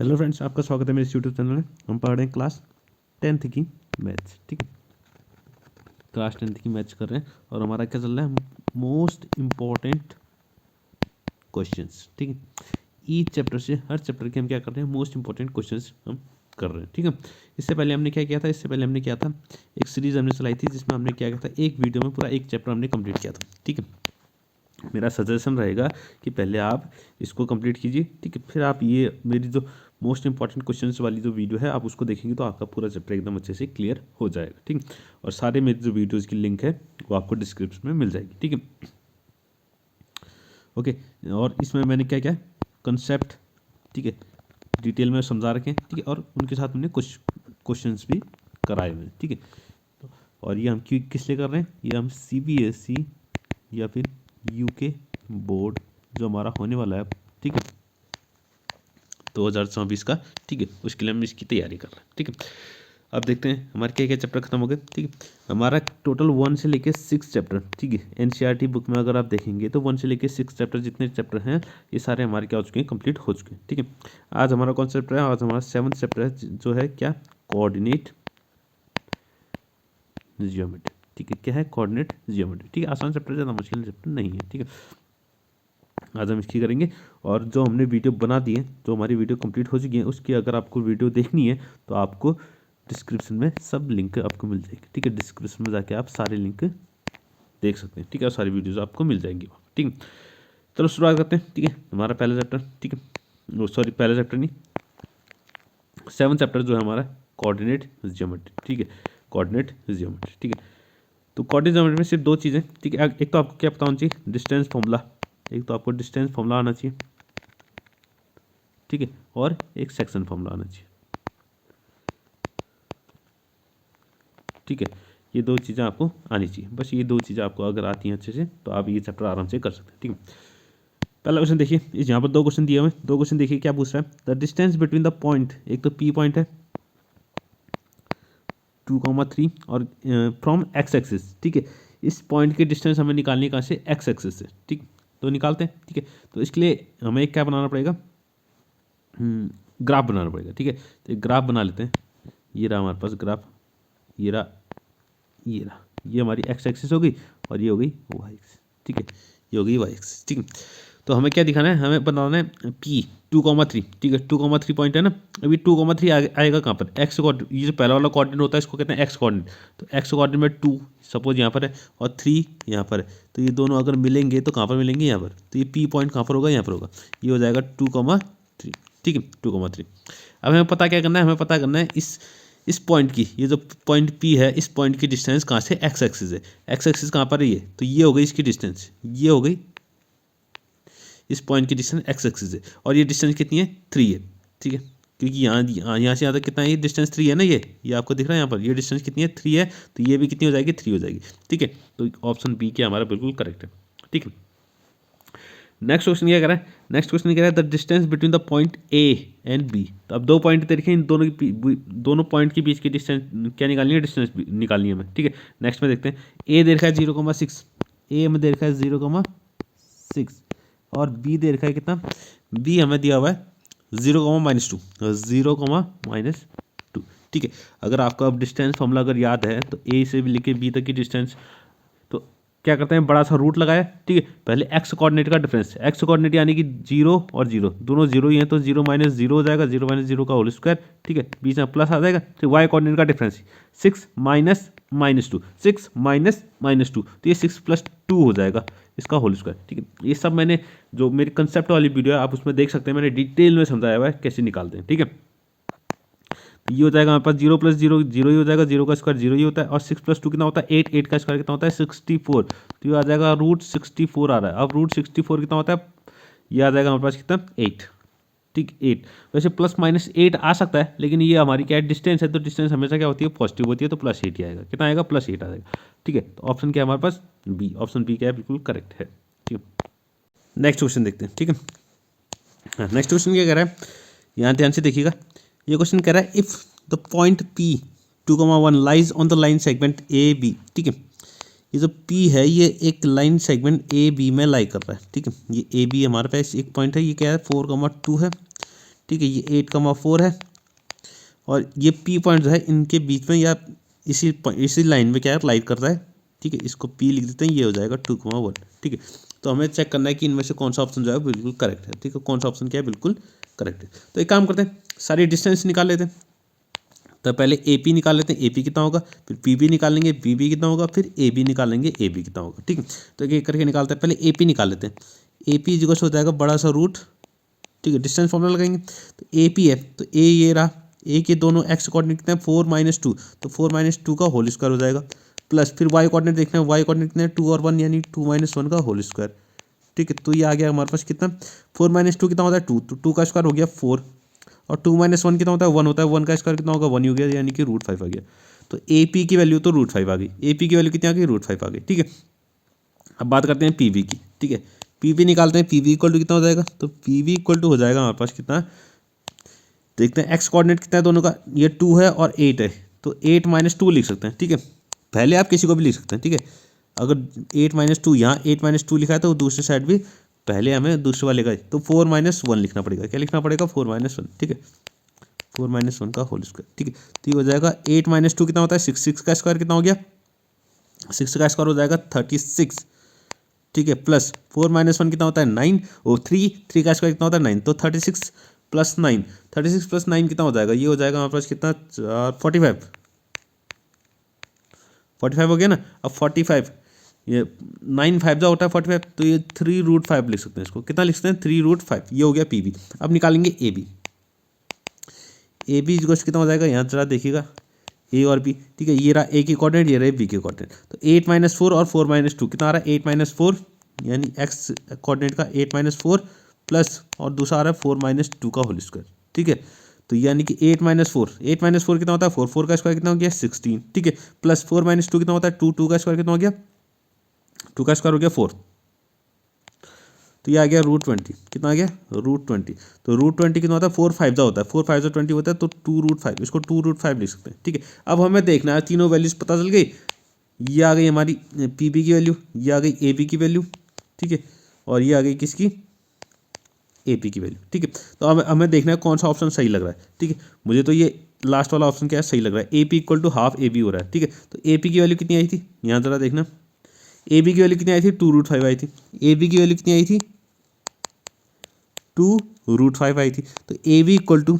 Hello friends, आपका स्वागत है मेरे यूट्यूब चैनल में। हम पढ़ रहे हैं क्लास 10th की मैथ्स। ठीक है, क्लास 10th की मैथ्स कर रहे हैं और हमारा क्या चल रहा है, मोस्ट इम्पॉर्टेंट क्वेश्चंस। ठीक है, ईच चैप्टर से, हर चैप्टर के हम क्या कर रहे हैं, मोस्ट इंपॉर्टेंट क्वेश्चंस हम कर रहे हैं। ठीक है, इससे पहले हमने क्या किया था, एक सीरीज हमने चलाई थी जिसमें हमने क्या किया था, एक वीडियो में पूरा एक चैप्टर हमने कंप्लीट किया था। ठीक है, मेरा सजेशन रहेगा कि पहले आप इसको कंप्लीट कीजिए। ठीक है, फिर आप ये मेरी जो मोस्ट इंपॉर्टेंट क्वेश्चंस वाली जो वीडियो है आप उसको देखेंगे तो आपका पूरा चैप्टर एकदम अच्छे से क्लियर हो जाएगा। ठीक, और सारे मेरे जो वीडियोज़ की लिंक है वो आपको डिस्क्रिप्शन में मिल जाएगी। ठीक है, ओके। और इसमें मैंने क्या क्या कंसेप्ट, ठीक है, डिटेल में समझा रखे हैं। ठीक है, और उनके साथ मैंने कुछ क्वेश्चंस भी कराए हुए हैं। ठीक है, और ये हम किस लिए कर रहे हैं, ये हम CBSE या फिर UK बोर्ड जो हमारा होने वाला है, ठीक है, 2024 का। ठीक है, उसके लिए हम इसकी तैयारी कर रहे हैं। ठीक है, अब देखते हैं हमारे क्या क्या चैप्टर खत्म हो गए। ठीक है, हमारा टोटल 1 से लेके 6 चैप्टर। ठीक है, NCERT बुक में अगर आप देखेंगे तो 1 से लेके 6 चैप्टर, जितने चैप्टर हैं ये सारे हमारे क्या हो चुके हैं, कंप्लीट हो चुके हैं। ठीक है, आज हमारा कौन सा चैप्टर है, आज हमारा 7th चैप्टर है जो है क्या, कोऑर्डिनेट जियोमेट्री। ठीक है, क्या है, कोऑर्डिनेट जियोमेट्री। ठीक है, आसान चैप्टर, ज़्यादा मुश्किल चैप्टर नहीं है। ठीक है, आज हम इसकी करेंगे। और जो हमने वीडियो बना दी है, जो हमारी वीडियो कंप्लीट हो चुकी है, उसकी अगर आपको वीडियो देखनी है तो आपको डिस्क्रिप्शन में सब लिंक आपको मिल जाएगी। ठीक है, डिस्क्रिप्शन में जाके आप सारे लिंक देख सकते हैं। ठीक है, और सारी वीडियोज़ आपको मिल जाएंगी। ठीक है, चलो शुरुआत करते हैं। ठीक है, हमारा पहला चैप्टर, ठीक है, सॉरी पहला चैप्टर नहीं, 7th चैप्टर जो है हमारा कोऑर्डिनेट जियोमेट्री। ठीक है, कोऑर्डिनेट जियोमेट्री। ठीक है, तो कोऑर्डिनेट जियोमेट्री में सिर्फ 2 चीज़ें। ठीक है, एक तो आपको क्या पता होना चाहिए, डिस्टेंस फॉर्मूला, एक तो आपको डिस्टेंस फॉर्मूला आना चाहिए। ठीक है, और एक सेक्शन फॉर्मूला आना चाहिए। ठीक है, ये 2 चीज़ें आपको आनी चाहिए। बस ये 2 चीज़ें आपको अगर आती हैं अच्छे से तो आप ये चैप्टर आराम से कर सकते हैं। ठीक है, पहला क्वेश्चन देखिए, इस यहाँ पर 2 क्वेश्चन दिए हुए हैं। 2 क्वेश्चन देखिए क्या पूछ रहा है, the distance between the point, एक तो P पॉइंट है 2,3 और फ्रॉम X एक्सिस। ठीक है, इस पॉइंट की डिस्टेंस हमें निकालनी कहाँ से, X एक्सिस से। ठीक, तो निकालते हैं। ठीक है, तो इसके लिए हमें एक क्या बनाना पड़ेगा, ग्राफ बनाना पड़ेगा। ठीक है, तो एक ग्राफ बना लेते हैं। ये रहा हमारे पास ग्राफ, ये रहा, ये हमारी X एक्सिस हो गई और ये हो गई Y एक्सिस। ठीक है, ये हो गई Y एक्सिस। ठीक है, तो हमें क्या दिखाना है, हमें बनाना है P 2,3। ठीक है, 2,3 पॉइंट है ना, अभी 2,3 आएगा कहाँ पर, X कोऑर्डिनेट, ये जो पहला वाला कोऑर्डिनेट होता है इसको कहते हैं X कोऑर्डिनेट। तो X कोऑर्डिनेट में 2 सपोज यहाँ पर है और 3 यहाँ पर है, तो ये दोनों अगर मिलेंगे तो कहाँ पर मिलेंगे, यहाँ पर। तो ये P पॉइंट कहाँ पर होगा, यहाँ पर होगा, ये हो जाएगा 2,3। ठीक है, 2,3। अब हमें पता क्या करना है, हमें पता करना है इस पॉइंट की, ये जो पॉइंट P है, इस पॉइंट की डिस्टेंस कहाँ से, X एक्सिस है। X एक्सिस कहाँ पर है, ये, तो ये हो गई इसकी डिस्टेंस, ये हो गई इस पॉइंट की डिस्टेंस X एक्सिस है, और ये डिस्टेंस कितनी है, 3 है। ठीक है, क्योंकि यहाँ से यहाँ तक कितना है, ये डिस्टेंस 3 है ना, ये आपको दिख रहा है यहाँ पर, ये डिस्टेंस कितनी है, 3 है, तो ये भी कितनी हो जाएगी, 3 हो जाएगी। ठीक है, तो ऑप्शन बी क्या हमारा बिल्कुल करेक्ट है। ठीक है, नेक्स्ट क्वेश्चन क्या कह रहा है, नेक्स्ट क्वेश्चन कह रहा है the distance between the point A and B। तो अब 2 पॉइंट देखे, इन दोनों पॉइंट के बीच की डिस्टेंस क्या निकालनी है, डिस्टेंस निकालनी है हमें। ठीक है, नेक्स्ट में देखते हैं, A दे रखा है 0,6, A में दे रखा है 0,6 और B दे रखा है कितना, B हमें दिया हुआ है 0,-2, 0,-2। ठीक है, अगर आपका अब डिस्टेंस फॉर्मूला अगर याद है तो A से लेके B तक की डिस्टेंस, तो क्या करते हैं, बड़ा सा रूट लगाया। ठीक है, पहले X कोऑर्डिनेट का डिफरेंस, X कोऑर्डिनेट यानी कि 0 और 0 दोनों 0 ही हैं, तो 0-0 हो जाएगा, 0-0 का होल स्क्वायर। ठीक है, बीच में प्लस आ जाएगा। तो Y कोऑर्डिनेट का डिफरेंस 6 -2, 6 -2, तो ये 6 + 2 हो जाएगा, इसका होल स्क्वायर। ठीक है, ये सब मैंने जो मेरी कंसेप्ट वाली वीडियो है आप उसमें देख सकते हैं, मैंने डिटेल में समझाया हुआ है कैसे निकालते हैं। ठीक है, तो ये हो जाएगा हमारे पास 0 + 0 0 ही हो जाएगा, 0 का स्क्वायर 0 ही होता है, और 6 + 2 कितना होता है, 8, 8 का स्क्वायर कितना होता है, 64। तो ये आ जाएगा √64 आ रहा है। अब √64 कितना होता है, ये आ जाएगा हमारे पास कितना, 8। ठीक, 8। वैसे ±8 आ सकता है, लेकिन ये हमारी क्या है, डिस्टेंस है, तो डिस्टेंस हमेशा क्या होती है, पॉजिटिव होती है, तो +8 ही आएगा। कितना आएगा, +8 आ जाएगा। ठीक है, तो ऑप्शन क्या है हमारे पास, बी, ऑप्शन बी क्या है, बिल्कुल करेक्ट है। ठीक है, नेक्स्ट क्वेश्चन देखते हैं। ठीक है, हाँ, नेक्स्ट क्वेश्चन क्या कह रहा है, यहाँ ध्यान से देखिएगा। ये क्वेश्चन कह रहा है if the point P 2,1 lies on the line segment AB। ठीक है, ये जो P है ये एक लाइन सेगमेंट AB में लाई कर रहा है। ठीक है, ये AB हमारे पास एक पॉइंट है, ये क्या है, 4,2 है। ठीक है, ये 8,4 है और ये P पॉइंट जो है इनके बीच में या इसी लाइन में क्या है लाइट कर रहा है, ठीक है, इसको P लिख देते हैं, ये हो जाएगा 2,1, ठीक है। तो हमें चेक करना है कि इनमें से कौन सा ऑप्शन जो है बिल्कुल करेक्ट है, ठीक है, कौन सा ऑप्शन क्या है बिल्कुल करेक्ट है। तो एक काम करते हैं, सारी डिस्टेंस निकाल लेते हैं। तो पहले AP निकाल लेते हैं, AP कितना होगा, फिर PB निकाल लेंगे, PB कितना होगा, फिर AB निकाल लेंगे, AB कितना होगा, ठीक है। तो एक करके निकालते हैं, पहले AP निकाल लेते हैं। AP इक्वल हो जाएगा बड़ा सा रूट, ठीक है, डिस्टेंस फॉर्मूला लगाएंगे। तो AP है तो A ये रहा, A के दोनों x कोऑर्डिनेट कितने हैं 4 - 2, तो 4 - 2 का होल स्क्वायर हो जाएगा, प्लस फिर y कोऑर्डिनेट देखना है, y कोऑर्डिनेट कितने हैं 2 और 1 यानी 2 - 1 का होल स्क्वायर, ठीक है। तो ये आ गया हमारे पास कितना 4 - 2 कितना होता है 2, तो 2 का स्क्वायर हो गया 4 और 2 - 1 कितना होता है 1 होता है, 1 का स्क्वायर कितना होगा 1 हो गया यानी कि √5 आ गया। तो AP की वैल्यू तो √5 आ गई, AP की वैल्यू कितनी आ गई √5 आ गई, ठीक है। अब बात करते हैं PB की, ठीक है, PB निकालते हैं, PB इक्वल टू कितना हो जाएगा, तो PB इक्वल टू हो जाएगा हमारे पास कितना, देखते हैं x कोऑर्डिनेट कितना है दोनों का, ये 2 है और 8 है, तो 8 - 2 लिख सकते हैं, ठीक है। पहले आप किसी को भी लिख सकते हैं, ठीक है, अगर 8 - 2 यहाँ 8 - 2 लिखा है तो दूसरे साइड भी पहले हमें दूसरे वाले का, तो 4 - 1 लिखना पड़ेगा, क्या लिखना पड़ेगा 4 - 1, ठीक है, 4 - 1 का होल स्क्वायर, ठीक है। तो ये हो जाएगा 8 - 2 कितना होता है 6, 6 का स्क्वायर कितना हो गया 6 का स्क्वायर हो जाएगा 36, ठीक है, प्लस 4 - 1 कितना होता है 9 और 3 का स्क्वायर कितना होता है 9, तो 36 + 9, 36 + 9 कितना हो जाएगा, ये हो जाएगा हमारे पास कितना 45, 45 हो गया ना। अब 45 ये 9 5 जा होता है 45, तो ये 3√5 लिख सकते हैं, इसको कितना लिख सकते हैं 3√5, ये हो गया PB। अब निकालेंगे AB, AB कितना हो जाएगा यहाँ जरा देखिएगा A और B, ठीक है, ये रहा A की कोऑर्डिनेट, ये रहे B के कोऑर्डिनेट, तो 8 - 4 और 4 - 2 कितना आ रहा है 8 - 4 यानी x कोऑर्डिनेट का 8 - 4 प्लस और दूसरा आ रहा है 4 - 2 का होल स्क्वायर, ठीक है। तो यानी कि 8 - 4, 8 - 4 कितना होता है 4, 4 का स्क्वायर कितना हो गया 16, ठीक है, प्लस 4 - 2 कितना होता है 2, 2 का स्क्वायर कितना हो गया 2 का स्क्वायर हो गया 4, तो ये आ गया √20, कितना आ गया √20, तो √20 कितना होता है 4 5 जा होता है, 4 5 जा 20 होता है, तो 2√5, इसको 2√5 लिख सकते हैं, ठीक है। अब हमें देखना है तीनों वैल्यूज पता चल गई, ये आ गई हमारी PB की वैल्यू, ये आ गई AB की वैल्यू, ठीक है, और ये आ गई किसकी AP की वैल्यू, ठीक है। तो अब हमें देखना है कौन सा ऑप्शन सही लग रहा है, ठीक है, मुझे तो ये लास्ट वाला ऑप्शन क्या है सही लग रहा है, AP = ½ AB हो रहा है, ठीक है। तो AP की वैल्यू कितनी आई थी यहाँ जरा देखना, AB की वैल्यू कितनी आई थी 2√5 आई थी, AB की वैल्यू कितनी आई थी 2√5 आई थी, तो AB =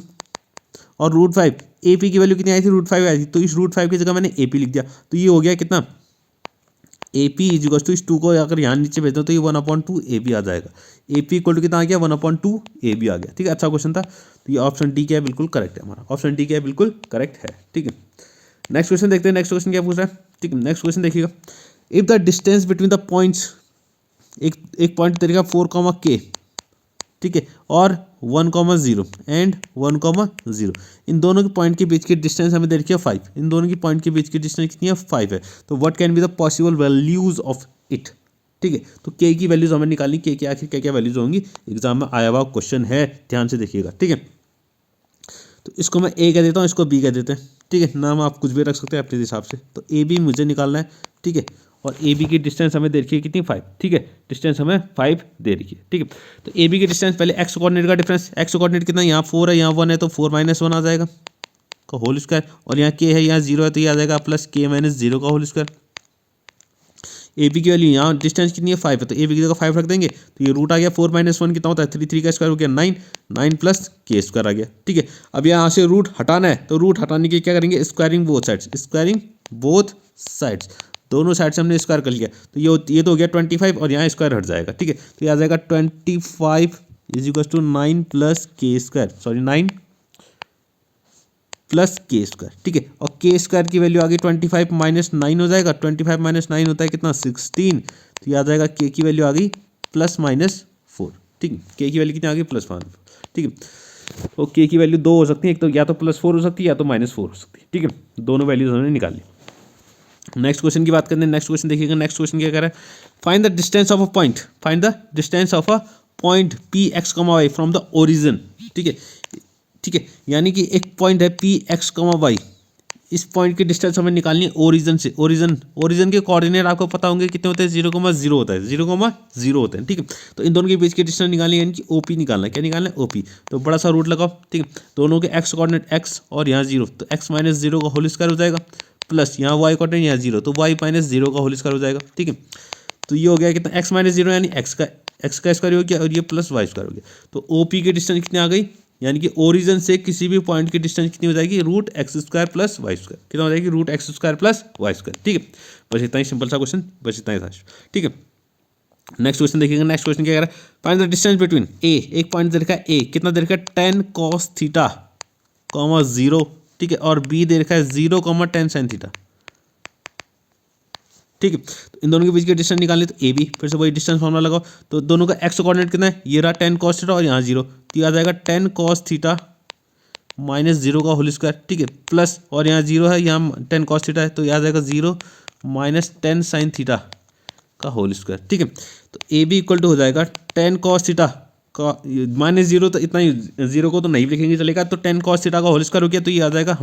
और √5 AP की वैल्यू कितनी आई थी √5 आई थी, तो इस √5 की जगह मैंने AP लिख दिया, तो ये हो गया कितना AP = इस 2 को अगर यहाँ नीचे भेज दो तो ये 1/2 AB आ जाएगा, AP = कितना आ गया 1/2 AB आ गया, ठीक है। अच्छा क्वेश्चन था, तो ये ऑप्शन D क्या है बिल्कुल करेक्ट है, हमारा ऑप्शन D क्या है बिल्कुल करेक्ट है, ठीक है। नेक्स्ट क्वेश्चन देखते हैं, नेक्स्ट क्वेश्चन क्या पूछ रहा है, ठीक है। नेक्स्ट क्वेश्चन देखिएगा, if the distance between the points, एक पॉइंट तरीका 4, ठीक है, और 1, 0 एंड 1, 0, इन दोनों के पॉइंट के बीच की डिस्टेंस हमें दे रखी है 5, इन दोनों की पॉइंट के बीच की डिस्टेंस कितनी है 5 है, तो what can be the possible values of it, ठीक है। तो K की वैल्यूज हमें निकालनी, K की आखिर क्या क्या वैल्यूज होंगी, एग्जाम में आया हुआ क्वेश्चन है, ध्यान से देखिएगा, ठीक है। तो इसको मैं A कह देता हूँ, इसको B कह देते हैं, ठीक है, नाम आप कुछ भी रख सकते हैं अपने हिसाब से। तो AB मुझे निकालना है, ठीक है, और AB की डिस्टेंस हमें दे रखी है कितनी 5, ठीक है, डिस्टेंस हमें 5 दे रखी है, ठीक है। तो AB की डिस्टेंस पहले x कोऑर्डिनेट का डिफरेंस, x कोऑर्डिनेट कितना यहाँ 4 है यहाँ 1 है, तो 4 - 1 आ जाएगा का होल स्क्वायर, और यहाँ K है यहाँ 0 है तो ये आ जाएगा प्लस K - 0 का होल स्क्वायर। AB की वैल्यू यहाँ डिस्टेंस कितनी है 5 है, तो AB की जगह 5 रख देंगे, तो ये रूट आ गया 4 - 1 कितना होता है 3, 3 का स्क्वायर हो गया 9, 9 प्लस K² आ गया, ठीक है। अब यहाँ से रूट हटाना है, तो रूट हटाने के क्या करेंगे squaring both sides, squaring both sides, दोनों साइड से हमने स्क्वायर कर लिया, तो ये तो हो गया 25 और यहाँ स्क्वायर हट जाएगा, ठीक है। तो ये आ जाएगा 25 = 9 + K², सॉरी 9 + K², ठीक है, और K² की वैल्यू आ गई 25 - 9 हो जाएगा, 25 - 9 होता है कितना 16, तो ये आ जाएगा K की वैल्यू आ गई +-4, ठीक है, K की वैल्यू कितनी आ गई +1, ठीक है। तो K की वैल्यू 2 हो सकती है, एक तो या तो +4 हो सकती है या तो -4 हो सकती है, ठीक है, दोनों वैल्यूज हमने निकाल ली। नेक्स्ट क्वेश्चन की बात करते हैं, नेक्स्ट क्वेश्चन देखिएगा, नेक्स्ट क्वेश्चन क्या कह रहा है, find the distance of a point, find the distance of a point Px, y from the origin, ठीक है, ठीक है, यानी कि एक पॉइंट है Px, y, इस पॉइंट की डिस्टेंस हमें निकालनी है ओरिजिन से। ओरिजिन के कोऑर्डिनेट आपको पता होंगे कितने होते हैं, 0,0 होता है, 0,0 होते हैं, ठीक है। तो इन दोनों के बीच की डिस्टेंस निकालनी है, यानी कि ओपी निकालना है। क्या निकालना है, ओपी। तो बड़ा सा रूट लगाओ, ठीक है। दोनों के एक्स कोऑर्डिनेट एक्स और यहाँ 0, तो एक्स माइनस 0 का होल स्क्वायर हो जाएगा, प्लस यहाँ वाई कोऑर्डिनेट यहाँ 0, तो वाई माइनस 0 का होल स्क्वायर हो जाएगा, ठीक है। तो ये हो गया कितना, एक्स माइनस 0 यानी एक्स का स्क्वायर हो गया और ये प्लस वाई स्क्वायर हो गया। तो ओपी की डिस्टेंस कितनी आ गई, यानी कि ओरिजिन से किसी भी पॉइंट की डिस्टेंस कितनी हो जाएगी, root X square plus Y square. कितना हो जाएगी, root X square plus Y square, ठीक है। बस इतना ही सिंपल सा क्वेश्चन, बस इतना ही था, ठीक है। नेक्स्ट क्वेश्चन देखिएगा। नेक्स्ट क्वेश्चन क्या कह रहा है, फाइंड द डिस्टेंस बिटवीन ए, एक पॉइंट दे रखा है ए, कितना दे रखा है, 10 cos थीटा, 0, ठीक है, और बी दे रखा है 0, 10 sin थीटा, ठीक है। तो इन दोनों के बीच की डिस्टेंस निकालनी, तो ए बी, फिर से वही डिस्टेंस फॉर्मूला लगाओ। तो दोनों का एक्स कोऑर्डिनेट कितना है, ये रहा 10 cos थीटा और यहाँ 0, तो ये आ जाएगा 10 cos थीटा माइनस 0 का होल स्क्वायर, ठीक है, प्लस और यहाँ 0 है, यहाँ 10 cos थीटा है, तो यहाँ आ जाएगा 0 माइनस 10 sin थीटा का होल स्क्वायर, ठीक है। तो ए बी इक्वल टू हो जाएगा 10 cos थीटा का माइनस 0, तो इतना ही, 0 को तो नहीं लिखेंगे चलेगा, तो 10 cos थीटा का होल स्क्वायर हो गया, तो ये आ जाएगा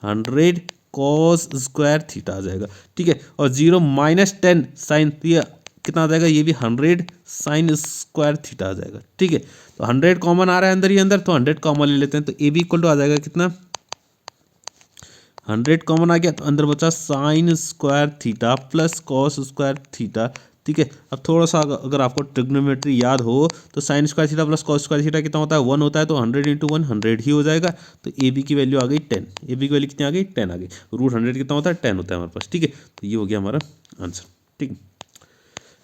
100 cos स्क्वायर थीटा आ जाएगा, ठीक है। और 0 माइनस 10 साइन, तो ये कितना आ जाएगा, ये भी 100 साइन स्क्वायर थीटा आ जाएगा, ठीक है। तो 100 कॉमन आ रहा है अंदर ही अंदर, तो 100 कॉमन ले लेते हैं। तो ए बी इक्वल टू आ जाएगा कितना, 100 कॉमन आ गया, तो अंदर बचा sine square theta plus cos square theta, ठीक है। अब थोड़ा सा अगर आपको ट्रिग्नोमेट्री याद हो तो sine square theta plus cos square theta कितना होता है, 1 होता है, तो 100 × 1 100 ही हो जाएगा। तो ए बी की वैल्यू आ गई 10, ए बी की वैल्यू कितनी आ गई, 10 आ गई। रूट 100 कितना होता है, 10 होता है हमारे पास, ठीक है। तो ये हो गया हमारा आंसर, ठीक है।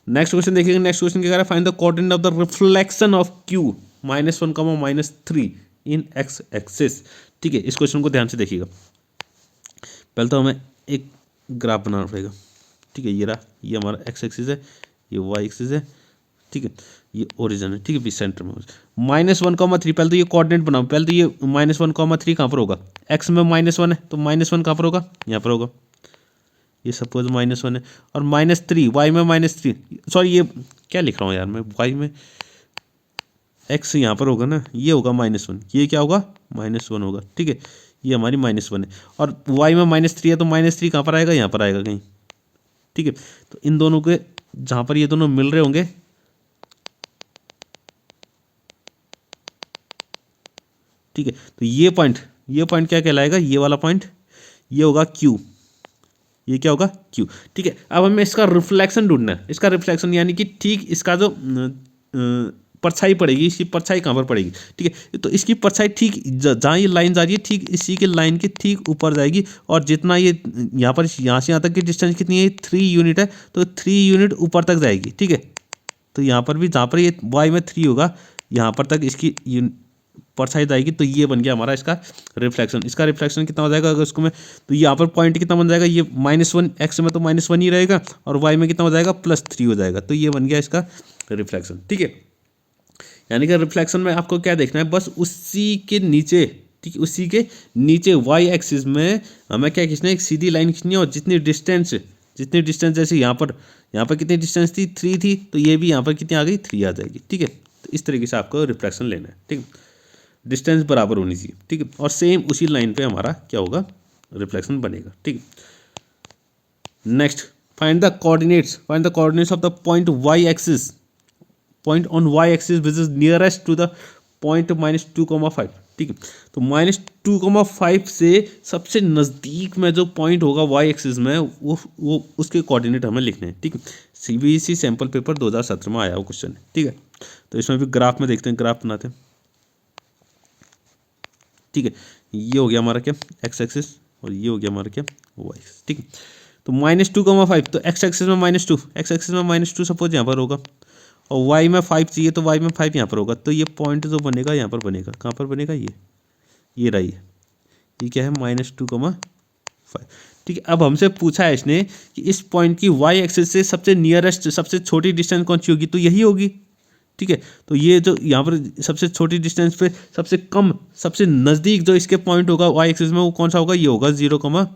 नेक्स्ट क्वेश्चन देखिएगा। नेक्स्ट क्वेश्चन क्या कह रहा है, find the coordinate of the reflection of Q -1, -3 in x axis, ठीक है। इस क्वेश्चन को ध्यान से देखिएगा। पहले तो हमें एक ग्राफ बनाना पड़ेगा, ठीक है। ये रहा, ये हमारा एक्स एक्सिस है, ये वाई एक्सिस है, ठीक है, ये ओरिजिन है, ठीक है, बीच सेंटर में -1, 3। पहले तो ये कोऑर्डिनेट बनाओ। पहले तो ये -1, 3 कहाँ पर होगा, एक्स में -1 है, तो -1 कहाँ पर होगा, यहाँ पर होगा। ये सपोज -1 है, और -3 वाई में -3, सॉरी ये क्या लिख रहा हूँ यार मैं, वाई में एक्स यहाँ पर होगा ना, ये होगा -1, ये क्या होगा, -1 होगा, ठीक है। ये हमारी -1 है, और वाई में -3 है, तो -3 कहाँ पर आएगा, यहाँ पर आएगा कहीं, ठीक है। तो इन दोनों के जहाँ पर ये दोनों मिल रहे होंगे, ठीक है, तो ये पॉइंट क्या कहलाएगा, ये वाला पॉइंट, ये होगा क्यू, ये क्या होगा, क्यू, ठीक है। अब हमें इसका रिफ्लेक्शन ढूंढना है। इसका रिफ्लेक्शन यानी कि ठीक इसका जो परछाई पड़ेगी, इसकी परछाई कहाँ पर पड़ेगी, ठीक है। तो इसकी परछाई ठीक जहाँ ये लाइन जा रही है, ठीक इसी के लाइन के ठीक ऊपर जाएगी, और जितना ये यहाँ से यहाँ तक की डिस्टेंस कितनी है, 3 यूनिट है, तो 3 यूनिट ऊपर तक जाएगी, ठीक है। तो यहाँ पर भी जहाँ पर ये वाई में 3 होगा, यहाँ पर तक इसकी परछाई जाएगी, तो ये बन गया हमारा इसका रिफ्लेक्शन। इसका रिफ्लेक्शन कितना हो जाएगा, अगर उसको मैं, तो यहाँ पर पॉइंट कितना बन जाएगा, ये -1, एक्स में तो -1 ही रहेगा, और वाई में कितना हो जाएगा, +3 हो जाएगा, तो ये बन गया इसका रिफ्लेक्शन, ठीक है। यानी कि रिफ्लेक्शन में आपको क्या देखना है, बस उसी के नीचे, ठीक है, उसी के नीचे वाई एक्सिस में हमें क्या खींचना है, एक सीधी लाइन खींचनी है, और जितनी डिस्टेंस जैसे यहाँ पर कितनी डिस्टेंस थी, 3 थी, तो ये भी यहाँ पर कितनी आ गई, 3 आ जाएगी, ठीक है। तो इस तरीके से आपको रिफ्लेक्शन लेना है, ठीक है। डिस्टेंस बराबर होनी चाहिए, ठीक है, और सेम उसी लाइन पे हमारा क्या होगा, रिफ्लेक्शन बनेगा, ठीक है। Next, find the coordinates of the point Y axis, point on Y axis which is nearest to the point -2,5, ठीक है। तो -2,5 से सबसे नज़दीक में जो पॉइंट होगा वाई एक्सिस में, वो उसके कोऑर्डिनेट हमें लिखने हैं, ठीक है। CBSE सैम्पल पेपर 2017 में आया वो क्वेश्चन है, ठीक है। तो इसमें भी ग्राफ में देखते हैं, ग्राफ बनाते हैं, ठीक है। ये हो गया हमारा क्या, एक्स एक्सिस, और ये हो गया हमारा क्या, वाई एक्सिस, ठीक है। तो -2,5, तो एक्स एक्सिस में -2, एक्स एक्सिस में -2 सपोज यहाँ पर होगा, और वाई में 5 चाहिए, तो वाई में 5 यहाँ पर होगा, तो ये पॉइंट जो बनेगा यहाँ पर बनेगा, कहाँ पर बनेगा, ये रही है, ये क्या है, -2,5, ठीक है। अब हमसे पूछा है इसने कि इस पॉइंट की वाई एक्सिस से सबसे नियरेस्ट, सबसे छोटी डिस्टेंस कौन सी होगी, तो यही होगी, ठीक है। तो ये जो यहाँ पर सबसे छोटी डिस्टेंस पे सबसे कम, सबसे नज़दीक जो इसके पॉइंट होगा वाई एक्सिस में, वो कौन सा होगा, ये होगा 0,5,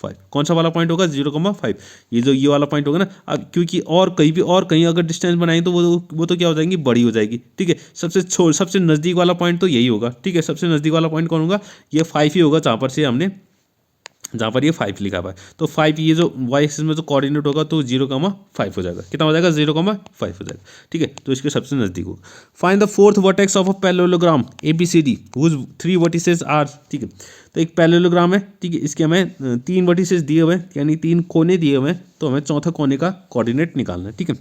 5। कौन सा वाला पॉइंट होगा 0,5, ये वाला पॉइंट होगा ना। अब क्योंकि और कहीं अगर डिस्टेंस बनाई तो वो तो क्या हो जाएंगी, बड़ी हो जाएगी, ठीक है। सबसे नज़दीक वाला पॉइंट तो यही होगा, ठीक है। सबसे नज़दीक वाला पॉइंट कौन होगा, ये 5 ही होगा, जहाँ पर ये 5 लिखा हुआ है। तो 5 ये जो वाई एक्सिस में जो कोऑर्डिनेट होगा तो 0,5 हो जाएगा। कितना हो जाएगा, 0,5 हो जाएगा, ठीक है। तो इसके सबसे नज़दीक होगा। Find the fourth vertex of a parallelogram ABCD whose 3 vertices are, ठीक है। तो एक पैरेललोग्राम है, ठीक है, इसके हमें 3 वर्टिसेस दिए हुए हैं, यानी 3 कोने दिए हुए हैं, तो हमें चौथा कोने का कोऑर्डिनेट निकालना है, ठीक है।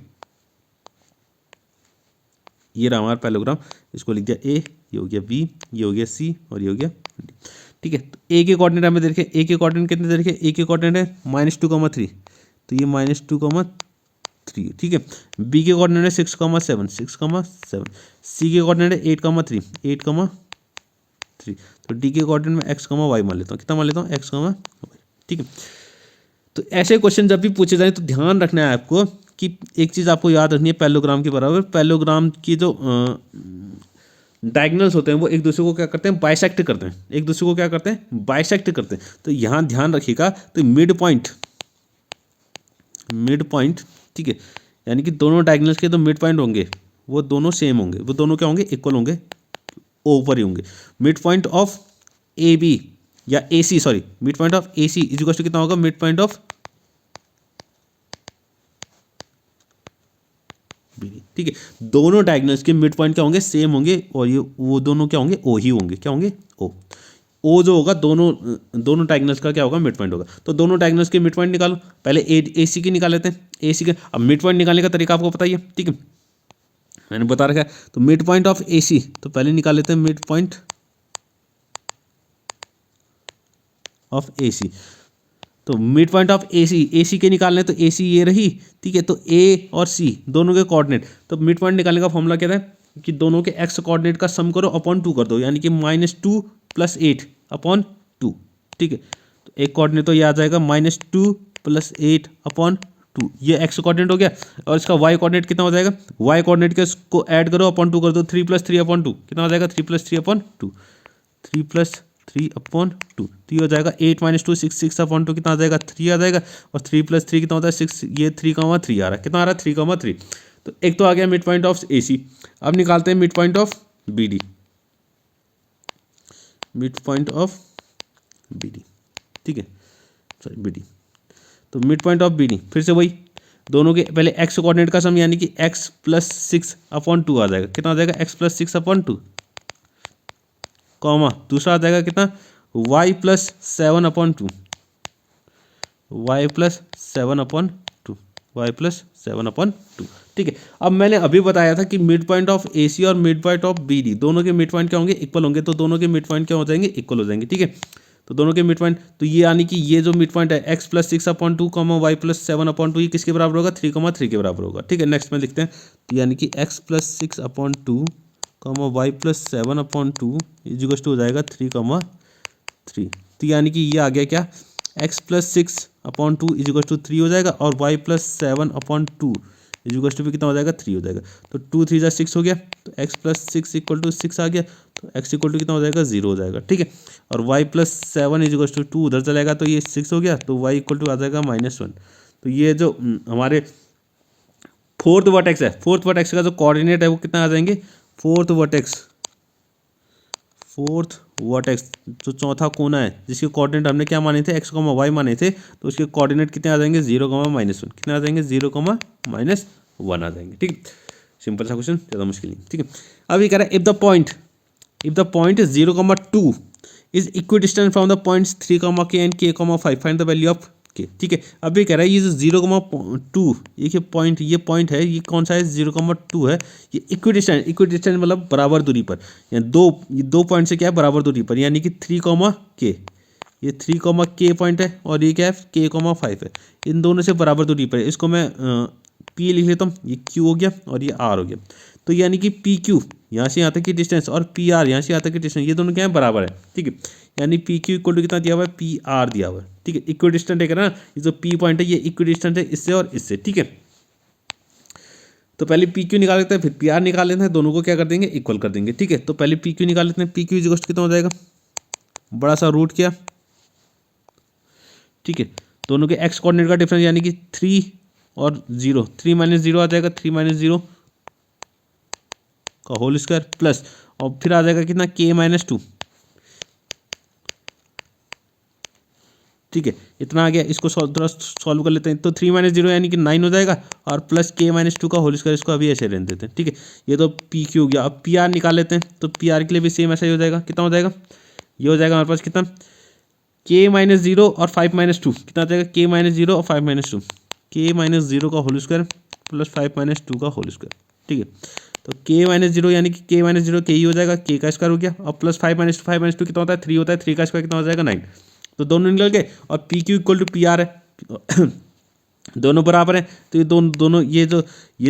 ये रहा हमारा पैरेललोग्राम, इसको लिख दिया A, ये हो गया B, ये हो गया C और ये हो गया D, ठीक है। तो ए के कोऑर्डिनेट हमें देखे, ए के कोऑर्डिनेट कितने देखे, ए के कोऑर्डिनेट है -2,3, तो ये -2,3, ठीक है। बी के कोऑर्डिनेट है 6,7, 6,7, सी के कोऑर्डिनेट है 8,3, 8,3, तो डी के कोऑर्डिनेट में x, y मान लेता हूँ। कितना मान लेता हूँ, x, y, ठीक है। तो ऐसे क्वेश्चन जब भी पूछे जाए तो ध्यान रखना है आपको कि एक चीज़ आपको याद रखनी है, पैरेललोग्राम के बराबर पैरेललोग्राम की जो डायगोनल्स होते हैं वो एक दूसरे को क्या करते हैं, बाइसेक्ट करते हैं, एक दूसरे को क्या करते हैं, बाइसेक्ट करते हैं। तो यहाँ ध्यान रखिएगा, तो मिड पॉइंट, ठीक है, यानी कि दोनों डायगोनल्स के जो मिड पॉइंट होंगे वो दोनों सेम होंगे, वो दोनों क्या होंगे, इक्वल होंगे, ऊपर ही होंगे। मिड पॉइंट ऑफ AB या AC, sorry, mid point of AC is equal to कितना होगा, मिड पॉइंट ऑफ BD, ठीक है। दोनों डायगोनल्स के मिड पॉइंट क्या होंगे, सेम होंगे, और ये वो दोनों क्या होंगे, O ही होंगे, क्या होंगे, O जो होगा दोनों डायगोनल्स का क्या होगा, मिड पॉइंट होगा। तो दोनों डायगोनल्स के मिड पॉइंट निकालो, पहले AC के निकाल लेते हैं, AC के। अब मिड पॉइंट निकालने का तरीका आपको पता ही है, ठीक है, मैंने बता रखा है। तो मिड पॉइंट ऑफ AC, तो पहले निकाल लेते हैं मिड पॉइंट ऑफ AC। तो मिड पॉइंट ऑफ AC के निकालने, तो AC ये रही, ठीक है। तो A और C दोनों के कोऑर्डिनेट, तो मिड पॉइंट निकालने का फॉर्मूला क्या है कि दोनों के x कोऑर्डिनेट का सम करो अपॉन 2 कर दो, यानी कि -2 + 8 अपॉन 2, ठीक है। तो एक कोऑर्डिनेट तो ये आ जाएगा -2 + 8 अपॉन 2, ये x कोऑर्डिनेट हो गया। और इसका y कोऑर्डिनेट कितना हो जाएगा, y कोऑर्डिनेट के इसको ऐड करो, अपॉन 2 कर दो, 3 + 3 अपॉन 2, कितना हो जाएगा, 3 + 3 अपॉन 2, 3 + 3 अपॉन 2, तो ये हो जाएगा 8 - 2 6, 6 अपॉन 2 कितना आ जाएगा, 3 आ जाएगा। और 3 + 3 कितना होता है, 6, ये 3,3 आ रहा है, कितना आ रहा है, 3,3। तो एक तो आ गया मिड पॉइंट ऑफ AC। अब निकालते हैं mid point of BD, mid point of BD, ठीक है, सॉरी BD। तो मिड पॉइंट ऑफ BD फिर से वही, दोनों के पहले x कोऑर्डिनेट का सम, यानी कि x + 6 अपॉन 2 आ जाएगा, कितना आ जाएगा, x + 6 अपॉन 2, कॉमा दूसरा आ जाएगा कितना, y + 7 upon 2, y + 7 upon 2, y + 7 upon 2, ठीक है। अब मैंने अभी बताया था कि मिड पॉइंट ऑफ AC और मिड पॉइंट ऑफ BD दोनों के मिड पॉइंट क्या होंगे, इक्वल होंगे। तो दोनों के मिड पॉइंट क्या हो जाएंगे, इक्वल हो जाएंगे, ठीक है। तो दोनों के मिड पॉइंट, तो ये यानी कि ये जो मिड पॉइंट है x + 6 अपॉन 2, y + 7 अपॉन 2, ये किसके बराबर होगा, 3,3 के बराबर होगा, ठीक है। नेक्स्ट में लिखते हैं, तो यानी कि x + 6 upon 2, y + 7 upon 2 is equal to हो जाएगा 3,3। तो यानी कि ये आ गया क्या, x + 6 upon 2 is equal to 3 हो जाएगा, और y + 7 upon 2 is equal to भी कितना हो जाएगा, 3 हो जाएगा। तो 2 3 = 6 हो गया, तो x + 6 = 6 आ गया, तो x = कितना हो जाएगा, 0 हो जाएगा, ठीक है। और y + 7 इज इक्वल टू 2 उधर चलेगा, तो ये 6 हो गया, तो y = आ जाएगा -1। तो ये जो हमारे फोर्थ वर्टेक्स है, फोर्थ वर्टेक्स का जो कोऑर्डिनेट है वो कितना आ जाएंगे, फोर्थ वर्टेक्स जो चौथा कोना है जिसके कोऑर्डिनेट हमने क्या माने थे, x, y माने थे, तो उसके कोऑर्डिनेट कितने आ जाएंगे, 0, -1, कितने आ जाएंगे, 0, -1 आ जाएंगे, ठीक है। सिंपल सा क्वेश्चन, ज़्यादा मुश्किल नहीं, ठीक है। अब ये कह रहा है if the point 0,2 is equidistant from the points 3, k and k, 5 find the value of k, ठीक है। अब ये कह रहा है ये जो 0,2 ये पॉइंट है, ये कौन सा है, 0,2 है, ये इक्विडिस्टेंट मतलब बराबर दूरी पर, या दो पॉइंट से क्या है, बराबर दूरी पर, यानी कि 3, k, ये 3, k पॉइंट है, और ये क्या है, k, 5 है, इन दोनों से बराबर दूरी पर है। इसको मैं P लिख लेता हूँ, ये Q हो गया और ये R हो गया। तो यानी कि PQ यहाँ से यहाँ तक की डिस्टेंस और PR यहाँ से यहाँ तक की डिस्टेंस, ये दोनों क्या है, बराबर है, ठीक है। यानी PQ = कितना दिया हुआ है, PR दिया हुआ है, ठीक है। इक्विडिस्टेंट है ना, ये जो P पॉइंट है ये इक्विडिस्टेंट है इससे और इससे, ठीक है। तो पहले PQ निकाल लेते हैं, फिर PR निकाल लेते हैं, दोनों को क्या कर देंगे, इक्वल कर देंगे, ठीक है। तो पहले PQ निकाल लेते हैं, PQ = कितना हो जाएगा, बड़ा सा रूट किया, ठीक है, दोनों के एक्स कोऑर्डिनेट का डिफरेंस यानी कि 3 और 0, 3 माइनस 0 आ जाएगा, 3 माइनस 0 का होल स्क्वायर प्लस, और फिर आ जाएगा कितना k माइनस 2, ठीक है, इतना आ गया। इसको थोड़ा सॉल्व कर लेते हैं। तो 3 माइनस 0 यानी कि 9 हो जाएगा, और प्लस k माइनस 2 का होल स्क्वायर, इसको अभी ऐसे रहने देते हैं, ठीक है। ये तो p q हो गया। अब pr निकाल लेते हैं, तो pr के लिए भी सेम ऐसा ही हो जाएगा। कितना हो जाएगा, ये हो जाएगा हमारे पास कितना, k माइनस 0 और 5 माइनस 2, कितना आ जाएगा, k माइनस 0 और 5 माइनस 2, k माइनस 0 का होल स्क्वायर प्लस 5 माइनस 2 का होल स्क्वायर, ठीक है। तो k माइनस 0 यानी कि k माइनस 0 k ही हो जाएगा, k का स्क्वायर हो गया, और प्लस 5 माइनस 2 कितना होता है, 3 होता है, 3 का स्क्वायर कितना हो जाएगा, 9। तो दोनों निकल गए, और P Q equal to P R है दोनों बराबर हैं। तो ये दोनों ये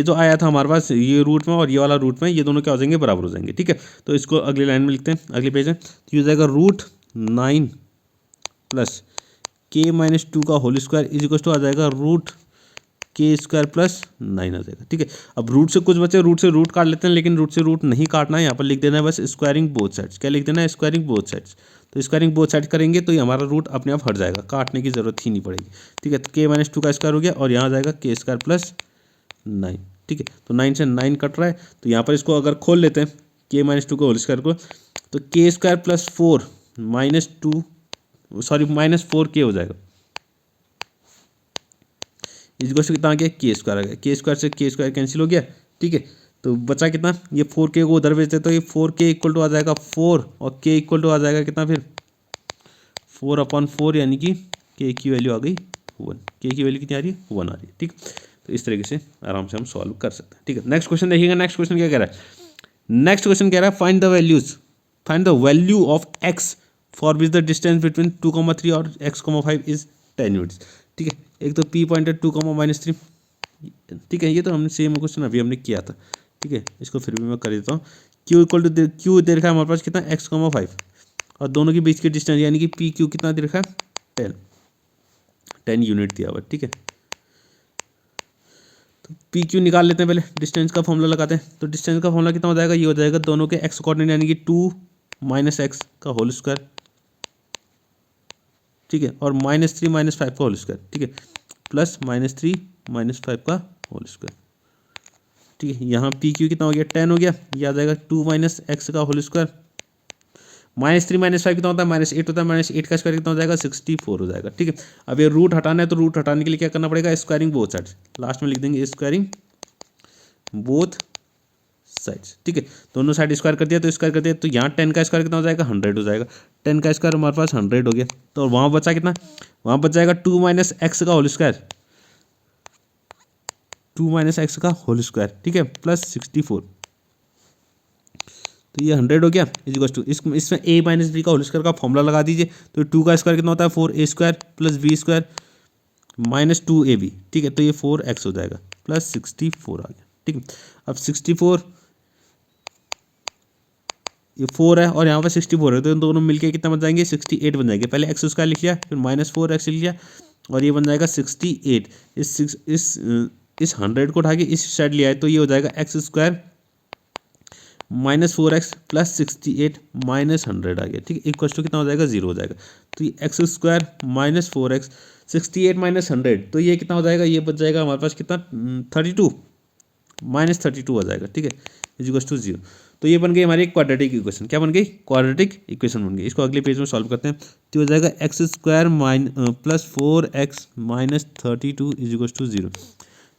जो आया था हमारे पास, ये रूट में और ये वाला रूट में, ये दोनों क्या हो जाएंगे, बराबर हो जाएंगे, ठीक है। तो इसको अगली लाइन में लिखते हैं, अगले पेज में। तो ये हो जाएगा रूट 9 प्लस k माइनस 2 का whole square is equal to आ जाएगा रूट k स्क्वायर प्लस 9 आ जाएगा, ठीक है। अब रूट से कुछ बचे, रूट से रूट काट लेते हैं, लेकिन रूट से रूट नहीं काटना है, यहाँ पर लिख देना है बस स्क्वायरिंग बोथ साइड्स। क्या लिख देना है, स्क्वायरिंग बोथ साइड्स। तो स्क्वायरिंग बोथ साइड करेंगे तो ये हमारा रूट अपने आप हट जाएगा, काटने की जरूरत ही नहीं पड़ेगी, ठीक है। तो k माइनस 2 का स्क्वायर हो गया, और यहाँ आ जाएगा k स्क्वायर प्लस 9, ठीक है। तो 9 से 9 कट रहा है, तो यहाँ पर इसको अगर खोल लेते हैं k माइनस 2 के होल स्क्वायर को, तो k square plus 4 minus 2 sorry minus 4k हो जाएगा, इस कितना आ गया, के स्क्वायर आ गया, के स्क्वायर से के स्क्वायर कैंसिल हो गया, ठीक है। तो बचा कितना, ये 4k को उधर भेजते, तो ये 4k इक्वल टू आ जाएगा 4, और k इक्वल टू आ जाएगा कितना, फिर 4/4, यानी कि k की वैल्यू आ गई 1, k की वैल्यू कितनी आ रही है, 1 आ रही है, ठीक। तो इस तरीके से आराम से हम सॉल्व कर सकते हैं, ठीक है। नेक्स्ट क्वेश्चन देखिएगा, नेक्स्ट क्वेश्चन क्या कह रहा है, नेक्स्ट क्वेश्चन कह रहा है find the value of x for which the distance between 2,3 और x,5 इज 10 यूनिट्स, ठीक है। एक तो p पॉइंट है 2,-3, ठीक है, ये तो हमने सेम क्वेश्चन अभी हमने किया था, ठीक है। इसको फिर भी मैं कर देता हूँ। q इक्वल टू q दे रखा है हमारे पास कितना, x,5, और दोनों के बीच की डिस्टेंस यानी कि पी क्यू कितना दे रखा है, 10 यूनिट दिया हुआ, ठीक है। तो पी क्यू निकाल लेते हैं, पहले डिस्टेंस का फॉर्मूला लगाते हैं। तो डिस्टेंस का फॉर्मूला कितना हो जाएगा, ये हो जाएगा दोनों के एक्स कोऑर्डिनेट यानी कि 2 माइनस एक्स का होल स्क्वायर, ठीक है, और -3 -5 का होल स्क्वायर, ठीक है, प्लस -3 -5 का होल स्क्वायर, ठीक है। यहाँ पी क्यू कितना हो गया, 10 हो गया, ये आ जाएगा 2 माइनस एक्स का होल स्क्वायर, -3 -5 कितना होता है, -8 होता है, -8 का स्क्वायर कितना हो जाएगा, 64 हो जाएगा, ठीक है। अब ये रूट हटाना है, तो रूट हटाने के लिए क्या करना पड़ेगा, स्क्वायरिंग बोथ साइड्स, लास्ट में लिख देंगे स्क्वायरिंग बोथ साइड्स, ठीक है। दोनों साइड स्क्वायर कर दिया, तो स्क्वायर कर दिया, तो यहाँ 10 का स्क्वायर कितना हो जाएगा, 100 हो जाएगा, 10 का स्क्वायर हमारे पास 100 हो गया। तो वहाँ बचा कितना, वहाँ बच जाएगा 2 माइनस एक्स का होल स्क्वायर, 2 माइनस एक्स का होल स्क्वायर, ठीक है, प्लस 64। तो ये 100 हो गया, इसमें a माइनस बी का होल स्क्वायर का फॉर्मूला लगा दीजिए। तो 2 का स्क्वायर कितना होता है, 4a square plus B square minus 2ab, ठीक है। तो ये 4x हो जाएगा, प्लस 64 आ गया, ठीक है। अब 64 ये 4 है, और यहाँ पर 64 है, तो दोनों मिलके कितना बन जाएंगे, 68 बन जाएंगे। पहले एक्स स्क्वायर लिख लिया, फिर -4x लिख लिया, और ये बन जाएगा 68। इस 100 को उठा के इस साइड लिया है, तो ये हो जाएगा एक्स स्क्वायर -4x प्लस 68 -100 आ गया, ठीक है, इक्वल टू कितना हो जाएगा, 0 हो जाएगा। तो ये एक्स स्क्वायर -4x 68 -100, तो ये कितना हो जाएगा, ये बच जाएगा हमारे पास कितना, 32 -32 हो जाएगा, ठीक है, इक्वल टू 0। तो ये बन गई हमारी एक क्वाड्रेटिक इक्वेशन, क्या बन गई, क्वाड्रेटिक इक्वेशन बन गई। इसको अगले पेज में सॉल्व करते हैं। तो हो जाएगा X square plus 4x -32 is equal to 0।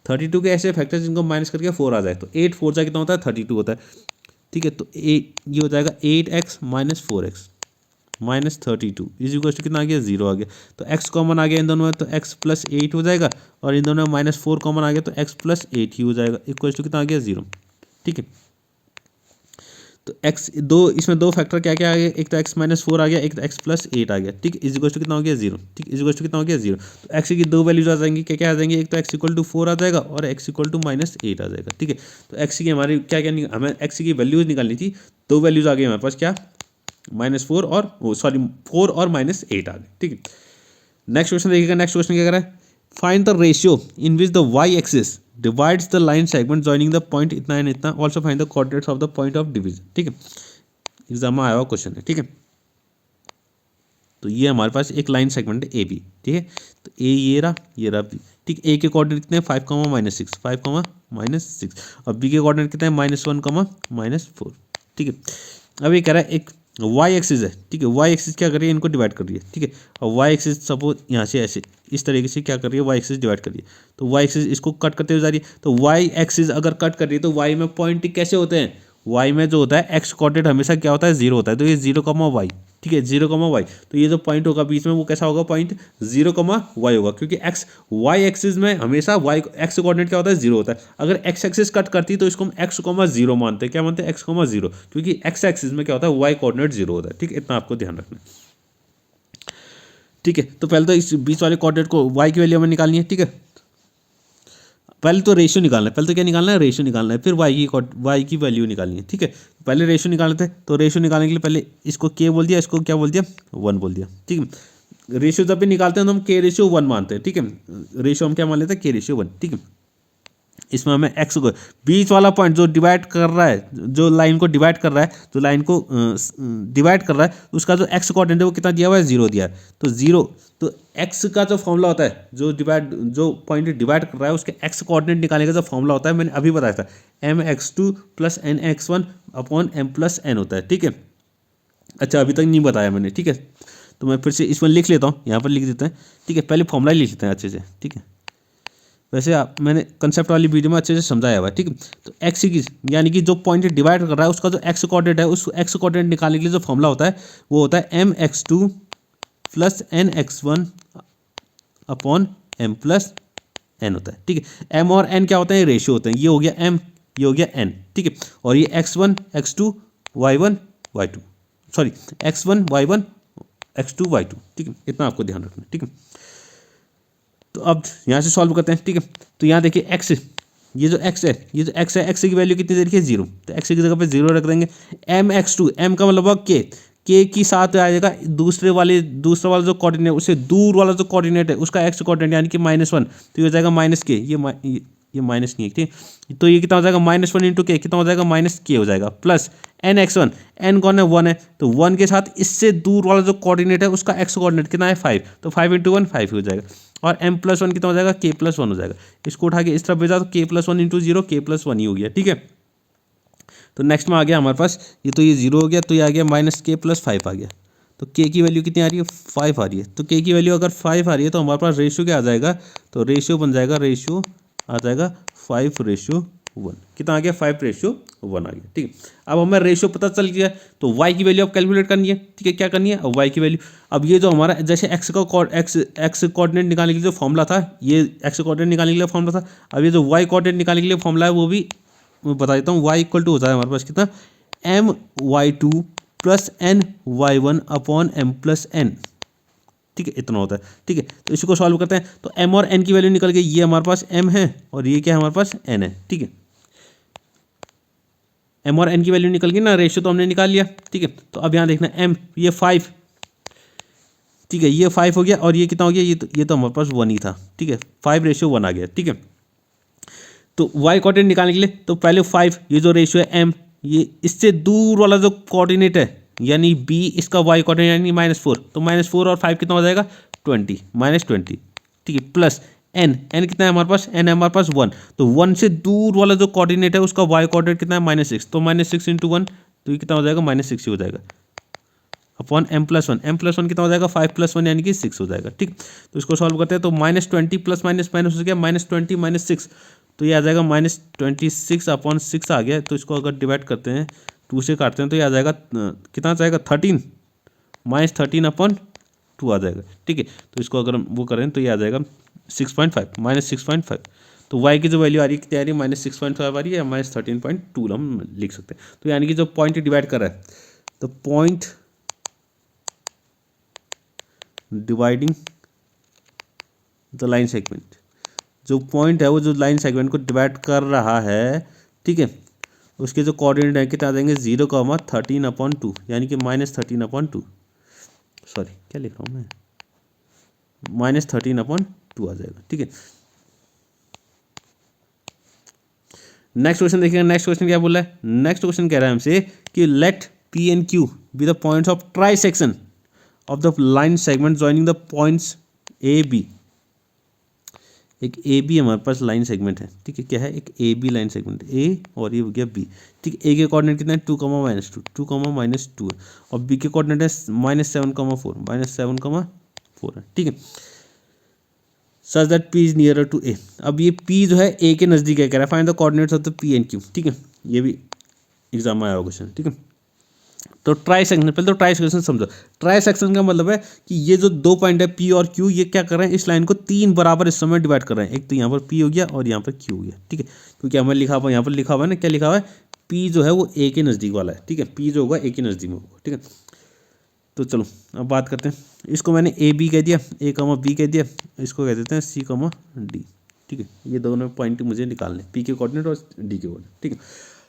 32 के ऐसे फैक्टर जिनको माइनस करके 4 आ जाए, तो 8 4 जा कितना होता है, 32 होता है, ठीक है। तो ये हो जाएगा 8x - 4x -32 is equal to कितना आ गया, 0 आ गया। तो x कॉमन आ गया इन दोनों में, तो x + 8 हो जाएगा, और इन दोनों में -4 कॉमन आ गया, तो x + 8 ही हो जाएगा, इक्वल टू कितना आ गया, 0, ठीक है। तो x इसमें दो फैक्टर क्या क्या आ गया, एक तो x - 4 आ गया, एक तो x + 8 आ गया, ठीक है, इज इक्वल टू कितना हो गया, 0, ठीक, इज इक्वल टू कितना हो गया, 0। तो x की दो वैल्यूज आ जाएंगी, क्या क्या आ जाएंगी, एक तो x = 4 आ जाएगा, और x = -8 आ जाएगा, ठीक है। तो x की हमारी क्या क्या हमें x की वैल्यूज निकालनी थी, दो वैल्यूज आ गई हमारे पास, क्या, -4 और 4 और -8 आ गए, ठीक है। नेक्स्ट क्वेश्चन देखिएगा, नेक्स्ट क्वेश्चन क्या कर रहा है, find the ratio in which the Y axis divides the line segment joining the point इतना एंड इतना, also find the coordinates of the point of division, ठीक है। एग्जाम में आया हुआ क्वेश्चन है, ठीक है। तो ये हमारे पास एक लाइन सेगमेंट है ए बी, ठीक है। तो ए ये रहा बी, ठीक। ए के कोऑर्डिनेट कितने हैं 5 comma minus six, 5 comma minus six, और बी के कोऑर्डिनेट कितने हैं -1 कॉमा -4, ठीक है। अब ये कह रहा है एक वाई एक्सिस है, ठीक है। वाई एक्सिस क्या कर रही है, इनको डिवाइड कर रही है, ठीक है। और वाई एक्सिस सपोज यहाँ से ऐसे इस तरीके से क्या कर रही है, वाई एक्सिस डिवाइड कर रही है। तो वाई एक्सिस इसको कट करते हुए जा रही है। तो वाई एक्सिस अगर कट कर रही है तो वाई में पॉइंट कैसे होते हैं, वाई में जो होता है एक्स कोऑर्डिनेट हमेशा क्या होता है 0 होता है। तो ये 0 कॉमा वाई, ठीक है, 0 कॉमा वाई। तो ये जो पॉइंट होगा बीच में वो कैसा होगा, पॉइंट 0 कॉमा वाई होगा, क्योंकि एक्स वाई एक्सिस में हमेशा वाई एक्स कोऑर्डिनेट क्या होता है 0 होता है। अगर एक्स एक्सिस कट करती है तो इसको हम एक्स कॉमा 0 मानते हैं। क्या मानते हैं, एक्स कॉमा 0, क्योंकि एक्स एक्सिस में क्या होता है वाई कोऑर्डिनेट 0 होता है, ठीक है। इतना आपको ध्यान रखना है, ठीक है। तो पहले तो इस बीच वाले कोऑर्डिनेट को वाई की वैल्यू हमें निकालनी है, ठीक है। पहले तो रेशियो निकालना है, पहले तो क्या निकालना है, रेशियो निकालना है, फिर वाई की वैल्यू निकालनी है, ठीक है। पहले रेशियो निकालने थे, तो रेशियो निकालने के लिए पहले इसको के बोल दिया, इसको क्या बोल दिया 1 बोल दिया, ठीक है। रेशियो जब भी निकालते हैं तो हम के रेशियो 1 मानते हैं, ठीक है। रेशियो हम क्या मान लेते हैं, के रेशियो 1, ठीक है। इसमें हमें एक्स को बीच वाला पॉइंट जो डिवाइड कर रहा है, जो लाइन को डिवाइड कर रहा है, जो लाइन को डिवाइड कर रहा है, उसका जो एक्स कोऑर्डिनेट है वो कितना दिया हुआ है 0 दिया है। तो 0, तो एक्स का जो फॉर्मूला होता है, जो पॉइंट डिवाइड कर रहा है उसके एक्स कोऑर्डिनेट निकालने का जो फॉर्मूला होता है मैंने अभी बताया था, mx2 + nx1 अपॉन m+n होता है, ठीक है। अच्छा अभी तक नहीं बताया मैंने, ठीक है। तो मैं फिर से इसमें लिख लेता हूँ, यहाँ पर लिख देते हैं, ठीक है। पहले फॉर्मूला ही लिख लेते हैं अच्छे से, ठीक है। वैसे मैंने कंसेप्ट वाली वीडियो में अच्छे से समझाया हुआ है, ठीक है। तो एक्स की यानी कि जो पॉइंट डिवाइड कर रहा है उसका जो एक्स कोऑर्डिनेट है, उस एक्स कोऑर्डिनेट निकालने के लिए जो फॉर्मूला होता है वो होता है mx2 + nx1 अपॉन m+n होता है, ठीक है। m और n क्या होते हैं, रेशियो होते हैं। ये हो गया m, ये हो गया n, ठीक है। और ये x1 x2 y1 y2, sorry x1 y1 x2 y2, ठीक है। इतना आपको ध्यान रखना है, ठीक है। तो अब यहाँ से सॉल्व करते हैं, ठीक है। तो यहाँ देखिए एक्स, ये जो एक्स है, ये जो एक्स है, एक्स की वैल्यू कितनी दे रखी है 0, तो एक्स की जगह पे 0 रख देंगे। mx2, m का मतलब के की साथ आ जाएगा दूसरा वाला जो कोऑर्डिनेट, उससे दूर वाला जो कोऑर्डिनेट है उसका एक्स कोऑर्डिनेट यानी कि -1, तो ये हो जाएगा -k, ये माइनस नहीं है, ठीक है। तो ये कितना हो जाएगा -1 × k, कितना हो जाएगा -k हो जाएगा, प्लस nx1, n कौन है 1 है, तो 1 के साथ इससे दूर वाला जो कोऑर्डिनेट है उसका एक्स कोऑर्डिनेट कितना है 5, तो 5 × 1 5 हो जाएगा। और m+1 कितना हो जाएगा, k+1 हो जाएगा। इसको उठा के इस तरफ भेजा तो k+1 × 0 k+1 ही हो गया, ठीक है। तो नेक्स्ट में आ गया हमारे पास, ये तो ये 0 हो गया, तो ये आ गया -k+5 आ गया। तो k की वैल्यू कितनी आ रही है 5 आ रही है। तो k की वैल्यू अगर 5 आ रही है तो हमारे पास रेशियो क्या आ जाएगा, तो रेशियो बन जाएगा, रेशियो आ जाएगा 5:1। कितना आ गया 5:1 आ गया, ठीक है। अब हमें रेशियो पता चल गया, तो y की वैल्यू अब कैलकुलेट करनी है, ठीक है। क्या करनी है, अब y की वैल्यू, अब ये जो हमारा जैसे x कोऑर्डिनेट निकालने के लिए जो फॉर्मूला था, ये x कोऑर्डिनेट निकालने के लिए फॉर्मूला था। अब ये जो y कोऑर्डिनेट निकालने के लिए फॉर्मूला है वो भी मैं बता देता हूँ। y = होता है हमारे पास कितना, my2 + ny1 अपॉन m+n, ठीक है, इतना होता है, ठीक है। तो इसको सॉल्व करते हैं, तो m और n की वैल्यू निकल गई। ये हमारे पास m है और ये क्या है हमारे पास n है, ठीक है। m और n की वैल्यू निकल गई ना, रेशियो तो हमने निकाल लिया, ठीक है। तो अब यहाँ देखना m, ये 5, ठीक है, ये 5 हो गया, और ये कितना हो गया, ये तो हमारे पास 1 ही था, ठीक है। 5:1 आ गया, ठीक है। तो y कोऑर्डिनेट निकालने के लिए तो पहले 5, ये जो रेशियो है m, ये इससे दूर वाला जो कोऑर्डिनेट है यानी b, इसका y कोऑर्डिनेट यानी -4, तो -4 और 5 कितना हो जाएगा 20, -20, ठीक है। प्लस n कितना है हमारे पास, n है हमारे पास 1, तो 1 से दूर वाला जो कोऑर्डिनेट है उसका y कोऑर्डिनेट कितना है -6, तो -6 × 1, तो ये कितना हो जाएगा -6 ही हो जाएगा, अपॉन m+1 कितना हो जाएगा 5 + 1 यानी कि 6 हो जाएगा, ठीक। तो इसको सॉल्व करते हैं, तो -20 प्लस माइनस माइनस हो गया -20 -6, तो ये आ जाएगा -26 अपॉन 6 आ गया। तो इसको अगर डिवाइड करते हैं 2 से काटते हैं तो ये आ जाएगा कितना आ जाएगा 13, -13 अपॉन 2 आ जाएगा, ठीक है। तो इसको अगर हम वो करें तो ये आ जाएगा 6.5 -6.5। तो y की जो वैल्यू आ रही है कितनी आ रही है -6.5 आ रही है, या -13.2 हम लिख सकते हैं। तो यानी कि जो पॉइंट डिवाइड कर रहा है, तो point dividing the line segment, जो पॉइंट है वो जो लाइन सेगमेंट को डिवाइड कर रहा है, ठीक है, उसके जो कोऑर्डिनेट है कितना आ जाएंगे 0,13/2 यानी कि -13/2, सॉरी क्या लिख रहा हूँ मैं, -13/2 आ जाएगा, ठीक है। नेक्स्ट क्वेश्चन देखिएगा, नेक्स्ट क्वेश्चन क्या बोला है, नेक्स्ट क्वेश्चन कह रहा है हमसे कि let P and Q be the points of trisection of the line segment joining the points A B. एक ए बी हमारे पास लाइन सेगमेंट है, ठीक है, क्या है, एक ए बी लाइन सेगमेंट, ए और ये हो गया बी, ठीक है। ए के कोऑर्डिनेट कितना है 2, -2, 2, -2 है, और बी के कोऑर्डिनेट है -7, -4, -7, 4 है, ठीक है। Such that P is nearer to A. अब ये पी जो है ए के नज़दीक है, कह रहा है find the coordinates of the P and Q, ठीक है, ये भी एग्जाम में आया होगा क्वेश्चन, ठीक है। तो ट्राई सेक्शन, पहले तो ट्राई सेक्शन समझो। ट्राई सेक्शन का मतलब है कि ये जो दो पॉइंट है पी और क्यू, ये क्या कर रहे हैं, इस लाइन को 3 बराबर हिस्सों में डिवाइड कर रहे हैं। एक तो यहाँ पर पी हो गया और यहाँ पर क्यू हो गया, ठीक है, क्योंकि हमें लिखा हुआ, यहाँ पर लिखा हुआ है ना, क्या लिखा हुआ है, पी जो है वो ए के नज़दीक वाला है, ठीक है, पी जो होगा ए के नज़दीक में होगा, ठीक है। तो चलो अब बात करते हैं, इसको मैंने ए बी कह दिया, ए कमा बी कह दिया, इसको कह देते हैं सी कमा डी, ठीक है। ये दोनों पॉइंट मुझे निकालने, पी के कोऑर्डिनेट और डी के कोऑर्डिनेट, ठीक है।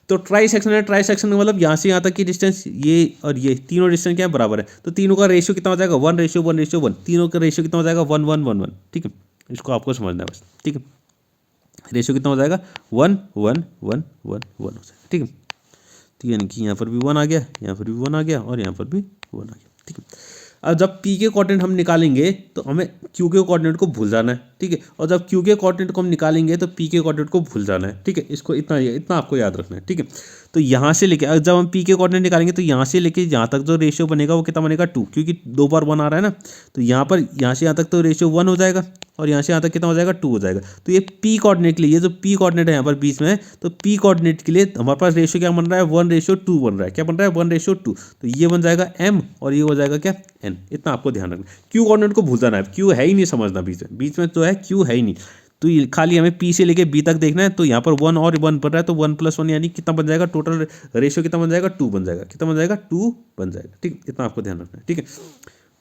तो ट्राई सेक्शन है, ट्राई सेक्शन का मतलब यहाँ से यहाँ तक की डिस्टेंस, ये और ये तीनों डिस्टेंस क्या है, बराबर है। तो तीनों का रेशियो कितना हो जाएगा, 1:1:1, तीनों का रेशियो कितना हो जाएगा, 1:1:1, ठीक है। इसको आपको समझना है बस, ठीक है। रेशियो कितना हो जाएगा, 1:1:1:1 हो जाएगा, ठीक है। तो यानी कि यहाँ पर भी 1 आ गया, यहाँ पर भी 1 आ गया, और यहाँ पर भी 1 आ गया, ठीक है। अब जब पी के कोऑर्डिनेट हम निकालेंगे तो हमें क्यू के कोऑर्डिनेट को भूल जाना है, ठीक है। और जब क्यू के कोऑर्डिनेट को हम निकालेंगे तो पी के कोऑर्डिनेट को भूल जाना है, ठीक है। इसको इतना आपको याद रखना है, ठीक है। तो यहाँ से लेके जब हम पी के कोऑर्डिनेट निकालेंगे तो यहाँ से लेके यहाँ तक जो रेशियो बनेगा वो कितना बनेगा, 2, क्योंकि 2 बार 1 आ रहा है ना। तो यहाँ पर यहाँ से यहाँ तक तो रेशियो 1 हो जाएगा, और यहाँ से यहाँ तक कितना हो जाएगा, 2 हो जाएगा। तो ये पी कोऑर्डिनेट के लिए, ये जो पी कोऑर्डिनेट है यहाँ पर बीच में है, तो पी कोऑर्डिनेट के लिए हमारे पास रेशियो क्या बन रहा है, 1:2 बन रहा है। क्या बन रहा है, 1:2। तो ये बन जाएगा m, और ये हो जाएगा क्या, n। इतना आपको ध्यान रखना। क्यू कोऑर्डिनेट को भूल जाना है, क्यू है ही नहीं समझना, बीच में जो है क्यू है ही नहीं। तो ये खाली हमें पी से लेके बी तक देखना है। तो यहाँ पर 1 और 1 बन रहा है, तो 1+1 यानी कितना बन जाएगा, टोटल रेशियो कितना बन जाएगा, 2 बन जाएगा। कितना बन जाएगा, 2 बन जाएगा, ठीक। इतना आपको ध्यान रखना है, ठीक है।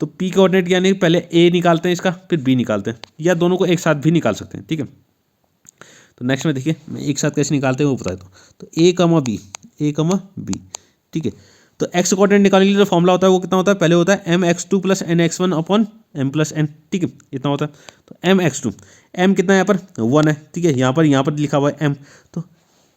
तो पी कोऑर्डिनेट यानी पहले ए निकालते हैं इसका, फिर बी निकालते हैं, या दोनों को एक साथ भी निकाल सकते हैं, ठीक है। तो नेक्स्ट में देखिए मैं एक साथ कैसे निकालते हैं वो बताता हूँ। तो ए कमा बी, ठीक है। तो एक्स कोऑर्डिनेट निकालने के लिए जो फॉर्मूला होता है वो कितना होता है, पहले होता है mx2 + nx1 अपॉन m+n, ठीक है, इतना होता है। तो mx2, m कितना है यहाँ पर 1 है, ठीक है, यहाँ पर लिखा हुआ है m। तो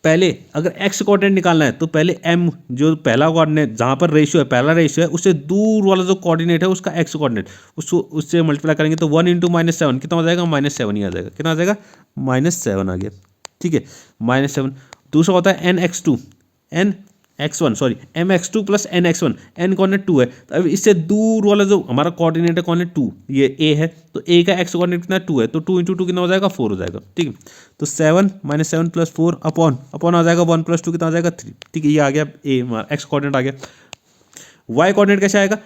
पहले अगर x कोऑर्डिनेट निकालना है तो पहले m जो पहला कोऑर्डिनेट जहाँ पर रेशियो है, पहला रेशियो है, उससे दूर वाला जो कोऑर्डिनेट है उसका x कोऑर्डिनेट, उससे मल्टीप्लाई करेंगे तो 1 × -7 कितना हो जाएगा, -7 ही आ जाएगा। कितना आ जाएगा, -7 आ गया, ठीक है, -7। दूसरा होता है nx2 mx2 + nx1, n coordinate 2 है। तो अब इससे दूर वाला जो हमारा कोऑर्डिनेट है कौन है, 2, ये a है। तो a का x कोऑर्डिनेट कितना 2 है, तो 2 × 2 कितना हो जाएगा, 4 हो जाएगा, ठीक है। तो 7 -7 + 4 अपॉन आ जाएगा 1 + 2 कितना आ जाएगा, 3, ठीक है। ये आ गया a, हमारा x कोऑर्डिनेट आ गया। y कोऑर्डिनेट कैसे आएगा,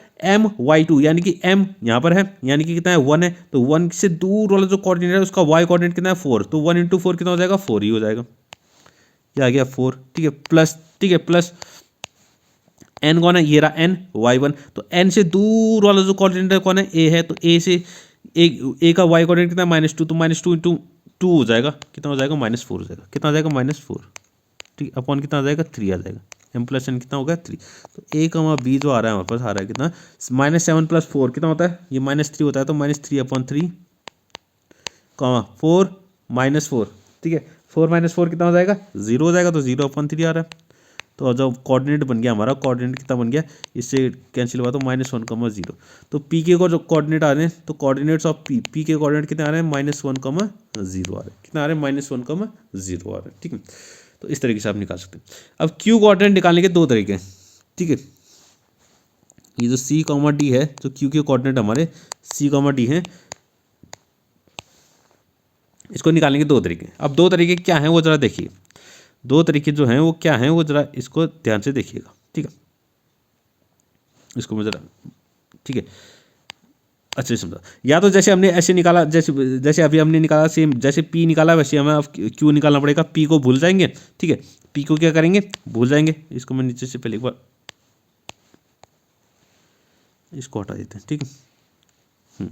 my2, यानी कि m यहाँ पर है, यानी कि कितना है, 1 है। तो 1 से दूर वाला जो कोऑर्डिनेट है उसका y कोऑर्डिनेट कितना है, 4। तो 1 × 4 कितना हो जाएगा, 4 ही हो जाएगा। ये आ गया 4, ठीक है, प्लस, ठीक है, प्लस n कौन है, ये रहा n, y1। तो n से दूर वाला जो कोऑर्डिनेट है कौन है, a है। तो a से a का y कोऑर्डिनेट कितना है, -2। तो -2 × 2 हो जाएगा, कितना हो जाएगा, -4 हो जाएगा। कितना आ जाएगा, -4, ठीक, अपॉन कितना आ जाएगा, 3 आ जाएगा। m+n कितना हो गया, 3। तो a कमा b जो आ रहा है हमारे पास आ रहा है कितना, -7 + 4 कितना होता है, ये -3 होता है। तो -3/3 कमा 4 -4, ठीक है। 4 - 4 कितना हो जाएगा, 0 हो जाएगा। तो 0/3 आ रहा है। तो जब कोऑर्डिनेट बन गया हमारा, कोऑर्डिनेट कितना बन गया, इससे कैंसिल हुआ तो -1, 0। तो पी के को जो कोऑर्डिनेट आ रहे हैं, तो कोऑर्डिनेट्स ऑफ पी के कोऑर्डिनेट कितने आ रहे हैं, -1, 0 आ रहे हैं। कितना आ रहे हैं, -1, 0 आ रहे हैं, ठीक है। तो इस तरीके से आप निकाल सकते हैं। अब क्यू कोऑर्डिनेट निकालने के 2 तरीके हैं, ठीक है। ये जो C, D है, जो क्यू के कोऑर्डिनेट हमारे C, D हैं, इसको निकालने के 2 तरीके हैं। अब 2 तरीके क्या हैं वो जरा देखिए, 2 तरीके जो हैं वो क्या हैं वो जरा इसको ध्यान से देखिएगा, ठीक है। इसको मैं जरा, ठीक है, अच्छे से समझा। या तो जैसे हमने ऐसे निकाला, जैसे अभी हमने निकाला, सेम जैसे P निकाला वैसे हमें अब Q निकालना पड़ेगा। P को भूल जाएंगे, ठीक है, P को क्या करेंगे, भूल जाएंगे। इसको मैं नीचे से पहले एक बार इसको हटा देते हैं, ठीक है,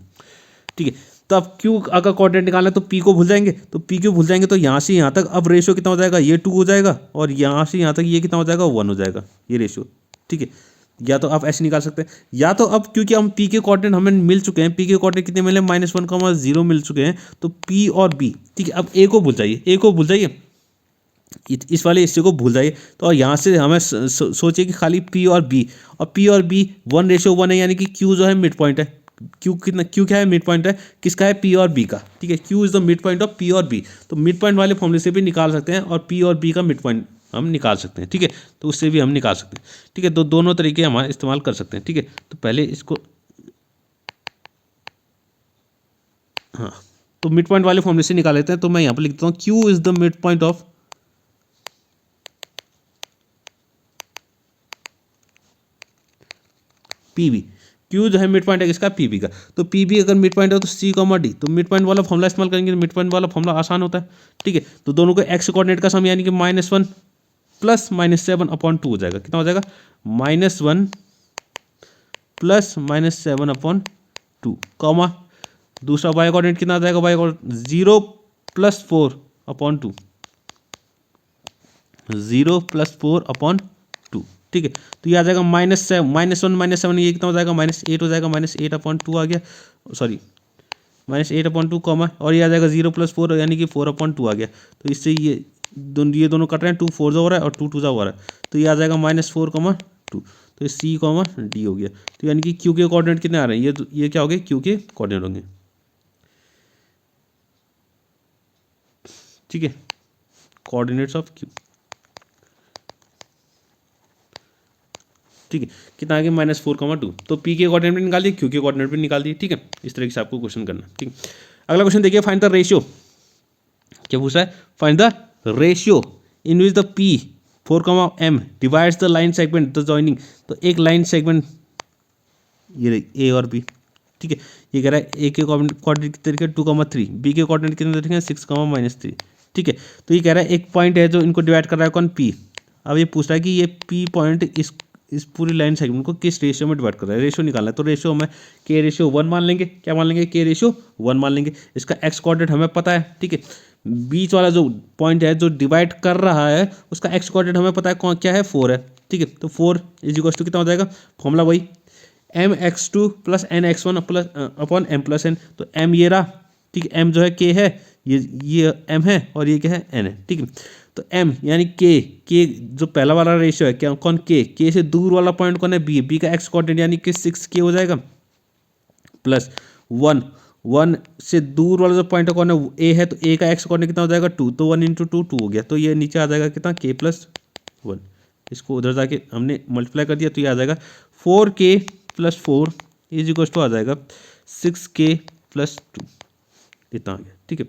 ठीक है। तो अब Q अगर कोऑर्डिनेट निकालना है तो P को भूल जाएंगे। तो P को भूल जाएंगे तो यहाँ से यहाँ तक अब रेशियो कितना हो जाएगा, ये 2 हो जाएगा, और यहाँ से यहाँ तक ये कितना हो जाएगा, 1 हो जाएगा, ये रेशियो, ठीक है। या तो आप ऐसे निकाल सकते हैं, या तो अब क्योंकि हम P के कोऑर्डिनेट हमें मिल चुके हैं, P के कोऑर्डिनेट कितने मिले, -1, 0 मिल चुके हैं। तो P और B, ठीक है। अब A को भूल जाइए, A को भूल जाइए, इस वाले हिस्से को भूल जाइए। तो और यहाँ से हमें सोचिए कि खाली पी और बी, और पी और बी 1:1 है, यानी कि क्यू जो है मिड पॉइंट है। क्यू कितना, क्यू क्या है, मिड पॉइंट है किसका है, पी और बी का, ठीक है। Q is the mid point of P और बी। तो मिड पॉइंट वाले फॉर्मूले से भी निकाल सकते हैं और पी और बी का मिड पॉइंट हम निकाल सकते हैं, ठीक है। तो उससे भी हम निकाल सकते हैं, ठीक है। तो दोनों तरीके हम इस्तेमाल कर सकते हैं, ठीक है। तो पहले इसको, हाँ, तो मिड पॉइंट वाले फॉर्मूले से निकाल लेते हैं। तो मैं यहाँ पर लिखता हूँ Q is the mid point of P B. Q जो है मिड पॉइंट है किसका, पी बी का। तो पी बी अगर मिड पॉइंट है तो सी कॉमा डी, तो मिड पॉइंट वाला फॉर्मूला इस्तेमाल करेंगे। मिड पॉइंट वाला फॉर्मूला आसान होता है, ठीक है। तो दोनों को एक्स कोऑर्डिनेट का सम यानी कि -1 प्लस -7/2 हो जाएगा। कितना हो जाएगा, -1 प्लस -7/2 कॉमा, दूसरा वाई कोऑर्डिनेट कितना आ जाएगा, वाई कोऑर्डिनेट 0 + 4/2, 0 + 4/2, ठीक है। तो ये आ जाएगा -1 -7, ये कितना हो जाएगा, -8 हो जाएगा, -8/2 आ गया, सॉरी -8/2 कॉमा, और ये आ जाएगा 0 + 4 यानी कि 4/2 आ गया। तो इससे ये दोनों कट रहे हैं, 2 4 हो रहा है और 2 2 हो रहा है। तो ये आ जाएगा -4,2। तो ये सी कॉमा डी हो गया। तो यानी कि क्यू के कोऑर्डिनेट कितने आ रहे हैं, ये क्या हो गए, क्यू के कोऑर्डिनेट होंगे, ठीक है। कोऑर्डिनेट्स ऑफ क्यू, ठीक है। कितना आ गया, -4,2। तो पी के कोऑर्डिनेट भी निकाल दिए, क्यू के कोऑर्डिनेट भी निकाल दिए, ठीक है। इस तरीके से आपको क्वेश्चन करना, ठीक है। अगला क्वेश्चन देखिए, फाइंड द रेशियो। क्या पूछा है, find the ratio in which the P 4,m divides the line segment the joining. तो एक लाइन सेगमेंट ये ए और बी, ठीक है। ये कह रहा है ए के कोऑर्डिनेट कितने तरीके 2,3, बी के कोऑर्डिनेट कितने तरीके 6,-3, ठीक है। तो ये कह रहा है एक पॉइंट है जो इनको डिवाइड कर रहा है कौन, पी। अब ये पूछ रहा है कि ये पी पॉइंट इस पूरी लाइन सेगमेंट को किस रेशियो में डिवाइड कर रहा है, रेशियो निकालना है। तो रेशियो में के रेशियो 1 मान लेंगे, क्या मान लेंगे, के रेशियो 1 मान लेंगे। इसका एक्स कोऑर्डिनेट हमें पता है, ठीक है। बीच वाला जो पॉइंट है जो डिवाइड कर रहा है उसका एक्स कोऑर्डिनेट हमें पता है, कौन क्या है, 4 है, ठीक है। तो 4 = कितना हो जाएगा, फॉर्मूला वही mx2 + nx1 / m+n। तो m ये रहा, ठीक है। m जो है k है, ये m है, और ये क्या है, n है, ठीक है। तो m यानी k जो पहला वाला रेशियो है, क्या कौन, k से दूर वाला पॉइंट कौन है, b का एक्स कोऑर्डिनेट यानी कि 6k हो जाएगा, प्लस 1 से दूर वाला जो पॉइंट है कौन है, a है। तो a का एक्स कोऑर्डिनेट कितना हो जाएगा, 2। तो 1 × 2 2 हो गया। तो ये नीचे आ जाएगा कितना, k + 1। इसको उधर जाके हमने मल्टीप्लाई कर दिया, तो ये आ जाएगा 4k + 4 = आ जाएगा 6k + 2, इतना आ गया, ठीक है।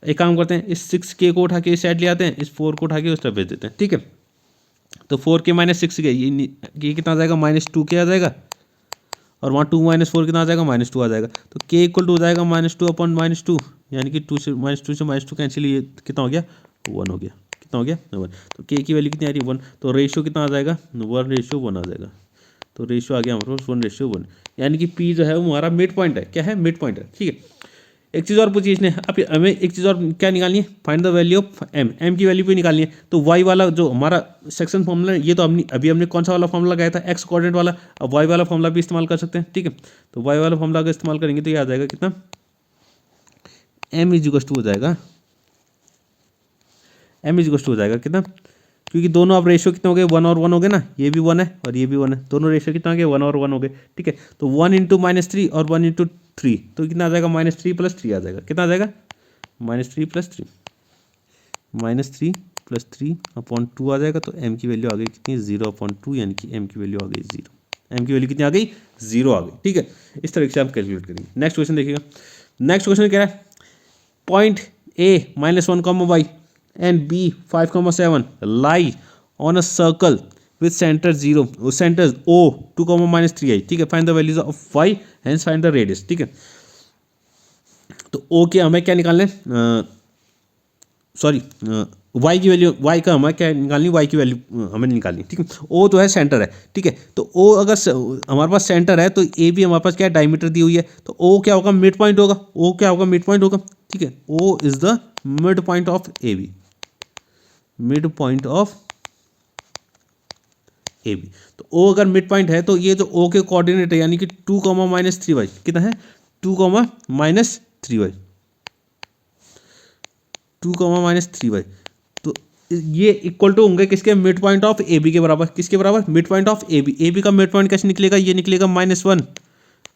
एक काम करते हैं, इस 6k को उठा के इस साइड ले आते हैं, इस 4 को उठा के उस तरफ भेज देते हैं, ठीक है। तो 4k - 6k, ये कितना आ जाएगा, -2k आ जाएगा, और वहाँ 2 - 4 कितना आ जाएगा, -2 आ जाएगा। तो k = हो जाएगा -2/-2, यानी कि 2 से -2 कैंसिल, ये कितना हो गया, 1 हो गया। कितना हो गया, 1। तो k की वैल्यू कितनी आ रही है, 1। तो रेशियो कितना आ जाएगा, 1:1 आ जाएगा। तो रेशियो आ गया हमारे पास 1:1, यानी कि p जो है वो हमारा मिड पॉइंट है, क्या है, मिड पॉइंट है, ठीक है। एक चीज़ और पूछी इसने, अब हमें एक चीज़ और क्या निकालनी है, find the value of m की वैल्यू भी निकालनी है। तो y वाला जो हमारा सेक्शन फॉर्मूला है, ये तो अभी हमने कौन सा वाला फॉर्मूला लगाया था, एक्स कोऑर्डिनेट वाला। अब y वाला फॉर्मूला भी इस्तेमाल कर सकते हैं, ठीक है। तो y वाला फॉर्मूला अगर इस्तेमाल करेंगे तो ये आ जाएगा कितना, m = हो जाएगा, m = हो जाएगा कितना, क्योंकि दोनों अब रेशियो कितने हो गए, 1 और 1 हो गए ना, ये भी 1 है और ये भी 1 है, दोनों रेशियो कितना हो गए, 1 और 1 हो गए, ठीक है। तो 1 × -3 और 1 × 3, तो कितना आ जाएगा, -3 + 3 आ जाएगा। कितना आ जाएगा, -3 + 3, -3 + 3/2 आ जाएगा। तो m की वैल्यू आ गई कितनी, 0/2, यानी कि m की वैल्यू आ गई 0। m की वैल्यू कितनी आ गई, 0 आ गई, ठीक है। इस तरीके से आप कैलकुलेट करेंगे। नेक्स्ट क्वेश्चन देखिएगा। नेक्स्ट क्वेश्चन क्या है, point a -1, y and b 5,7 lie on a circle with center 0, centers o 2, -3i, ठीक है। Find the values of y, hence find the radius, ठीक है। तो o के हमें क्या निकालना है, सॉरी y की वैल्यू, y का हमें क्या निकालनी, y की वैल्यू हमें निकालनी, ठीक है। o जो है सेंटर है, ठीक है। तो o अगर हमारे पास सेंटर है, तो a भी हमारे पास क्या है, डायमीटर दी हुई है। तो o क्या होगा, मिड पॉइंट होगा, o क्या होगा, मिड पॉइंट होगा, ठीक है। o is the mid point of A B, mid point of A B. तो o अगर मिड पॉइंट है, तो ये जो o के कोऑर्डिनेट है, यानी कि 2, -3y, कितना है, 2, -3y, 2, -3y। तो ये इक्वल टू होंगे किसके, mid point of A B के बराबर। किसके बराबर, mid point of A B. A B का मिड पॉइंट कैसे निकलेगा, ये निकलेगा -1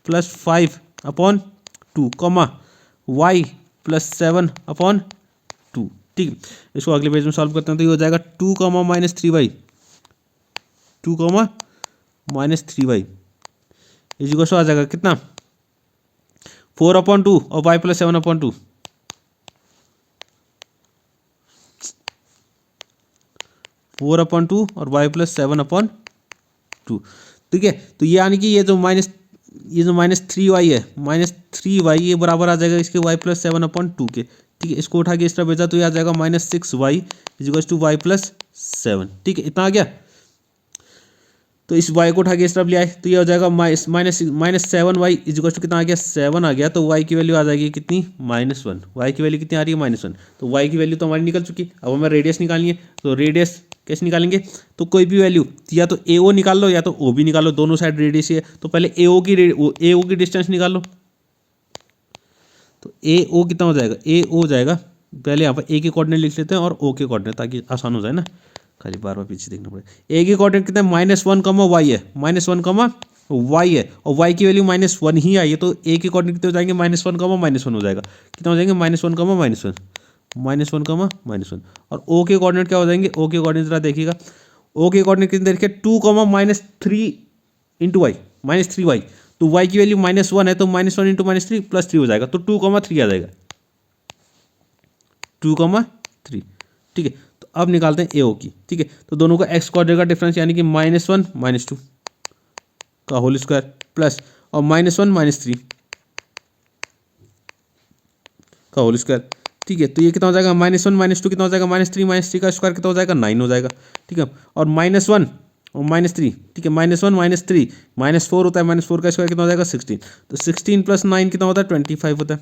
+ 5/2 कॉमा y + 7/2। ठीक है, इसको अगले पेज में सॉल्व करते हैं तो ये हो जाएगा 2, -3y 2, -3y इज आ जाएगा कितना 4/2 और y + 7/2 4/2 और y + 7/2। ठीक है, तो ये यानी कि ये जो -3y है, -3y ये बराबर आ जाएगा इसके y + 7/2 के। ठीक है, इसको उठा के इस तरह भेजा तो ये आ जाएगा -6y = y + 7। ठीक है, इतना आ गया। तो इस y को उठा के इस तरफ ले आए तो ये हो जाएगा -7y = कितना आ गया, 7 आ गया। तो y की वैल्यू आ जाएगी कितनी, -1। y की वैल्यू कितनी आ रही है, -1। तो y की वैल्यू तो हमारी निकल चुकी। अब हमें रेडियस निकालनी है, तो रेडियस कैसे निकालेंगे, तो कोई भी वैल्यू या तो AO निकाल लो या तो OB निकाल लो, दोनों साइड रेडियस ही है। तो पहले AO की डिस्टेंस निकाल लो। तो AO कितना हो जाएगा, AO हो जाएगा, पहले यहाँ पर A के कोऑर्डिनेट लिख लेते हैं और O के कोऑर्डिनेट, ताकि आसान हो जाए ना, खाली बार बार पीछे देखना पड़े। A के कोऑर्डिनेट कितना है, -1, y है, -1, y है, और y की वैल्यू -1 ही आई है। तो A के कोऑर्डिनेट कितने हो जाएंगे, -1, -1 हो जाएगा। कितना हो जाएंगे, -1, -1 और O के कोऑर्डिनेट क्या हो जाएंगे, O के कोऑर्डिनेट जरा देखिएगा। O के कोऑर्डिनेट कितने देखिए, 2, -3 × y -3y। तो y की वैल्यू -1 है, तो -1 × -3 + 3 हो जाएगा। तो 2, 3 आ जाएगा, 2, 3। ठीक है, तो अब निकालते हैं AO की। ठीक है, तो दोनों का x कोऑर्डिनेट का डिफरेंस यानी कि -1 -2 का होल स्क्वायर प्लस और -1 -3 का होल स्क्वायर। ठीक है, तो ये कितना हो जाएगा, -1 -2 कितना हो जाएगा, -3 -3 का स्क्वायर कितना हो जाएगा, 9 हो जाएगा। ठीक है, और -1 और -3। ठीक है, -1 -3 -4 होता है, -4 का स्क्वायर कितना हो जाएगा, 16। तो 16 + 9 कितना होता है, 25 होता है।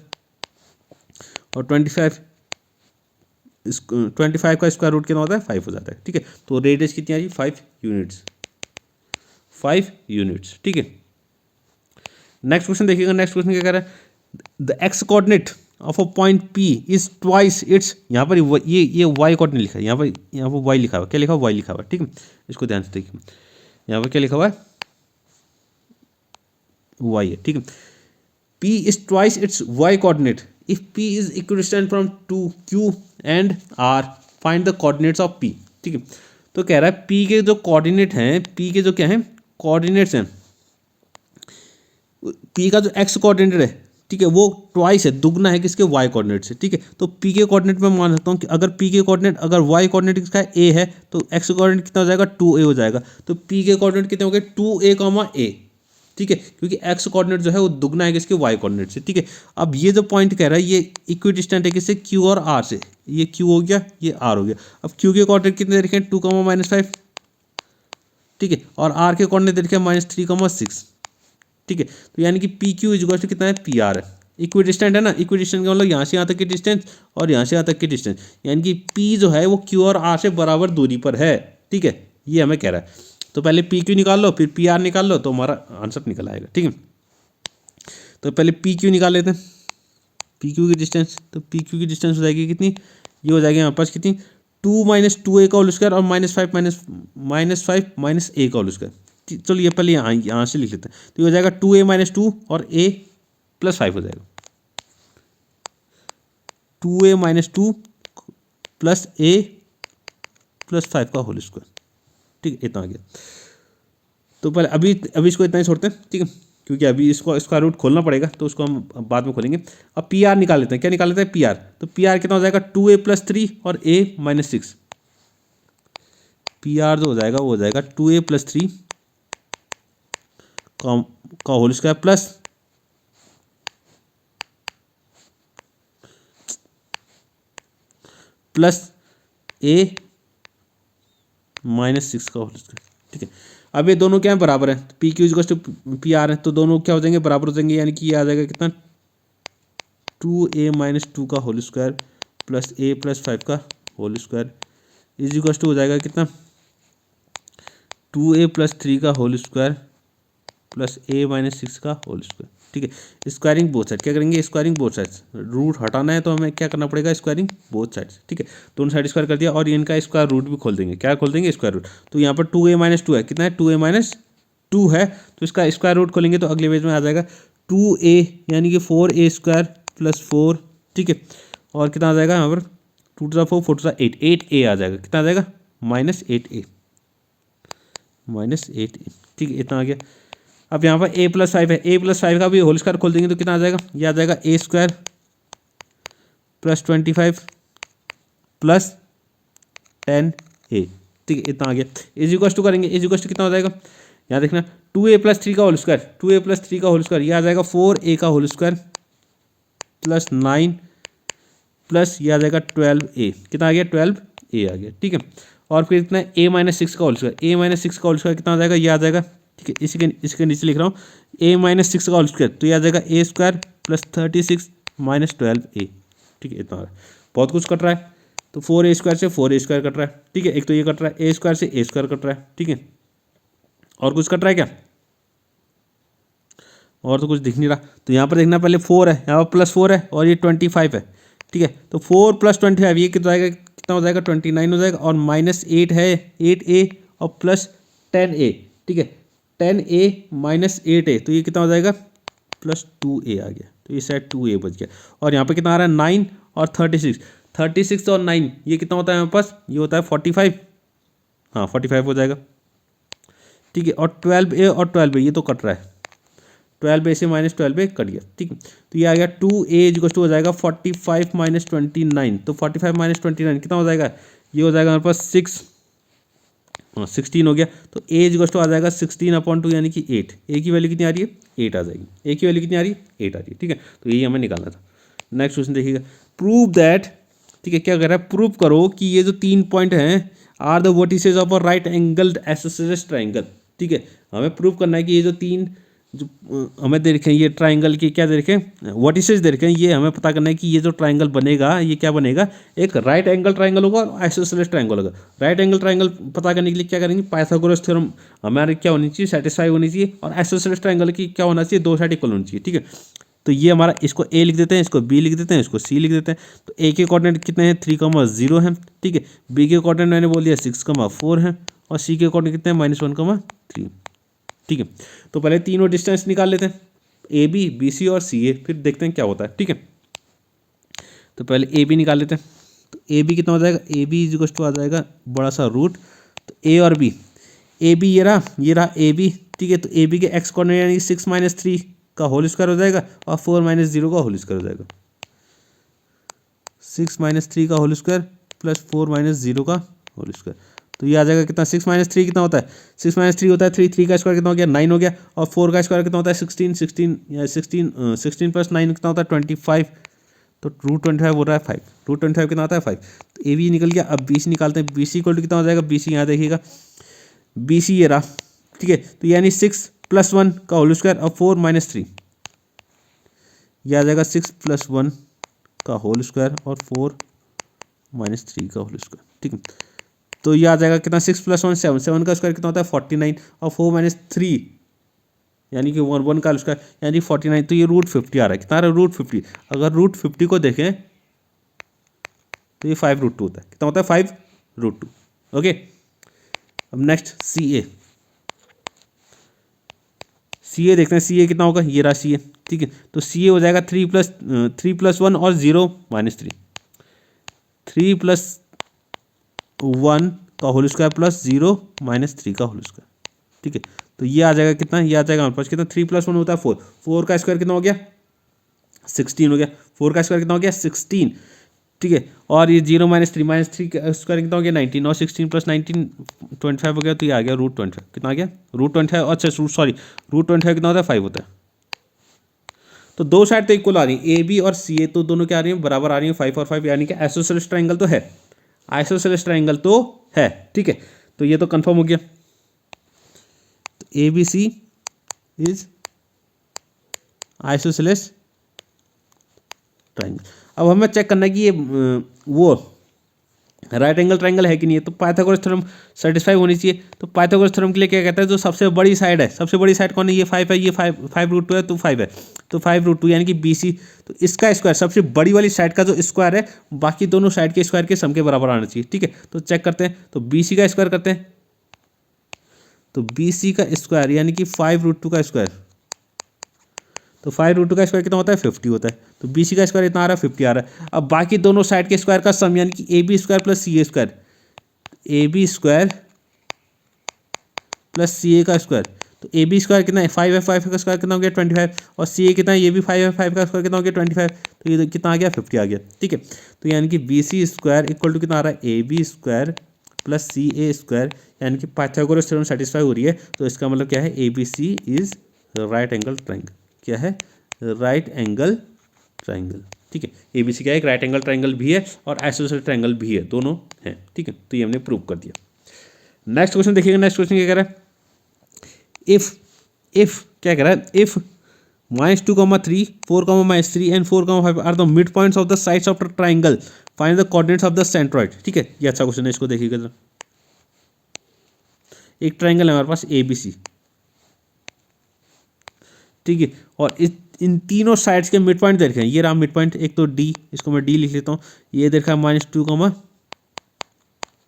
और 25 का स्क्वायर रूट कितना होता है, 5 हो जाता है। ठीक है, तो रेडियस कितनी आ रही है, 5 यूनिट्स, 5 यूनिट्स। ठीक है, नेक्स्ट क्वेश्चन देखिएगा। नेक्स्ट क्वेश्चन क्या कह रहा है, the x coordinate of a point P is twice it's, यहाँ पर ये y कोऑर्डिनेट लिखा है, यहाँ पर y लिखा हुआ, क्या लिखा हुआ, y लिखा हुआ। ठीक है, इसको ध्यान से देखिए, यहाँ पर क्या लिखा हुआ है, y है। ठीक है, P is twice its y coordinate if P is equidistant from to Q and R, find the coordinates of P। ठीक है, तो कह रहा है P के जो कोऑर्डिनेट हैं, P के जो क्या हैं कोऑर्डिनेट्स हैं, P का जो x कोऑर्डिनेट है, ठीक है, वो ट्वाइस है, दुगना है किसके, y कोऑर्डिनेट से। ठीक है, तो P के कोऑर्डिनेट में मान सकता हूँ कि अगर P के कोऑर्डिनेट, अगर y कोऑर्डिनेट किसका है, a है, तो x कोऑर्डिनेट कितना हो जाएगा, 2a हो जाएगा। तो P के कोऑर्डिनेट कितने हो गए, 2a, a। ठीक है, क्योंकि x कोऑर्डिनेट जो है वो दुगना है किसके, y कोऑर्डिनेट से। ठीक है, अब ये जो पॉइंट कह रहा है ये इक्विडिस्टेंट है किससे, q और r से। ये q हो गया, ये r हो गया। अब q के कोऑर्डिनेट कितने देखें, 2, -5। ठीक है, और r के कोऑर्डिनेट देखें -3, 6। ठीक है, तो यानी कि पी क्यू इज कितना है, पी आर है। इक्विडिस्टेंट है ना, इक्विडिस्टेंट का मतलब यहाँ से यहाँ तक की डिस्टेंस और यहाँ से यहाँ तक की डिस्टेंस, यानी कि पी जो है वो क्यू और आर से बराबर दूरी पर है। ठीक है, ये हमें कह रहा है। तो पहले पी क्यू निकाल लो, फिर पी आर निकाल लो, तो हमारा आंसर निकल आएगा। ठीक है, तो पहले पी क्यू निकाल लेते हैं, पी क्यू की डिस्टेंस। तो पी क्यू की डिस्टेंस हो जाएगी कितनी, ये हो जाएगी हमारे पास कितनी, 2 - 2a का होल स्क्वायर और -5 -a का होल स्क्वायर। चलो ये पहले यहाँ से लिख लेते हैं। तो ये हो जाएगा 2a - 2 और a + 5 हो जाएगा, 2a - 2 + a + 5 का होल स्क्वायर। ठीक है, इतना आ गया। तो पहले अभी इसको इतना ही छोड़ते हैं। ठीक है, क्योंकि अभी इसका रूट खोलना पड़ेगा, तो उसको हम बाद में खोलेंगे। अब पी आर निकाल लेते हैं। क्या निकाल लेते हैं, पी आर। तो पी आर कितना हो जाएगा, 2a + 3 और a - 6। पी आर जो हो जाएगा वो हो जाएगा 2a + 3 का होल स्क्वायर प्लस a - 6 का होल स्क्वायर। ठीक है, अब ये दोनों क्या है, बराबर है। P Q is to P R है, तो दोनों क्या हो जाएंगे, बराबर हो जाएंगे। यानी कि ये आ जाएगा कितना, 2a - 2 का होल स्क्वायर प्लस a + 5 का whole square is equal to हो जाएगा कितना, 2a + 3 का होल स्क्वायर प्लस a - 6 का होल स्क्वायर। ठीक है। स्क्वायरिंग बोथ साइड, क्या करेंगे, स्क्वायरिंग बोथ साइड्स, रूट हटाना है तो हमें क्या करना पड़ेगा, स्क्वायरिंग बोथ साइड्स, ठीक है। दोनों साइड स्क्वायर कर दिया और इनका स्क्वायर रूट भी खोल देंगे, क्या खोल देंगे, स्क्वायर रूट। तो यहाँ पर 2a-2 है, कितना है, 2a-2 है, तो इसका स्क्वायर रूट खोलेंगे तो अगले पेज में आ जाएगा 2a यानी कि 4a² + 4, ठीक है। और कितना आ जाएगा यहाँ पर, 2 to the 4, 4 to the 8, 8a आ जाएगा, कितना आ जाएगा, -8a, ठीक है, इतना आ गया। अब यहाँ पर a+5 है, a+5 का भी होल स्क्वायर खोल देंगे तो कितना आ जाएगा, ये आ जाएगा a² + 25 + 10a, ठीक है, इतना आ गया। इज इक्वल टू करेंगे, इज इक्वल टू कितना हो जाएगा, यहाँ देखना 2a + 3 का होल स्क्वायर, 2a + 3 का होल स्क्वायर, ये आ जाएगा 4a का होल स्क्वायर + 9 प्लस ये आ जाएगा 12a, कितना आ गया, 12a आ गया, ठीक है। और फिर इतना a-6 का होल स्क्वायर, a-6 का होल स्क्वायर कितना आ जाएगा, ये आ जाएगा, ठीक है। इसके नीचे लिख रहा हूँ a-6 का होल स्क्वायर, तो ये आ जाएगा a² + 36 - 12a, ठीक है, इतना बहुत कुछ कट रहा है। तो 4a² से 4a² कट रहा है, ठीक है। एक तो ये कट रहा है, a² से a² कट रहा है, ठीक है। और कुछ कट रहा है क्या, और तो कुछ दिख नहीं रहा। तो यहाँ पर देखना, पहले 4 है, यहाँ पर +4 है और ये 25 है, ठीक है। तो 4 + 25 ये कितना आएगा, कितना हो जाएगा, 29 हो जाएगा। और -8 है, 8a और +10a, ठीक है, 10a - 8a, तो ये कितना हो जाएगा, +2a आ गया। तो ये साइड 2a बच गया। और यहाँ पे कितना आ रहा है, 9 और 36, 36 और 9 ये कितना होता है हमारे पास, ये होता है 45, हाँ 45 हो जाएगा, ठीक है। और 12a और 12b ये तो कट रहा है, 12a से -12a कट गया, ठीक है। तो ये आ गया 2a = हो जाएगा 45 - 29, तो 45 - 29 कितना हो जाएगा, ये हो जाएगा हमारे पास 16 हो गया। तो a आ जाएगा 16/2 यानी कि 8, a की वैल्यू कितनी आ रही है, 8 आ जाएगी, a की वैल्यू कितनी आ रही है, 8 आ रही है, ठीक है। तो यही हमें निकालना था। नेक्स्ट क्वेश्चन देखिएगा, प्रूव दैट, ठीक है, क्या कर रहा है, प्रूव करो कि ये जो 3 पॉइंट हैं are the vertices of a right angled isosceles triangle, ठीक है। हमें प्रूव करना है कि ये जो 3 जो हमें दे रखे हैं, ये ट्राइंगल के क्या दे रखे हैं, वर्टिसेस दे रखे हैं, ये हमें पता करना है कि ये जो ट्राइंगल बनेगा ये क्या बनेगा, एक राइट एंगल ट्राइंगल होगा और आइसोसेलेस ट्राइंगल होगा। राइट एंगल ट्राइंगल पता करने के लिए क्या करेंगे, पाइथागोरस थ्योरम हमारे क्या होनी चाहिए, सेटिस्फाई होनी चाहिए। और आइसोसेलेस ट्राइंगल की क्या होना चाहिए, 2 साइड इक्वल होनी चाहिए, ठीक है। तो ये हमारा, इसको a लिख देते हैं, इसको b लिख देते हैं, इसको c लिख देते हैं। तो a के कोऑर्डिनेट कितने हैं, 3,0 हैं, ठीक है। b के कोऑर्डिनेट मैंने बोल दिया 6,4 हैं और c के कोऑर्डिनेट कितने हैं, -1,3, ठीक है। तो पहले तीनों डिस्टेंस निकाल लेते हैं, ए बी, बी सी और सी ए, फिर देखते हैं क्या होता है, ठीक है। तो पहले ए बी निकाल लेते हैं। तो ए बी कितना हो जाएगा, ए बी = आ जाएगा बड़ा सा रूट, तो ए और बी, ए बी ये रहा ए बी, ठीक है। तो ए बी के एक्स कोऑर्डिनेट यानी 6 - 3 का होल स्क्वायर हो जाएगा और 4 - 0 का होल स्क्वायर हो जाएगा, 6 - 3 का होल स्क्वायर + 4 - 0 का होल स्क्वायर। तो ये आ जाएगा कितना, 6 - 3 कितना होता है, 6 - 3 होता है 3, 3 का स्क्वायर कितना हो गया, 9 हो गया। और 4 का स्क्वायर कितना होता है, 16 + 9 कितना होता है, 25। तो √25 हो रहा है 5, √25 कितना होता है 5। तो ए बी निकल गया। अब बी सी निकालते हैं, बी सी = कितना हो जाएगा, बी सी यहाँ देखिएगा, बी सी ये रहा, ठीक है। तो यानी 6 + 1 का होल स्क्वायर और 4 - 3, यह आ जाएगा 6 + 1 का होल स्क्वायर और 4 - 3 का होल स्क्वायर, ठीक है। तो ये आ जाएगा कितना, 6 + 1 7, 7 का स्क्वायर कितना होता है 49 और 4 - 3 यानी कि 1 का स्क्वायर यानी 49। तो ये √50 आ रहा है, कितना आ रहा है, √50। अगर √50 को देखें तो ये 5√2 होता है, कितना होता है 5√2, ओके। अब नेक्स्ट सी ए, सी ए देखते हैं, सी ए कितना होगा, ये रहा सी ए, ठीक है। तो सी ए हो जाएगा 3 + 1 और 0 - 3, 3 + 1 का होल स्क्वायर + 0 - 3 का होल स्क्वायर, ठीक है। तो ये आ जाएगा कितना, ये आ जाएगा हमारे पास कितना, 3 + 1 होता है 4, 4 का स्क्वायर कितना हो गया, 16 हो गया, 4 का स्क्वायर कितना हो गया, 16, ठीक है। और ये 0 - 3 का स्क्वायर कितना हो गया, 19 और 16 + 19 25 हो गया। तो ये आ गया √25, कितना आ गया, √25, अच्छा सॉरी √25 कितना होता है, 5 होता है। तो 2 साइड तो इक्वल आ रही है, ए बी और सी ए, तो दोनों क्या आ रही है, बराबर आ रही है, 5 और 5, यानी कि आइसोसेलेस ट्राइंगल तो है, आइसोसेलेस ट्राइंगल तो है, ठीक है। तो ये तो कंफर्म हो गया। तो A B C is isosceles triangle. अब हमें चेक करना है कि ये वो राइट एंगल ट्राइंगल है कि नहीं है। तो पाइथागोरस थ्योरम सेटिस्फाई होनी चाहिए। तो पाइथागोरस थ्योरम के लिए क्या कहता है, जो सबसे बड़ी साइड है, सबसे बड़ी साइड कौन है, ये 5 है, ये 5 √2 है, तो 5 है। तो 5√2 यानी कि BC, तो इसका स्क्वायर सबसे बड़ी वाली साइड का जो स्क्वायर है बाकी दोनों साइड के स्क्वायर के सम के बराबर आना चाहिए। ठीक है, तो चेक करते हैं, तो BC का स्क्वायर करते हैं, तो BC का स्क्वायर यानी कि 5√2 का स्क्वायर, तो 5√2 का स्क्वायर कितना होता है 50 होता है, तो BC का स्क्वायर इतना आ रहा है 50 आ रहा है। अब बाकी दोनों साइड के स्क्वायर का सम यानी कि AB square plus CA square, AB square plus CA का स्क्वायर, तो AB स्क्वायर कितना है 5 है, 5 का स्क्वायर कितना हो गया 25, और CA कितना है ये भी 5 है, 5 का स्क्वायर कितना हो गया 25, तो ये कितना आ गया 50 आ गया। ठीक है, तो यानी कि BC स्क्वायर इक्वल टू कितना आ रहा है AB square plus CA square, यानी कि पाइथागोरस थ्योरम सेटिस्फाई हो रही है। तो इसका मतलब क्या है ABC is right angle triangle, क्या है राइट एंगल ट्राइंगल। ठीक है, ABC क्या है एक राइट एंगल ट्राइंगल भी है और आइसोसेलेस ट्राइंगल भी है, दोनों हैं। ठीक है, तो ये हमने प्रूव कर दिया। नेक्स्ट क्वेश्चन देखिएगा, नेक्स्ट क्वेश्चन क्या कह रहा है, इफ क्या कह रहा है, if -2, 3, 4, -3 and 4, 5 are the mid points of the sides of the triangle, find the coordinates of the centroid. ठीक है, ये अच्छा क्वेश्चन है, इसको देखिएगा जरा। एक ट्राइंगल है हमारे पास ABC, ठीक है, और इन तीनों साइड्स के मिड पॉइंट दे रखे हैं। ये रहा मिड पॉइंट, एक तो D, इसको मैं D लिख लेता हूँ, ये दे रखा है -2,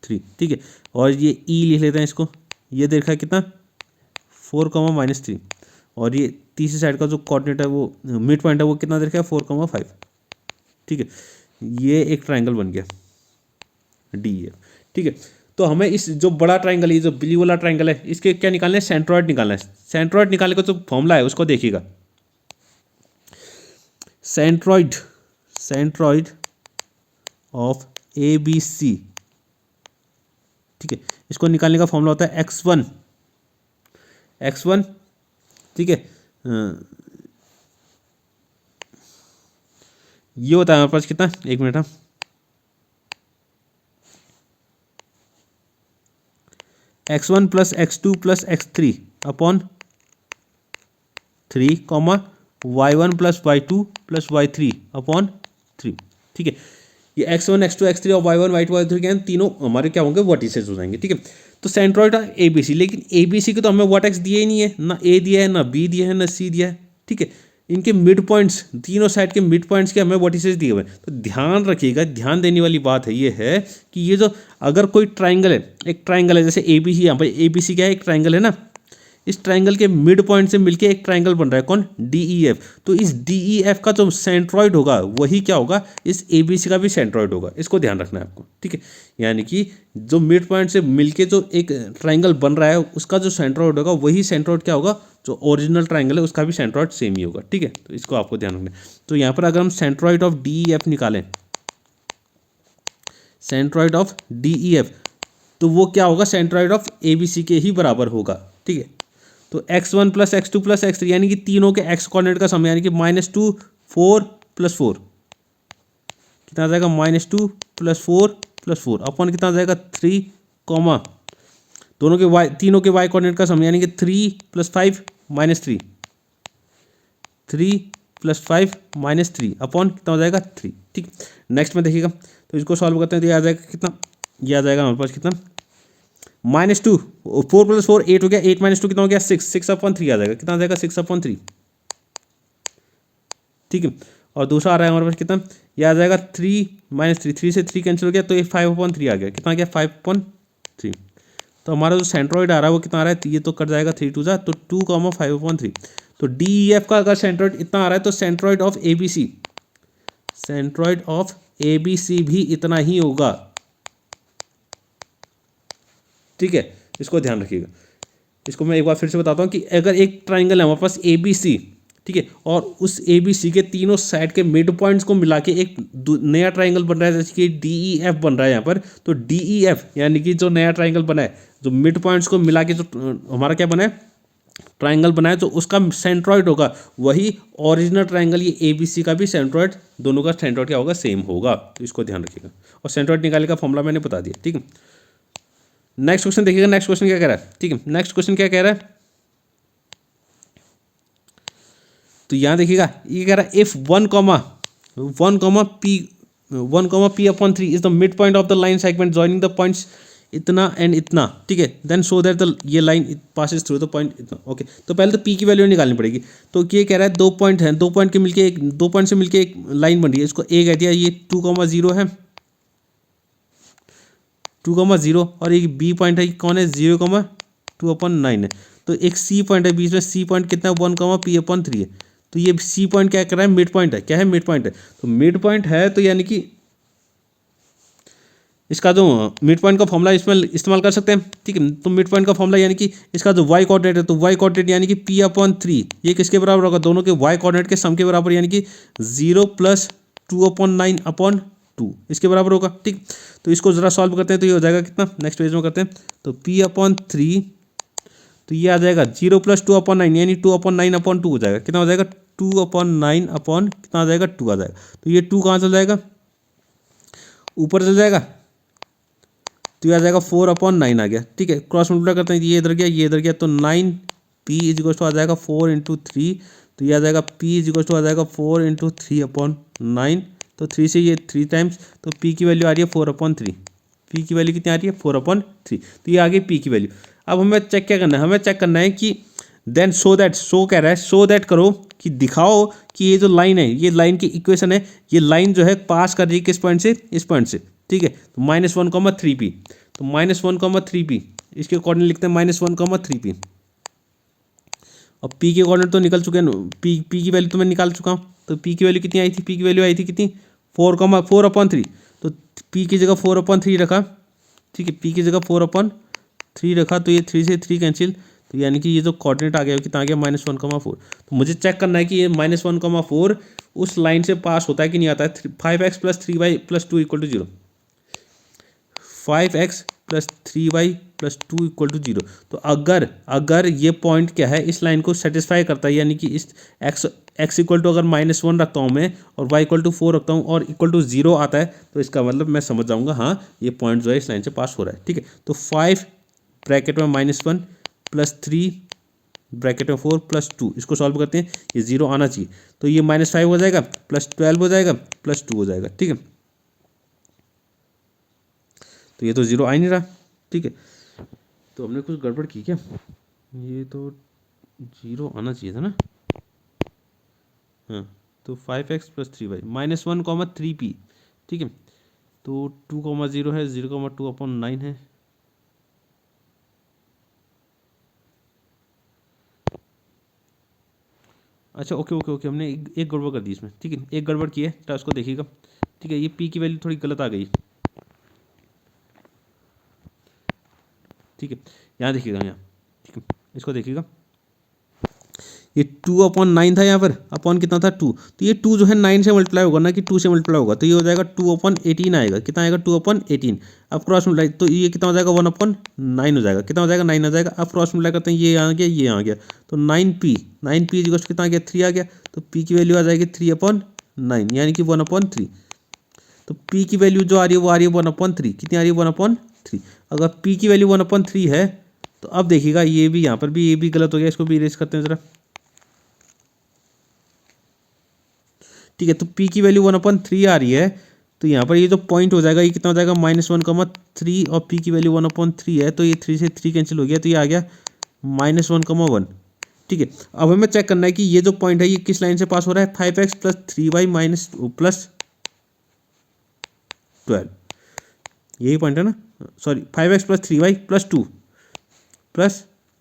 3, ठीक है, और ये E लिख लेते हैं इसको, ये दे रखा है कितना 4, -3, और ये तीसरी साइड का जो कोऑर्डिनेट है वो मिड पॉइंट है वो कितना दे रखा है 4, 5। ठीक है, ये एक ट्राइंगल बन गया DEF। ठीक है, तो हमें इस जो बड़ा ट्राइंगल है, जो ब्लू वाला ट्राइंगल है, इसके क्या निकालना है सेंट्रॉइड निकालना है। सेंट्रॉइड निकालने का जो फॉर्मूला है उसको देखिएगा, सेंट्रॉइड ऑफ ABC। ठीक है, इसको निकालने का फॉर्मूला होता है x1। ठीक है, ये होता है हमारे पास कितना, एक minute, x1 plus x2 plus x3 upon 3, y1 plus y2 plus y3 upon 3। ठीक है, ये x1 x2 x3 और y1 y2 y3 क्या तीनों हमारे क्या होंगे वर्टिसेस हो जाएंगे। ठीक है, तो सेंट्रॉइड ऑफ ABC, लेकिन ABC के तो हमें वर्टेक्स दिए ही नहीं है, ना A दिया है, ना B दिया है, ना C दिया है। ठीक है, इनके मिड पॉइंट्स, तीनों साइड के मिड पॉइंट्स के हमें वर्टिसेस दिए हुए हैं। तो ध्यान रखिएगा, ध्यान देने वाली बात है ये है कि ये जो अगर कोई ट्राइंगल है, एक ट्राइंगल है जैसे ABC, यहाँ पर ABC क्या है एक ट्राइंगल है ना, इस ट्राइंगल के मिड पॉइंट से मिलके एक ट्राइंगल बन रहा है कौन DEF। तो इस DEF का जो सेंट्रॉइड होगा वही क्या होगा इस ABC का भी सेंट्रॉइड होगा, इसको ध्यान रखना है आपको। ठीक है, यानी कि जो मिड पॉइंट से मिलके जो एक ट्राइंगल बन रहा है उसका जो सेंट्रॉइड होगा वही सेंट्रॉइड क्या होगा, जो ओरिजिनल ट्राइंगल है उसका भी सेंट्रॉइड सेम ही होगा। ठीक है, तो इसको आपको ध्यान रखना है। तो यहाँ पर अगर हम सेंट्रॉइड ऑफ DEF निकालें, सेंट्रॉइड ऑफ DEF, तो वो क्या होगा सेंट्रॉइड ऑफ ABC के ही बराबर होगा। ठीक है, तो x1 plus x2 plus x3 यानी कि तीनों के x कोऑर्डिनेट का समय यानी कि -2, 4 + 4 कितना आ जाएगा -2 + 4 + 4 अपॉन कितना आ जाएगा 3, दोनों के y, तीनों के y कोऑर्डिनेट का समय यानी कि 3 + 5 -3, 3 + 5 -3 अपॉन कितना हो जाएगा 3। ठीक, नेक्स्ट में देखिएगा, तो इसको सॉल्व करते हैं तो ये आ जाएगा कितना, ये आ जाएगा हमारे पास कितना -2, 4 + 4 8 हो गया, 8 - 2 कितना हो गया 6 अपॉन 3 आ जाएगा, कितना आ जाएगा 6 अपॉन 3। ठीक है, और दूसरा आ रहा है हमारे पास कितना, ये आ जाएगा 3 - 3 से 3 कैंसिल हो गया, तो ये 5 अपॉन 3 आ गया, कितना आ गया 5 अपॉन 3। तो हमारा जो सेंट्रॉइड आ रहा है वो कितना आ रहा है, ये तो कट जाएगा 3 2 जा, तो 2, 5 अपॉन 3। तो DEF का अगर सेंट्रॉइड इतना आ रहा है तो सेंट्रॉइड ऑफ ABC भी इतना ही होगा। ठीक है, इसको ध्यान रखिएगा। इसको मैं एक बार फिर से बताता हूँ कि अगर एक ट्राइंगल है हमारे पास ABC, ठीक है, और उस ABC के तीनों साइड के मिड पॉइंट्स को मिला के एक नया ट्राइंगल बन रहा है जैसे कि DEF बन रहा है यहाँ पर, तो DEF यानी कि जो नया ट्राइंगल बना है, जो मिड पॉइंट्स को मिला के जो हमारा क्या बना है ट्राइंगल बनाया, तो उसका सेंट्रॉइड होगा वही ओरिजिनल ट्राइंगल, ये ABC का भी सेंट्रॉइड, दोनों का सेंट्रॉइड क्या होगा सेम होगा। तो इसको ध्यान रखिएगा, और सेंट्रॉइड निकालने का फॉर्मूला मैंने बता दिया। ठीक है, नेक्स्ट क्वेश्चन देखिएगा, नेक्स्ट क्वेश्चन क्या कह रहा है। ठीक है, नेक्स्ट क्वेश्चन क्या कह रहा है, तो यहाँ देखिएगा ये कह रहा है if 1, P upon 3 is the mid point of the line segment joining the points इतना एंड इतना, ठीक है। देन सो दैट द ये line passes through the point इतना, ओके। तो पहले तो पी की वैल्यू निकालनी पड़ेगी। तो ये कह रहा है 2 पॉइंट है, 2 पॉइंट के मिलके एक 2 पॉइंट से मिलके एक लाइन बन रही है, इसको ए कह दिया। ये 2,0 है, 2,0 और एक बी पॉइंट है, कौन है 0,2/9 है। तो एक सी पॉइंट है बीच में, सी पॉइंट कितना 1,p/3 है। तो ये सी पॉइंट क्या कर रहा है, मिड पॉइंट है, क्या है मिड पॉइंट है। तो मिड पॉइंट है तो यानी कि इसका जो मिड पॉइंट का फॉर्मूला इसमें इस्तेमाल कर सकते हैं, ठीक है। तो मिड पॉइंट का फॉर्मूला यानी कि इसका जो वाई कोऑर्डिनेट है, तो वाई कोऑर्डिनेट यानी कि p/3 ये किसके बराबर होगा, दोनों के वाई कोऑर्डिनेट के सम के बराबर, यानी कि 0 + 2/9/2 इसके बराबर होगा, ठीक। तो इसको जरा सॉल्व करते हैं तो ये हो जाएगा कितना, नेक्स्ट पेज में करते हैं। तो p/3 तो ये आ जाएगा 0 + 2/9 यानी 2/9/2 हो जाएगा, कितना हो जाएगा 2/9 अपॉन कितना आ जाएगा 2 आ जाएगा। तो ये 2 कहाँ चल जाएगा, ऊपर चल जाएगा, तो ये आ जाएगा 4/9 आ गया, ठीक है। क्रॉस मल्टीप्लाई करते हैं, ये इधर गया ये इधर गया, तो 9p = आ जाएगा 4 × 3। तो ये आ जाएगा p = आ जाएगा 4 × 3/9। तो 3 से ये 3 टाइम्स, तो p की वैल्यू आ रही है 4/3। p की वैल्यू कितनी आ रही है 4/3। तो ये आ गई p की वैल्यू। अब हमें चेक क्या करना है, हमें चेक करना है कि देन सो दैट, सो कह रहा है सो दैट करो कि दिखाओ कि ये जो लाइन है, ये लाइन की इक्वेशन है, ये लाइन जो है पास कर रही है किस पॉइंट से, इस पॉइंट से, ठीक है। तो -1,3p, तो -1,3p इसके अकॉर्डिंग लिखते हैं -1,3p। अब p के अकॉर्डिंग तो निकल चुके हैं, p की वैल्यू तो मैं निकाल चुका हूँ। तो p की वैल्यू कितनी आई थी, p की वैल्यू आई थी कितनी 4,4/3। तो p की जगह 4/3 रखा, ठीक है। p की जगह 4/3 रखा, तो ये 3 से 3 कैंसिल, तो यानी कि ये जो कोऑर्डिनेट आ गया कितना आ गया -1,4। तो मुझे चेक करना है कि ये -1,4 उस लाइन से पास होता है कि नहीं आता है। 5x + 3y + 2 = 0, 5x + 3y + 2 = 0। तो अगर ये पॉइंट क्या है, इस लाइन को सेटिस्फाई करता है, यानी कि इस x = अगर -1 रखता हूँ मैं और y = 4 रखता हूँ और =0 आता है, तो इसका मतलब मैं समझ जाऊँगा हाँ ये पॉइंट जो है इस लाइन से पास हो रहा है, ठीक है। तो 5 ब्रैकेट में -1 + 3 ब्रैकेट में 4 + 2 इसको सॉल्व करते हैं, ये 0 आना चाहिए। तो ये -5 हो जाएगा, +12 हो जाएगा, +2 हो जाएगा, ठीक है। तो ये तो 0 आ ही नहीं रहा, ठीक है। तो हमने कुछ गड़बड़ की क्या, ये तो 0 आना चाहिए था ना। हाँ, तो 5x + 3y -1,3p, ठीक है। तो 2,0 है, 0,2/9 है। अच्छा ओके ओके ओके, हमने एक गड़बड़ कर दी इसमें, ठीक है। एक गड़बड़ की है तो उसको देखिएगा, ठीक है। ये p की वैल्यू थोड़ी गलत आ गई, ठीक है। यहाँ देखिएगा, यहाँ ठीक है, इसको देखिएगा। ये 2/9 था यहाँ पर, अपॉन कितना था 2। तो ये 2 जो है 9 से मल्टीप्लाई होगा ना कि 2 से मल्टीप्लाई होगा, तो ये हो जाएगा 2/18 आएगा, कितना आएगा 2/18। अब क्रॉस मल्टीप्लाई, तो ये कितना हो जाएगा 1/9 हो जाएगा, कितना हो जाएगा 9 हो जाएगा। अब क्रॉस मल्टीप्लाई करते हैं, ये आ गया ये आ गया, तो 9p कितना आ गया 3 आ गया। तो p की वैल्यू आ जाएगी 3/9 यानी कि 1/3। तो p की वैल्यू जो आ रही है वो आ रही है 1/3, कितनी आ रही है 1/3। अगर p की वैल्यू 1/3 है तो अब देखिएगा ये भी यहाँ पर भी ये भी गलत हो गया, इसको भी इरेज करते हैं ज़रा, ठीक है। तो p की वैल्यू 1/3 आ रही है, तो यहाँ पर ये जो पॉइंट हो जाएगा ये कितना हो जाएगा -1,3 और p की वैल्यू 1/3 है, तो ये 3 से 3 कैंसिल हो गया, तो ये आ गया -1,1, ठीक है। अब हमें चेक करना है कि ये जो पॉइंट है ये किस लाइन से पास हो रहा है, 5x + 3y + 12 यही पॉइंट है ना, सॉरी 5x + 3y +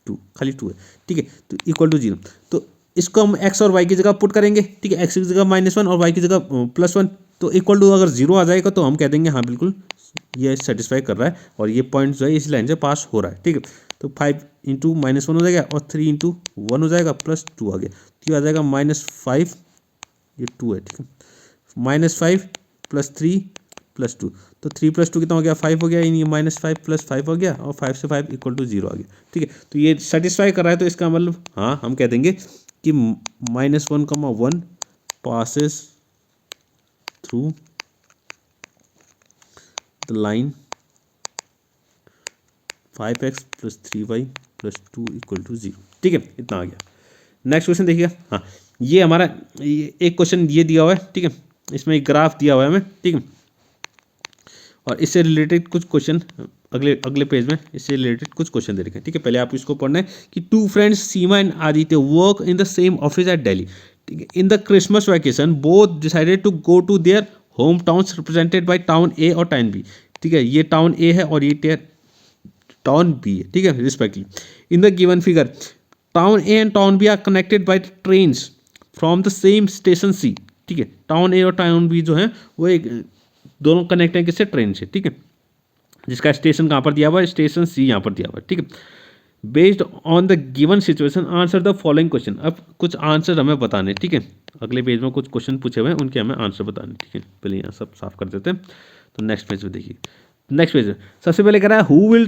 2 खाली 2 है, ठीक है। तो =0। तो इसको हम x और y की जगह पुट करेंगे, ठीक है। x की जगह -1 और y की जगह +1, तो अगर 0 आ जाएगा तो हम कह देंगे हाँ बिल्कुल ये सेटिस्फाई कर रहा है और ये पॉइंट जो है इस लाइन से पास हो रहा है, ठीक है। तो 5 × -1 हो जाएगा और 3 × 1 हो जाएगा, +2 आ गया, तो ये आ जाएगा -5, ये 2 है, ठीक है। -5 + 3 + 2, तो 3 + 2 कितना हो गया 5 हो गया, यानी -5 + 5 हो गया और 5 से 5 = 0 आ गया, ठीक है। तो ये सेटिस्फाई कर रहा है, तो इसका मतलब हाँ हम कह देंगे कि -1,1 passes through the line 5x + 3y + 2 = 0, ठीक है। इतना आ गया। नेक्स्ट क्वेश्चन देखिएगा, हाँ ये हमारा एक क्वेश्चन ये दिया हुआ है, ठीक है। इसमें एक ग्राफ दिया हुआ है हमें, ठीक है। और इससे रिलेटेड कुछ क्वेश्चन अगले अगले पेज में इससे रिलेटेड कुछ क्वेश्चन दे रखे हैं, ठीक है। पहले आप इसको पढ़ना है कि two friends Seema and Aditya work in the same office at Delhi, ठीक है। In the Christmas vacation both decided to go to their home towns represented by town A और टाउन बी, ठीक है। ये टाउन ए है और ये टाउन बी है, ठीक है, respectively. In the given figure town A and town B are connected by trains from the same station C, ठीक है। टाउन ए और टाउन बी जो है वो एक दोनों कनेक्ट हैं किससे, ट्रेन से, ठीक है। जिसका स्टेशन कहाँ पर दिया हुआ है, स्टेशन सी यहाँ पर दिया हुआ है, ठीक है। Based on the given situation answer the following question. अब कुछ आंसर हमें बताने, ठीक है। अगले पेज में कुछ क्वेश्चन पूछे हुए हैं, उनके हमें आंसर बताने, ठीक है। पहले यहाँ सब साफ कर देते हैं। तो नेक्स्ट पेज में देखिए, नेक्स्ट पेज में सबसे पहले कह रहा है who will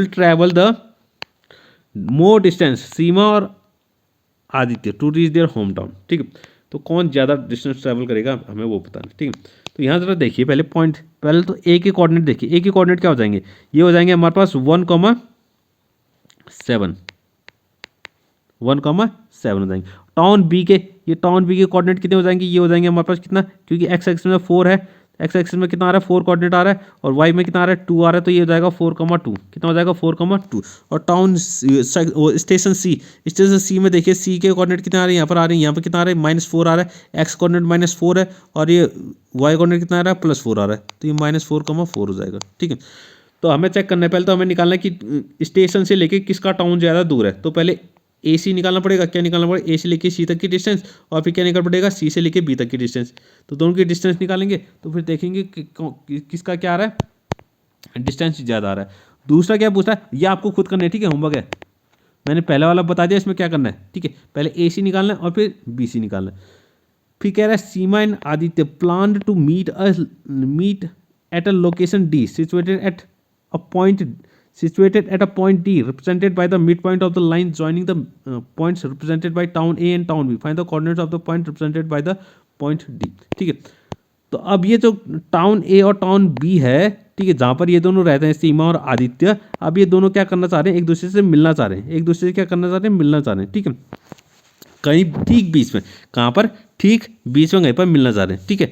travel the more distance, Seema और Aditya, to reach their home town, ठीक है। तो कौन ज़्यादा डिस्टेंस ट्रैवल करेगा हमें वो बताना, ठीक है। तो यहाँ जरा देखिए पहले पॉइंट, पहले तो ए के कोऑर्डिनेट देखिए। ए के कोऑर्डिनेट क्या हो जाएंगे, ये हो जाएंगे हमारे पास 1,7 हो जाएंगे। टाउन बी के कोऑर्डिनेट कितने हो जाएंगे, ये हो जाएंगे हमारे पास कितना, क्योंकि एक्स एक्सिस में 4 है, एक्स एक्सिस में कितना आ रहा है 4 कोऑर्डिनेट आ रहा है, और वाई में कितना आ रहा है 2 आ रहा है, तो ये हो जाएगा 4,2, कितना हो जाएगा 4,2। और टाउन स्टेशन सी में देखिए सी के कोऑर्डिनेट कितने आ रहे हैं, यहाँ पर आ रहे हैं, यहाँ पर कितना आ रहा है -4 आ रहा है, एक्स कोऑर्डिनेट -4 है, और ये वाई कोऑर्डिनेट कितना आ रहा है +4 आ रहा है, तो ये -4,4 हो जाएगा, ठीक है। तो हमें चेक करना है, पहले तो हमें निकालना है कि स्टेशन से लेके किसका टाउन ज़्यादा दूर है। तो पहले ए सी निकालना पड़ेगा, क्या निकालना पड़ेगा, ए से लेके सी तक की डिस्टेंस, और फिर क्या निकालना पड़ेगा, सी से लेके बी तक की डिस्टेंस। तो दोनों की डिस्टेंस निकालेंगे तो फिर देखेंगे कि किसका क्या आ रहा है, डिस्टेंस ज़्यादा आ रहा है। दूसरा क्या पूछता है, ये आपको खुद करना है, ठीक है, होमवर्क है, मैंने पहले वाला बता दिया, इसमें क्या करना है, ठीक है। पहले ए सी निकालना है और फिर बी सी निकालना है। फिर कह रहा है Seema and Aditya plan to meet at a location D situated at a point D represented by the midpoint of the line joining the points represented by town A and town B. Find the coordinates of the point represented by the point D. ठीक है। तो अब ये जो town A और town B है, ठीक है, जहाँ पर ये दोनों रहते हैं सीमा और आदित्य, अब ये दोनों क्या करना चाह रहे हैं, एक दूसरे से मिलना चाह रहे हैं, एक दूसरे से क्या करना चाह रहे हैं, मिलना चाह रहे हैं, ठीक है। कहीं ठीक बीच में, कहाँ पर, ठीक बीच में कहीं पर मिलना चाह रहे हैं, ठीक है।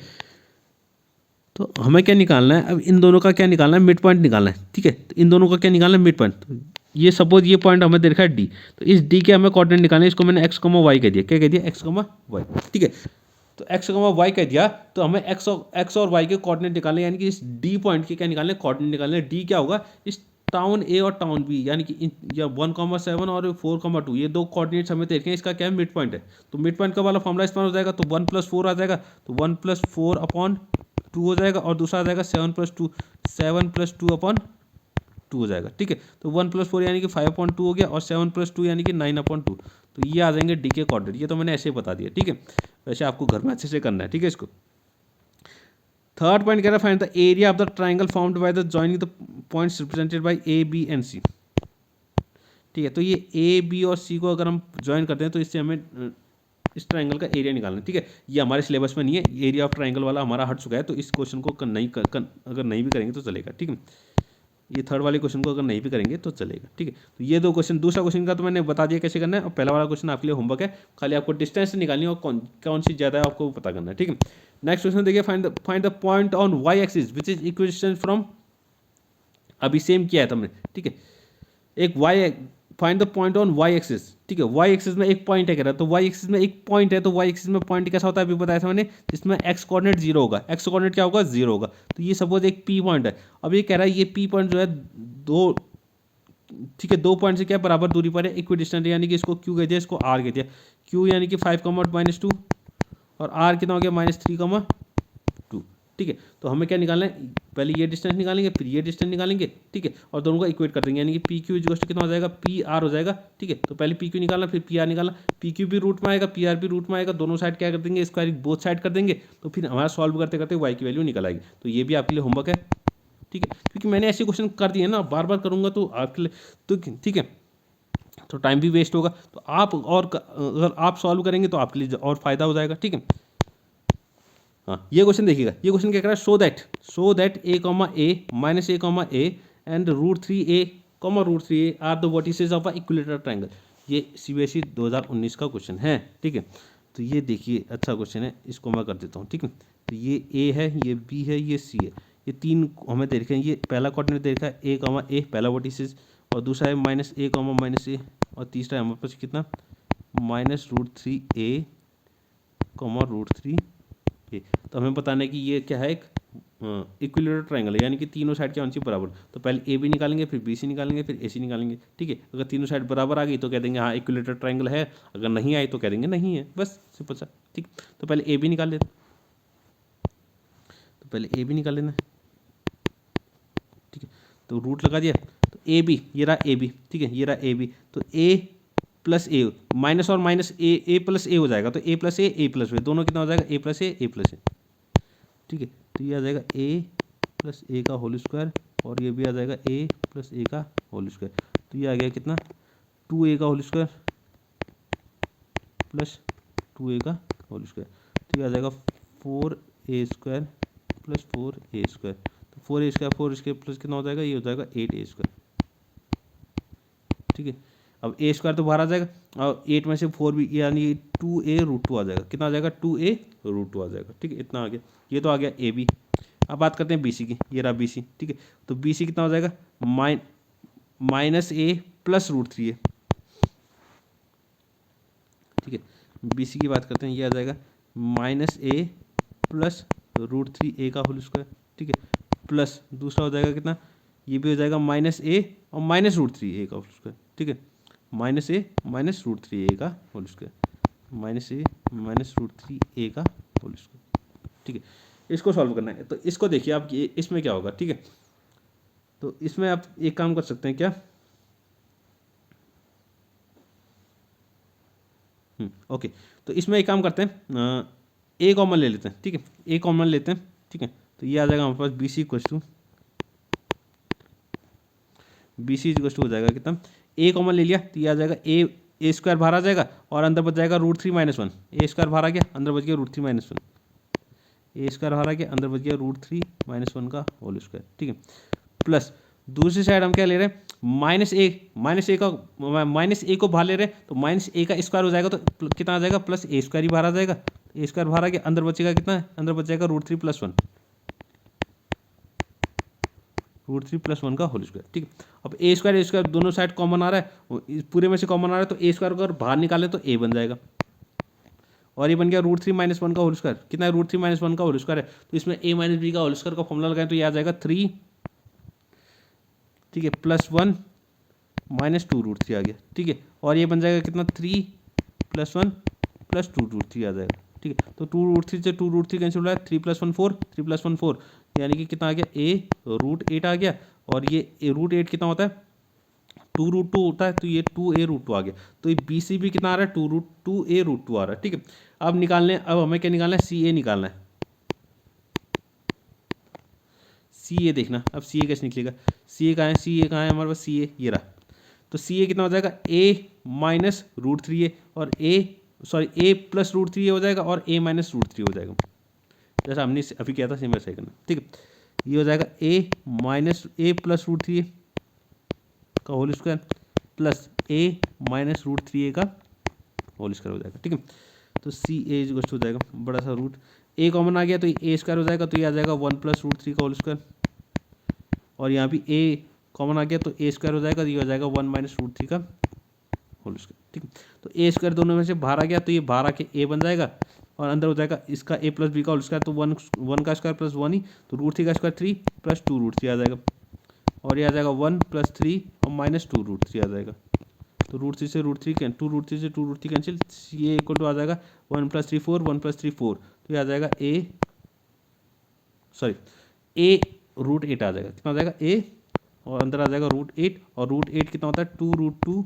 तो हमें क्या निकालना है, अब इन दोनों का क्या निकालना है, मिड पॉइंट निकालना है, ठीक है। तो इन दोनों का क्या निकालना है, मिड पॉइंट। तो ये सपोज ये पॉइंट हमें दे रखा है डी, तो इस डी के हमें कोऑर्डिनेट निकालना है, इसको मैंने एक्स कॉमा वाई कह दिया, क्या कह दिया, एक्स कॉमा वाई, ठीक है। तो एक्स कॉमा वाई कह दिया, तो हमें एक्स और वाई के कोऑर्डिनेट निकालने, यानी कि इस डी पॉइंट के क्या निकालने, कोऑर्डिनेट निकालने। डी क्या होगा, इस टाउन ए और टाउन बी, यानी कि 1,7 और 4,2, ये दो कोऑर्डिनेट्स हमें देखें, इसका क्या है, मिड पॉइंट है। तो मिड पॉइंट का वाला फॉर्मूला इस्तेमाल हो जाएगा, तो 1 + 4 आ जाएगा, तो 1 + 4/2 हो जाएगा, और दूसरा आ जाएगा 7 + 2 हो जाएगा, ठीक है। तो 1 + 4 यानी कि 5/2 हो गया, और 7 + 2 यानी कि 9/2। तो ये आ जाएंगे डी के कोऑर्डिनेट। ये तो मैंने ऐसे ही बता दिया, ठीक है। वैसे आपको घर में अच्छे से करना है, ठीक है इसको। थर्ड पॉइंट कह रहा है find the area of the triangle formed by the joining the points represented by A B and C, ठीक है। तो ये ए बी और सी को अगर हम ज्वाइन करते हैं तो इससे हमें इस ट्राइंगल का एरिया निकालना है, ठीक है। ये हमारे सिलेबस में नहीं है, एरिया ऑफ ट्राइंगल वाला हमारा हट चुका है, तो इस क्वेश्चन को अगर नहीं भी करेंगे तो चलेगा, ठीक है। ये थर्ड वाले क्वेश्चन को अगर नहीं भी करेंगे तो चलेगा, ठीक है। तो ये दो क्वेश्चन, दूसरा क्वेश्चन का तो मैंने बता दिया कैसे करना है, और पहला वाला क्वेश्चन आपके लिए होमवर्क है, खाली आपको डिस्टेंस निकालनी है और कौन सी ज़्यादा है आपको पता करना है, ठीक है। नेक्स्ट क्वेश्चन देखिए, find the point on Y axis which is equidistance from, अभी सेम किया है तुमने, ठीक है। एक Y, find the point on Y axis, ठीक है। वाई एक्सिस में एक पॉइंट है कह रहा है, तो वाई एक्सिस में एक पॉइंट है, तो वाई एक्सिस में पॉइंट कैसा होता है अभी बताया था मैंने, जिसमें एक्स कोऑर्डिनेट 0 होगा, एक्स कोऑर्डिनेट क्या होगा, 0 होगा। तो ये सपोज एक पी पॉइंट है। अब ये कह रहा है ये पी पॉइंट जो है दो, ठीक है, 2 पॉइंट से क्या बराबर दूरी पर है, इक्विडिस्टेंट, यानी कि इसको क्यू कह दिया, इसको आर कह दिया। क्यू यानी कि 5,-2, और आर कितना हो गया, -3,2, ठीक है। तो हमें क्या निकालना है, पहले ये डिस्टेंस निकालेंगे, फिर ये डिस्टेंस निकालेंगे, ठीक है, और दोनों को इक्वेट कर देंगे, यानी कि पी क्यू कितना हो जाएगा, पी आर हो जाएगा, ठीक है। तो पहले पी क्यू निकालना, फिर पी आर निकालना, पी क्यू भी रूट में आएगा, पी आर भी रूट में आएगा, दोनों साइड क्या कर देंगे, स्क्वायर बोथ साइड कर देंगे, तो फिर हमारा सॉल्व करते करते वाई की वैल्यू निकल आएगी। तो ये भी आपके लिए होमवर्क है, ठीक है, क्योंकि मैंने ऐसे क्वेश्चन कर दिए ना, बार बार करूँगा तो आपके लिए, तो ठीक है, तो टाइम भी वेस्ट होगा। तो आप और अगर आप सॉल्व करेंगे तो आपके लिए और फायदा हो जाएगा, ठीक है। हाँ, ये क्वेश्चन देखिएगा, ये क्वेश्चन क्या कह रहा है, so that a, -a, a and √3a, are the vertices of a equilateral triangle. ये CBSE 2019 का क्वेश्चन है, ठीक है। तो ये देखिए अच्छा क्वेश्चन है, इसको मैं कर देता हूँ, ठीक है। तो ये ए है, ये बी है, ये सी है। ये तीन हमें दे रखे हैं। ये पहला कोऑर्डिनेट दे रखा है ए कॉमा ए, पहला वर्टिसेस, और दूसरा है माइनस ए कॉमा माइनस ए, और तीसरा है हमारे पास कितना -√3a कॉमा √3a। तो हमें बताना है कि ये क्या है, एक इक्विलेटरल ट्रायंगल है, यानी कि तीनों साइड क्या होनी चाहिए बराबर। तो पहले ए बी निकालेंगे, फिर बी सी निकालेंगे, फिर ए सी निकालेंगे। ठीक है, अगर तीनों साइड बराबर आ गई तो कह देंगे हाँ इक्विलेटरल ट्रायंगल है, अगर नहीं आई तो कह देंगे नहीं है, बस सिंपल सा। ठीक, तो पहले ए बी निकाल लेते, तो पहले ए बी निकाल लेना। ठीक है, तो रूट लगा दिया, तो ए बी, ये रहा ए बी। ठीक है, ये रहा ए बी, तो ए प्लस ए, माइनस और माइनस ए प्लस ए हो जाएगा, तो ए प्लस ए प्लस ए, दोनों कितना हो जाएगा ए प्लस ए प्लस ए। ठीक है, तो ये आ जाएगा ए प्लस ए का होल स्क्वायर, और ये भी आ जाएगा ए प्लस ए का होल स्क्वायर। तो ये आ गया कितना 2a का होल स्क्वायर प्लस 2a का होल स्क्वायर। तो ये आ जाएगा 4a square plus 4a square. तो 4a स्क्वायर प्लस कितना हो जाएगा, ये हो जाएगा 8a स्क्वायर। ठीक है, अब ए स्क्वायर तो बाहर आ जाएगा, और 8 में से 4 भी, यानी 2a√2 आ जाएगा। कितना आ जाएगा 2a√2 आ जाएगा। ठीक है, इतना आ गया, ये तो आ गया ए बी। अब बात करते हैं बी सी की, ये रहा बी सी। ठीक है, तो बी सी कितना हो जाएगा -a प्लस √3a। ठीक है, बी सी की बात करते हैं, ये आ जाएगा -a प्लस √3a का होल स्क्वायर। ठीक है, प्लस दूसरा हो जाएगा कितना, ये भी हो जाएगा -a और -√3a का होल स्क्वायर। ठीक है, -a -√3a का होल स्क्वायर, -a -√3a का होल स्क्वायर। ठीक है, इसको सॉल्व करना है। तो इसको देखिए आप, ये इसमें क्या होगा। ठीक है, तो इसमें आप एक काम कर सकते हैं क्या, ओके, तो इसमें एक काम करते हैं, ए कॉमन ले लेते हैं। ठीक है, ए कॉमन लेते हैं। ठीक है, तो ये आ जाएगा हमारे पास बी सी इक्वल टू हो जाएगा कितना, ए कॉमन ले लिया तो ये आ जाएगा ए स्क्वायर बाहर आ जाएगा, और अंदर बच जाएगा √3 - 1। ए स्क्वायर बाहर आ गया, अंदर बच गया √3 - 1। ए स्क्वायर बाहर आ गया, अंदर बच गया √3 - 1 का होल स्क्वायर। ठीक है, प्लस दूसरी साइड हम क्या ले रहे हैं, -a को बाहर ले रहे हैं, तो -a का स्क्वायर हो जाएगा, तो कितना आ जाएगा +a स्क्वायर ही बाहर आ जाएगा। ए स्क्वायर बाहर आ गया, अंदर बचेगा कितना, अंदर बच जाएगा √3 + 1, √3 + 1 का होल स्क्वायर। ठीक है, अब ए स्क्वायर दोनों साइड कॉमन आ रहा है, पूरे में से कॉमन आ रहा है, तो ए स्क्वायर अगर बाहर निकाले तो ए बन जाएगा, और ये बन गया √3 - 1 का होल स्क्वायर। कितना है, √3 - 1 का होल स्क्वायर है, तो इसमें a - b का होल स्क्वायर का फॉर्मूला लगाएं तो ये आ जाएगा 3। ठीक है, +1 - 2√3 आ गया। ठीक है, और ये बन जाएगा कितना 3 + 1 + 2√3 आ जाएगा। ठीक है, तो 2√3 से 2√3 कैंसिल हो रहा है, 3 + 1 4, 3 + 1 4, यानी कि कितना आ गया a√8 आ गया, और ये √8 कितना होता है 2√2 होता है, तो ये 2a√2 आ गया। तो ये बी सी भी कितना आ रहा है 2a√2 आ रहा है। ठीक है, अब हमें क्या निकालना है, सी ए निकालना है। सी ए देखना, अब सी ए कैसे निकलेगा, सी ए कहाँ है, सी ए कहाँ है हमारे पास, सी ए ये रहा। तो सी ए कितना हो जाएगा a - √3a, और a प्लस √3a हो जाएगा, और a - √3 हो जाएगा, जैसा हमने अभी किया था सेम वैसा ही करना। ठीक है, ये हो जाएगा a प्लस √3a का whole square plus a - √3a का होल स्क्वायर हो जाएगा। ठीक है, तो सी ए इक्वल हो जाएगा बड़ा सा रूट, a कॉमन आ गया तो ये a स्क्वायर हो जाएगा, तो ये आ जाएगा 1 + √3 का होल स्क्वायर, और यहाँ भी a कॉमन आ गया तो a स्क्वायर हो जाएगा, तो ये हो जाएगा 1 - √3 का होल स्क्वायर। ठीक है, तो a स्क्वायर दोनों में से बाहर आ गया, तो ये बाहर आके a बन जाएगा, और अंदर हो जाएगा इसका a + b का होल स्क्वायर, तो 1 का स्क्वायर प्लस 1 ही, तो √3 का स्क्वायर 3 + 2√3 आ जाएगा, और ये आ जाएगा 1 + 3 और -2√3 आ जाएगा। तो √3 से √3 2√3 से 2√3 कैंसिल, ये इक्वल टू आ जाएगा 1 + 3 4, 1 + 3 4, तो ये आ जाएगा a √8 आ जाएगा। कितना आ जाएगा a, और अंदर आ जाएगा √8, और √8 कितना होता है 2√2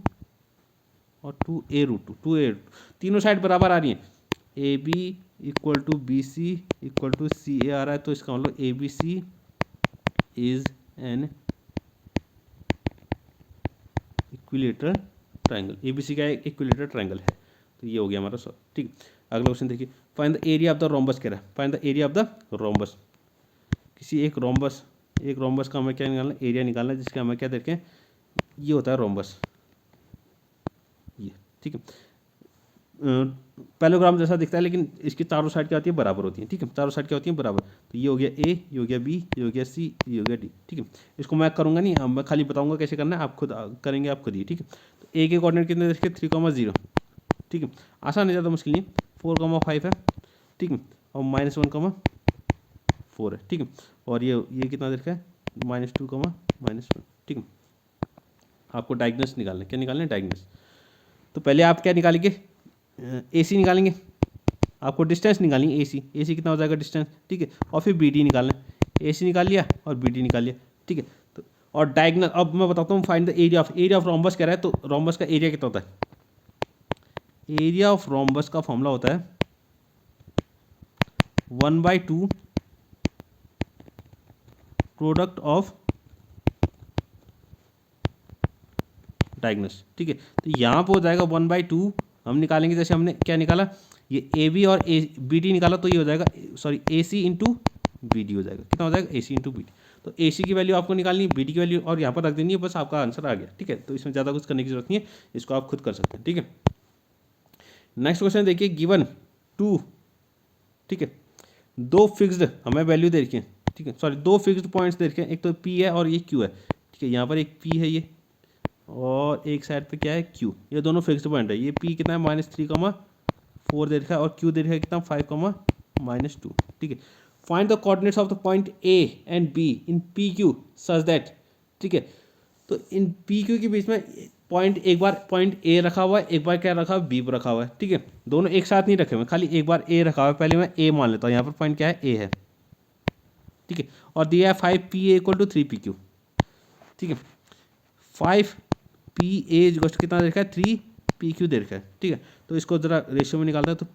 और 2a√2, 2a, तीनों साइड बराबर आ रही हैं, A B equal to B C equal to C A आ रहा है, तो इसका मतलब A B C is an equilateral triangle, A B C का एक इक्विलेटरल ट्रायंगल है। तो ये हो गया हमारा सॉल्व। ठीक, अगला क्वेश्चन देखिए, find the area of the rhombus कह रहा है, find the area of the rhombus. किसी एक रोम्बस का हमें क्या निकालना है, एरिया निकालना है, जिसके हमें क्या देखें, ये होता है रोम्बस, ये। ठीक है, पैलोग्राम जैसा दिखता है, लेकिन इसकी चारों साइड क्या होती है, बराबर होती है। ठीक है, चारों साइड क्या होती है, बराबर। तो ये हो गया ए, ये हो गया बी, ये हो गया सी, ये हो गया डी। ठीक है, इसको मैं करूँगा नहीं, मैं खाली बताऊँगा कैसे करना है, आप खुद करेंगे, आप खुद ही। ठीक है, तो ए के कोऑर्डिनेट कितने देखिए 3,0। ठीक है, आसान है, ज़्यादा मुश्किल नहीं। 4,5 है। ठीक है, और -1,4 है। ठीक है, और ये कितना देखा है, -2, -1। ठीक है, आपको डायगोनल्स निकालना है। क्या निकालना है, डायगोनल्स। तो पहले आप क्या निकालेंगे, ए सी निकालेंगे। आपको डिस्टेंस निकालनी है, ए सी कितना हो जाएगा डिस्टेंस। ठीक है, और फिर बी डी निकालना है। ए सी निकाल लिया और बी डी निकाल लिया। ठीक है, तो और डायगोनल, अब मैं बताता हूँ find the area of rhombus कह रहा है, तो रोम्बस का एरिया कितना होता है। एरिया ऑफ रोम्बस का फॉर्मूला होता है 1/2 प्रोडक्ट ऑफ डायगोनल्स। ठीक है, तो यहाँ पे हो जाएगा 1/2 हम निकालेंगे, जैसे हमने क्या निकाला, ये ए बी और ए बी डी निकाला, तो ये हो जाएगा सॉरी ए सी इंटू बी डी हो जाएगा। कितना हो जाएगा, ए सी इंटू बी डी। तो ए सी की वैल्यू आपको निकालनी है, बी डी की वैल्यू और यहाँ पर रख देनी है, बस आपका आंसर आ गया। ठीक है, तो इसमें ज़्यादा कुछ करने की जरूरत नहीं है, इसको आप खुद कर सकते हैं। ठीक है, नेक्स्ट क्वेश्चन देखिए, गिवन 2। ठीक है, दो फिक्स्ड हमें वैल्यू दे रखी है। ठीक है, सॉरी, दो फिक्स्ड पॉइंट्स दे रखे हैं, एक तो पी है और ये क्यू है। ठीक है, यहाँ पर एक पी है ये, और एक साइड पे क्या है, क्यू। ये दोनों फिक्स्ड पॉइंट है। ये पी कितना है, -3,4 दे रखा है, और क्यू दे रखा है कितना, 5,-2। ठीक है, find the coordinates of the point A and be in P Q such that. ठीक है, तो इन पी क्यू के बीच में पॉइंट, एक बार पॉइंट ए रखा हुआ है, एक बार क्या रखा हुआ है, बी रखा हुआ है। ठीक है, दोनों एक साथ नहीं रखे हुए, खाली एक बार ए रखा हुआ है। पहले मैं ए मान लेता हूँ, यहाँ पर पॉइंट क्या है, ए है। ठीक है, और दिया है 5PA = 3PQ। ठीक है, 5PA कितना दे रखा है, 3PQ दे रखा है। ठीक है, तो इसको जरा रेशियो में निकालता है, तो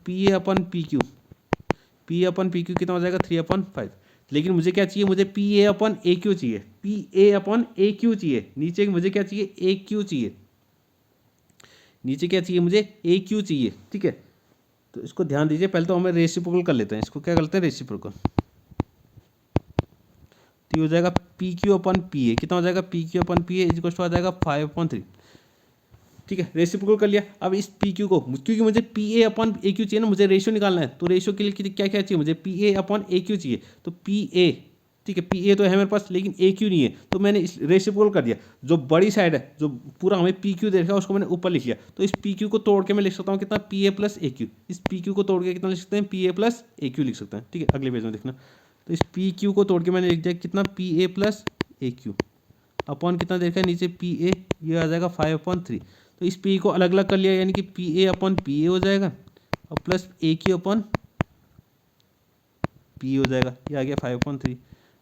PA/PQ कितना हो जाएगा, 3/5। लेकिन मुझे क्या चाहिए, मुझे PA/AQ चाहिए, PA/AQ चाहिए। नीचे मुझे क्या चाहिए, AQ चाहिए। नीचे क्या चाहिए, मुझे AQ चाहिए। ठीक है, तो इसको ध्यान दीजिए, पहले तो हमें रेसिप्रोकल कर लेते हैं। इसको क्या करते हैं, रेसिप्रोकल। तो हो जाएगा PQ/PA, कितना हो जाएगा, PQ/PA आ जाएगा 5/3। ठीक है, रेसिप्रोकल कर लिया। अब इस PQ को, क्योंकि मुझे PA/AQ चाहिए ना, मुझे रेशियो निकालना है, तो रेशियो के लिए क्या क्या चाहिए, मुझे PA/AQ चाहिए। तो PA, ठीक है, PA तो है मेरे पास, लेकिन AQ नहीं है, तो मैंने इस रेसिप्रोकल कर दिया। जो बड़ी साइड है, जो पूरा हमें PQ दे रखा है, उसको मैंने ऊपर लिख लिया। तो इस PQ को तोड़ के मैं लिख सकता हूँ कितना, PA+AQ। इस PQ को तोड़ के कितना लिख सकते हैं, PA+AQ लिख सकते हैं। ठीक है, अगले पेज में देखना। तो इस PQ को तोड़ के मैंने लिख दिया कितना, PA+AQ अपॉन कितना देखा है नीचे, PA, ये आ जाएगा 5/3। तो इस P को अलग अलग कर लिया, यानी कि PA/PA हो जाएगा, और प्लस AQ/P हो जाएगा। ये आ गया 5/3।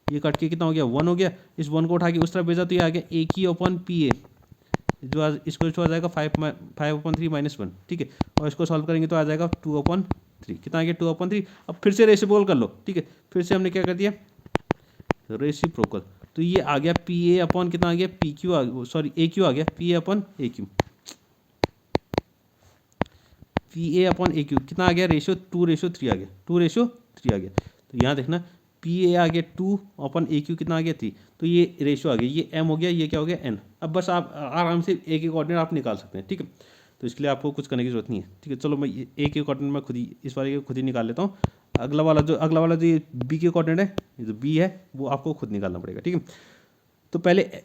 ये कट के कितना हो गया, 1 हो गया। इस 1 को उठा के उस तरफ भेजा, तो ये आ गया AQ/PA, जो इसको आ जाएगा 5/3 -1। ठीक है, और इसको सॉल्व करेंगे तो आ जाएगा 2/3। कितना आ गया, 2/3। अब फिर से रेसिप्रोकल कर लो। ठीक है, फिर से हमने क्या कर दिया, रेसिप्रोकल। तो ये आ गया PA/ कितना आ गया, PQ सॉरी AQ आ गया, PA/AQ। PA/AQ कितना आ गया, रेशियो 2:3 आ गया, 2:3 आ गया। तो यहाँ देखना, PA आ गया 2/AQ कितना आ गया, 3। तो ये रेशियो आ गया, ये M हो गया, ये क्या हो गया, N। अब बस आप आराम से A के कोऑर्डिनेट आप निकाल सकते हैं। ठीक है, तो इसके लिए आपको कुछ करने की जरूरत नहीं है। ठीक है, चलो मैं A के कोऑर्डिनेट मैं खुद ही इस वाले के खुद ही निकाल लेता हूँ। अगला वाला जो B के कोऑर्डिनेट है, ये जो B है, वो आपको खुद निकालना पड़ेगा। ठीक है, तो पहले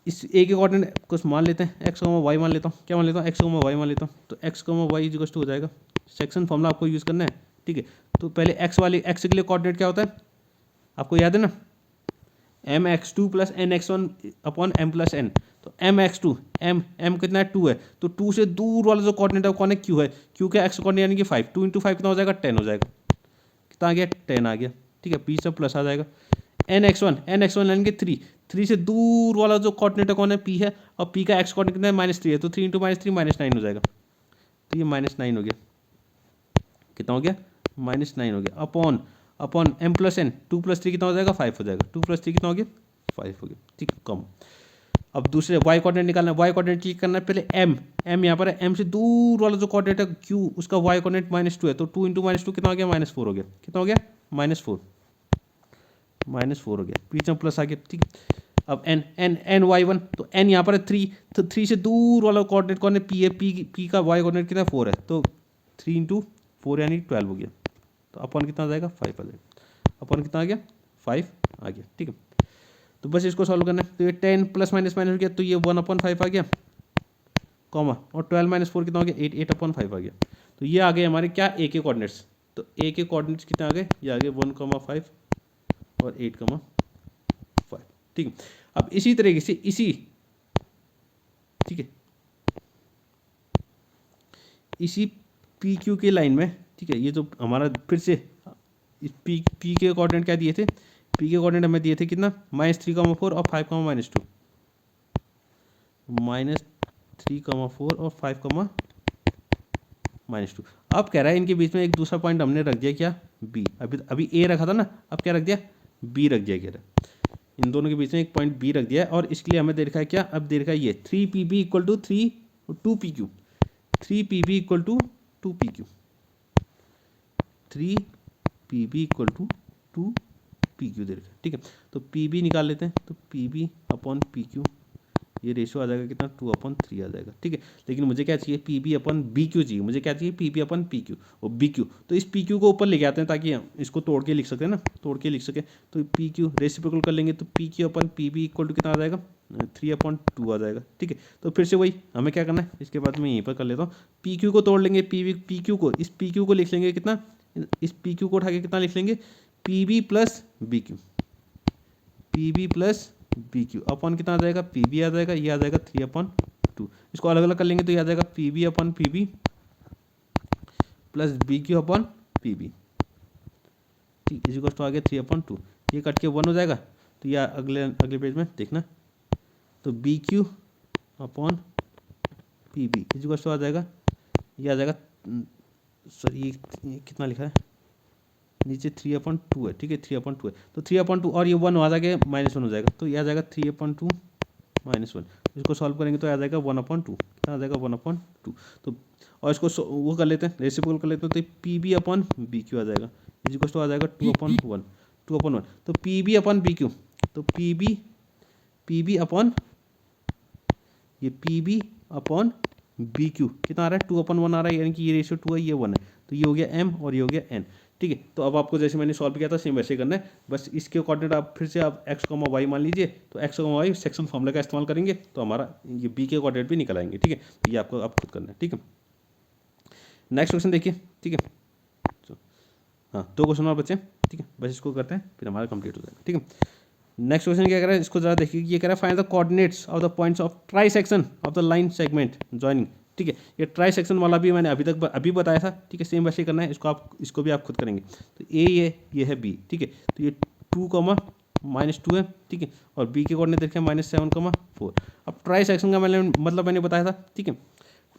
इस A के कोऑर्डिनेट कुछ मान लेते हैं, x, y मान लेता हूँ। क्या मान लेता हूँ, x, y मान लेता हूँ। तो x, y = हो जाएगा, सेक्शन फॉर्मूला आपको यूज़ करना है। ठीक है, तो पहले x के लिए कोऑर्डिनेट क्या होता है, आपको याद है ना, mx2 + nx1/m+n। तो mx2, m कितना है, 2 है, तो 2 से दूर वाला जो कोऑर्डिनेट है कौन है, q है। q का x कोऑर्डिनेट यानी कि 5, 2 × 5 कितना हो जाएगा, 10 हो जाएगा। कितना आ गया, 10 आ गया। ठीक है, बीच में प्लस आ जाएगा। nx1 यानी कि 3 से दूर वाला जो कोऑर्डिनेट है कौन है, p है, और p का x कोऑर्डिनेट कितना है, -3 है, तो 3 × -3 -9 हो जाएगा। तो ये -9 हो गया। कितना हो गया, -9 हो गया। अपॉन m+n, 2 + 3 कितना हो जाएगा, 5 हो जाएगा। 2 + 3 कितना हो गया, 5 हो गया। ठीक है, कम। अब दूसरे y कोऑर्डिनेट निकालना है। y कोऑर्डिनेट क्लिक करना है, पहले m यहाँ पर है, m से दूर वाला जो कोऑर्डिनेट है q, उसका y कोऑर्डिनेट -2 है, तो 2 × -2 कितना हो गया, -4 हो गया। कितना हो गया, -4 हो गया, बीच में प्लस आ गया। ठीक है, अब n y1, तो n यहाँ पर है 3, तो 3 से दूर वाला कोऑर्डिनेट कौन है, p है, p का y कोऑर्डिनेट कितना, 4 है, तो 3 इंटू 4 यानी 12 हो गया, तो अपन कितना आ जाएगा 5 आ जाएगा, अपन कितना आ गया 5 आ गया। ठीक है, तो बस इसको सॉल्व करना है। तो ये 10 प्लस माइनस माइनस हो गया, तो ये 1/5 आ गया, कॉमा, और 12 माइनस 4 कितना हो गया 8/5 आ गया। तो ये आ गए हमारे क्या ए के कोऑर्डिनेट्स। तो ए के कोऑर्डिनेट्स कितने आ गए, ये आ गए 1,5 और 8,5। ठीक है, अब इसी तरीके से ठीक है, इसी पी क्यू के लाइन में, ठीक है, ये जो हमारा फिर से इस पी के कोऑर्डिनेट क्या दिए थे, पी के कोऑर्डिनेट हमें दिए थे कितना -3,4 और 5,-2, -3,4 और 5,-2। अब कह रहा है इनके बीच में एक दूसरा पॉइंट हमने रख दिया क्या, बी। अभी ए रखा था ना, अब क्या रख दिया, बी रख दिया। कह रहा है इन दोनों के बीच में एक पॉइंट बी रख दिया है, और इसके लिए हमें दे रखा है क्या, अब दे रखा है ये 3PB equal to 2PQ, 3PB equal to 2PQ, 3PB equal to 2PQ दे रखा है। ठीक है, तो PB निकाल लेते हैं, तो PB/PQ ये रेशियो आ जाएगा कितना 2/3 आ जाएगा। ठीक है, लेकिन मुझे क्या चाहिए, PB/BQ चाहिए, मुझे क्या चाहिए PB/PQ और BQ। तो इस PQ को ऊपर लेके आते हैं ताकि हम इसको तोड़ के लिख सकें ना, तोड़ के लिख सकें। तो PQ रेसिप्रोकल कर लेंगे, तो PQ/PB इक्वल टू कितना आ जाएगा 3/2 आ जाएगा। ठीक है, तो फिर से वही हमें क्या करना है, इसके बाद मैं यहीं पर कर लेता हूँ, PQ को तोड़ लेंगे, PQ को, इस PQ को लिख लेंगे कितना, इस PQ को उठा के कितना लिख लेंगे PB+BQ, PB+BQ अपन कितना आ जाएगा, PB आ जाएगा, ये आ जाएगा 3/2। इसको अलग अलग कर लेंगे तो ये आ जाएगा PB/PB प्लस BQ/PB। ठीक, इसी को आ गया 3/2, ये कट के 1 हो जाएगा। तो यह अगले पेज में देखना, तो BQ/PB इसी को आ जाएगा, ये आ जाएगा, सॉरी ये कितना लिखा है नीचे 3/2 है। ठीक है, 3/2 है, तो 3/2 और ये 1 आ जाएगा -1 हो जाएगा, तो ये आ जाएगा 3/2 -1। इसको सॉल्व करेंगे तो आ जाएगा 1/2, कितना आ जाएगा 1/2। तो और इसको वो कर लेते हैं, रेसिप्रोकल कर लेते हैं, तो PB/BQ आ जाएगा, इसको आ जाएगा 2/1, 2/1। तो PB/BQ, तो PB/BQ कितना आ रहा है 2/1 आ रहा है, यानी कि ये रेशियो 2 है, ये 1 है, तो ये हो गया M और ये हो गया N। ठीक है, तो अब आपको जैसे मैंने सॉल्व किया था सेम वैसे करना है, बस इसके कोऑर्डिनेट आप फिर से आप x, y मान लीजिए, तो x, y सेक्शन फॉर्मूला का इस्तेमाल करेंगे तो हमारा ये b के कोऑर्डिनेट भी निकल आएंगे। ठीक है, तो ये आपको आप खुद करना है। ठीक है, नेक्स्ट क्वेश्चन देखिए। ठीक है, हाँ 2 क्वेश्चन और बचे। ठीक है, बस इसको करते हैं फिर हमारा कंप्लीट हो जाएगा। ठीक है, नेक्स्ट क्वेश्चन क्या कह रहा है, इसको जरा देखिए, ये कह रहा है find the coordinates of the points of trisection of the line segment joining. ठीक है, ये ट्राई सेक्शन वाला भी मैंने अभी बताया था। ठीक है, सेम वैसे ही करना है, इसको भी आप खुद करेंगे। तो ये है बी। ठीक है, तो ये 2, -2 है। ठीक है, और बी के कोऑर्डिनेट देखें -7, 4। अब ट्राई सेक्शन का मैंने बताया था। ठीक है,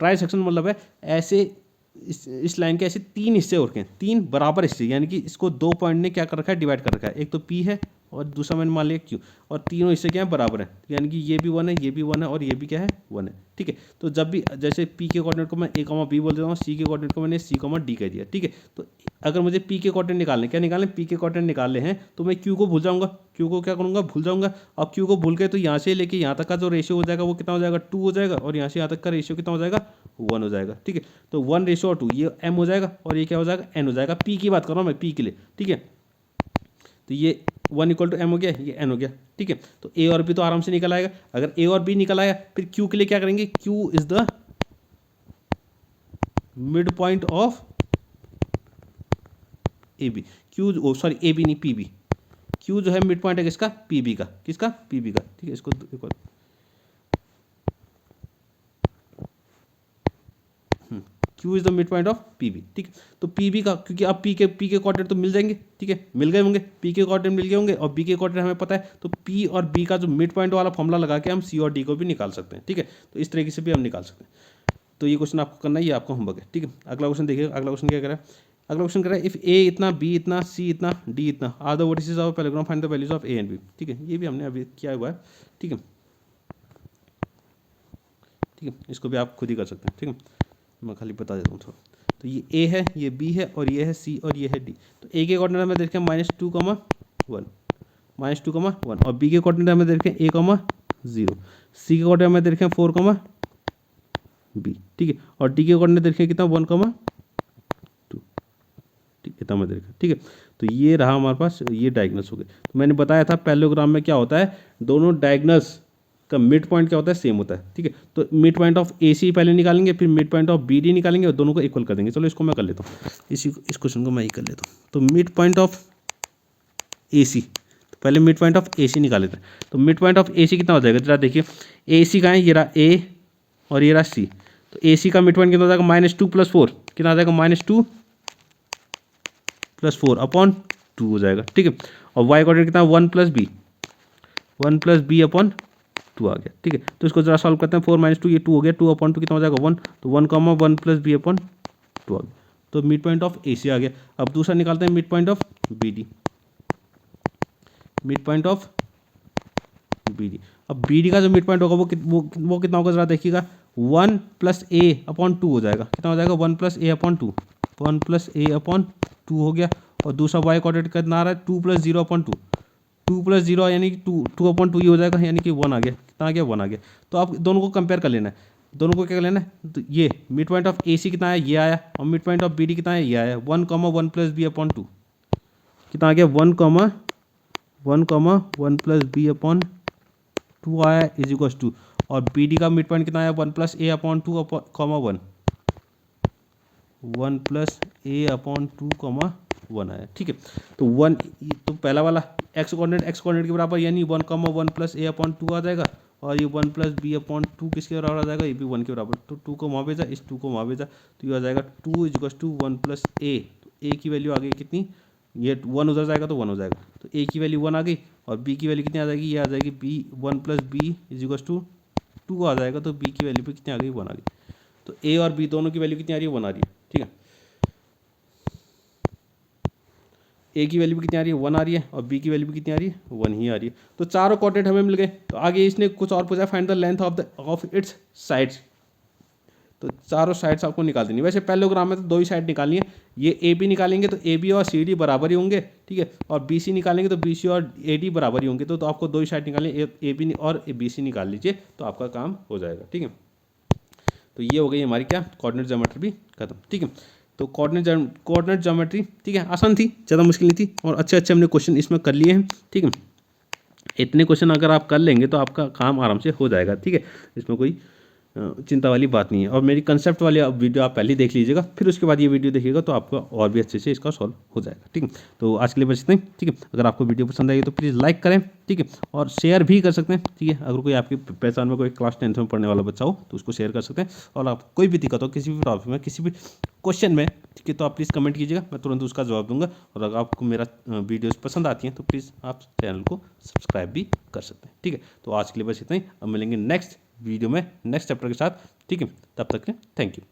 ट्राई सेक्शन मतलब है ऐसे इस लाइन के ऐसे 3 हिस्से हो रखे हैं, 3 बराबर हिस्से, यानी कि इसको 2 पॉइंट ने क्या कर रखा है, डिवाइड कर रखा है। एक तो P है और दूसरा मैंने मान लिया Q, और तीनों हिस्से क्या है, बराबर है, यानी कि ये भी 1 है, ये भी 1 है और ये भी क्या है 1 है। ठीक है, तो जब भी जैसे P के कोऑर्डिनेट को मैं A, B बोल देता हूँ, C के कोऑर्डिनेट को मैंने C, D कह दिया। ठीक है, तो अगर मुझे P के कोऑर्डिनेट निकालने, क्या निकालने, P के कोऑर्डिनेट निकालने हैं, तो मैं Q को भूल जाऊंगा, Q को क्या करूँगा, भूल जाऊंगा। अब Q को भूल के तो यहाँ से लेके यहाँ तक का जो रेशियो हो जाएगा वो कितना हो जाएगा 2 हो जाएगा, और यहाँ से यहाँ तक का रेशियो कितना हो जाएगा 1 हो जाएगा। ठीक है, तो 1:2 ये M हो जाएगा और ये क्या हो जाएगा N हो जाएगा। P की बात कर रहा हूँ मैं, P के लिए। ठीक है, तो ये 1 = M हो गया, ये N हो गया। ठीक है, तो A और B तो आराम से निकल आएगा। अगर A और B निकल आया, फिर Q के लिए क्या करेंगे, Q is the mid point of AB। AB नहीं, PB। Q जो है मिड पॉइंट है किसका, PB का, किसका, PB का। ठीक है, इसको एक और Q is the mid point of PB। ठीक है, तो PB का, क्योंकि अब P के कोऑर्डिनेट तो मिल जाएंगे। ठीक है, मिल गए होंगे, P के कोऑर्डिनेट मिल गए होंगे और B के कोऑर्डिनेट हमें पता है, तो P और B का जो मिड पॉइंट वाला फॉर्मूला लगा के हम C और D को भी निकाल सकते हैं। ठीक है, तो इस तरीके से भी हम निकाल सकते हैं। तो ये क्वेश्चन आपको करना है, ये आपको होमवर्क है। ठीक है, अगला क्वेश्चन देखिए। अगला क्वेश्चन क्या करा है, अगला क्वेश्चन करा है इफ A इतना, B इतना, C इतना, D इतना are the vertices of parallelogram, find the values of A and B। ठीक है, ये भी हमने अभी किया हुआ है। ठीक है, इसको भी आप खुद ही कर सकते हैं। ठीक है, मैं खाली बता देता हूँ थोड़ा। तो ये A है, ये B है और ये है C और ये है D। तो A के कोऑर्डिनेट हमें देखें -2, -2, और B के कोऑर्डिनेट हमें देखें A, 0। C के कोऑर्डिनेट हमें देखें 4, B। ठीक है, और D के कोऑर्डिनेट देखें कितना 1, इतना मैं देखा, ठीक है। तो ये रहा हमारे पास, ये डायगोनल्स हो गए। तो मैंने बताया था पैरेललोग्राम में क्या होता है, दोनों डायगोनल्स का मिड पॉइंट क्या होता है, सेम होता है, ठीक है। तो mid point of A C पहले निकालेंगे, फिर mid point of B D निकालेंगे और दोनों को इक्वल कर देंगे। चलो इसको मैं कर लेता हूँ, इस क्वेश्चन को मैं ही कर लेता हूँ। तो मिड पॉइंट ऑफ ए सी, तो पहले मिड पॉइंट ऑफ ए सी निकाल लेते हैं। तो mid point of A C कितना हो जाएगा, जरा देखिए, ए सी का है, ये रहा ए और ये रहा सी। तो ए सी का मिड पॉइंट कितना हो जाएगा, -2 + 4, कितना आ जाएगा, -2 + 4 अपॉन 2 हो जाएगा, ठीक है। और वाई कोऑर्डिनेट कितना, 1 + b, 1 + b अपॉन 2 आ गया, ठीक है। तो इसको जरा सॉल्व करते हैं, 4 - 2, ये 2 हो गया, 2 अपॉन 2 कितना हो जाएगा, 1। तो 1, 1 + b अपॉन 2 आ गया। तो mid point of A C आ गया। अब दूसरा निकालते हैं mid point of B D, mid point of B D. अब बी डी का जो मिड पॉइंट होगा वो कितना होगा, जरा देखिएगा, 1 + a अपॉन 2 हो जाएगा, कितना हो जाएगा, 1 + a अपॉन 2, 1 + a अपॉन 2 हो गया। और दूसरा वाई कोऑर्डिनेट कितना आ रहा है, 2 + 0 अपॉन 2, 2 + 0 यानी कि 2 अपॉन 2 ही हो जाएगा, यानी कि 1 आ गया, कितना आ गया, 1 आ गया। तो आप दोनों को कंपेयर कर लेना है, दोनों को क्या कर लेना है, तो ये mid point of A C कितना आया, ये आया, और mid point of B D कितना है, ये आया, 1, 1 + b अपॉन 2, कितना आ गया, 1, 1 + b अपॉन 2 आया, = 2। और बी डी का मिड पॉइंट कितना आया, 1 + a अपॉन 2, 1, 1 + a अपॉन 2, 1 आया, ठीक है। तो 1, तो पहला वाला एक्स कोऑर्डिनेट के बराबर, यानी 1, 1 + a अपॉन 2 आ जाएगा। और ये 1 + b अपॉन 2 किसके बराबर आ जाएगा, ये भी 1 के बराबर। तो 2 को वहाँ भेजा, इस 2 को वहाँ भेजा, तो ये आ जाएगा 2 = 1 + a। तो a की वैल्यू आ गई कितनी, ये 1 उधर जाएगा तो 1 हो जाएगा, तो a की वैल्यू 1 आ गई। और b की वैल्यू कितनी आ जाएगी, ये आ जाएगी b, 1 + b = 2 आ जाएगा। तो b की वैल्यू भी कितनी आ गई, 1 आ गई। तो a और b दोनों की वैल्यू कितनी आ रही है, 1 आ रही है, ठीक है। ए की वैल्यू भी कितनी आ रही है, 1 आ रही है, और बी की वैल्यू भी कितनी आ रही है, 1 ही आ रही है। तो चारों कोऑर्डिनेट हमें मिल गए। तो आगे इसने कुछ और पूछा, find the length of its sides. तो चारों साइड्स आपको निकाल देनी। वैसे पैरेललोग्राम में तो 2 ही साइड निकालनी है। ये ए बी निकालेंगे तो ए बी और सी डी बराबर ही होंगे, ठीक है। और बी सी निकालेंगे तो बी सी और ए डी बराबर ही होंगे। तो आपको 2 ही साइड निकालनी है, ए बी और बी सी निकाल लीजिए, तो आपका काम हो जाएगा, ठीक है। तो ये हो गई हमारी क्या, कोऑर्डिनेट ज्योमेट्री भी खत्म, ठीक है। तो कोऑर्डिनेट ज्योमेट्री, ठीक है, आसान थी, ज़्यादा मुश्किल नहीं थी, और अच्छे अच्छे हमने क्वेश्चन इसमें कर लिए हैं, ठीक है। इतने क्वेश्चन अगर आप कर लेंगे तो आपका काम आराम से हो जाएगा, ठीक है। इसमें कोई चिंता वाली बात नहीं है। और मेरी कंसेप्ट वाली वीडियो आप पहले देख लीजिएगा, फिर उसके बाद ये वीडियो देखिएगा, तो आपको और भी अच्छे से इसका सॉल्व हो जाएगा, ठीक है। तो आज के लिए बस इतना ही, ठीक है। अगर आपको वीडियो पसंद आई तो प्लीज़ लाइक करें, ठीक है, और शेयर भी कर सकते हैं, ठीक है। अगर कोई आपकी पहचान में कोई क्लास 10th में पढ़ने वाला बच्चा हो तो उसको शेयर कर सकते हैं। और आप कोई भी दिक्कत हो किसी भी टॉपिक में, किसी भी क्वेश्चन में, ठीक है, तो आप प्लीज़ कमेंट कीजिएगा, मैं तुरंत उसका जवाब दूंगा। और अगर आपको मेरा वीडियोस पसंद आती हैं तो प्लीज़ आप चैनल को सब्सक्राइब भी कर सकते हैं, ठीक है। तो आज के लिए बस इतना ही, अब मिलेंगे नेक्स्ट वीडियो में नेक्स्ट चैप्टर के साथ, ठीक है। तब तक के थैंक यू।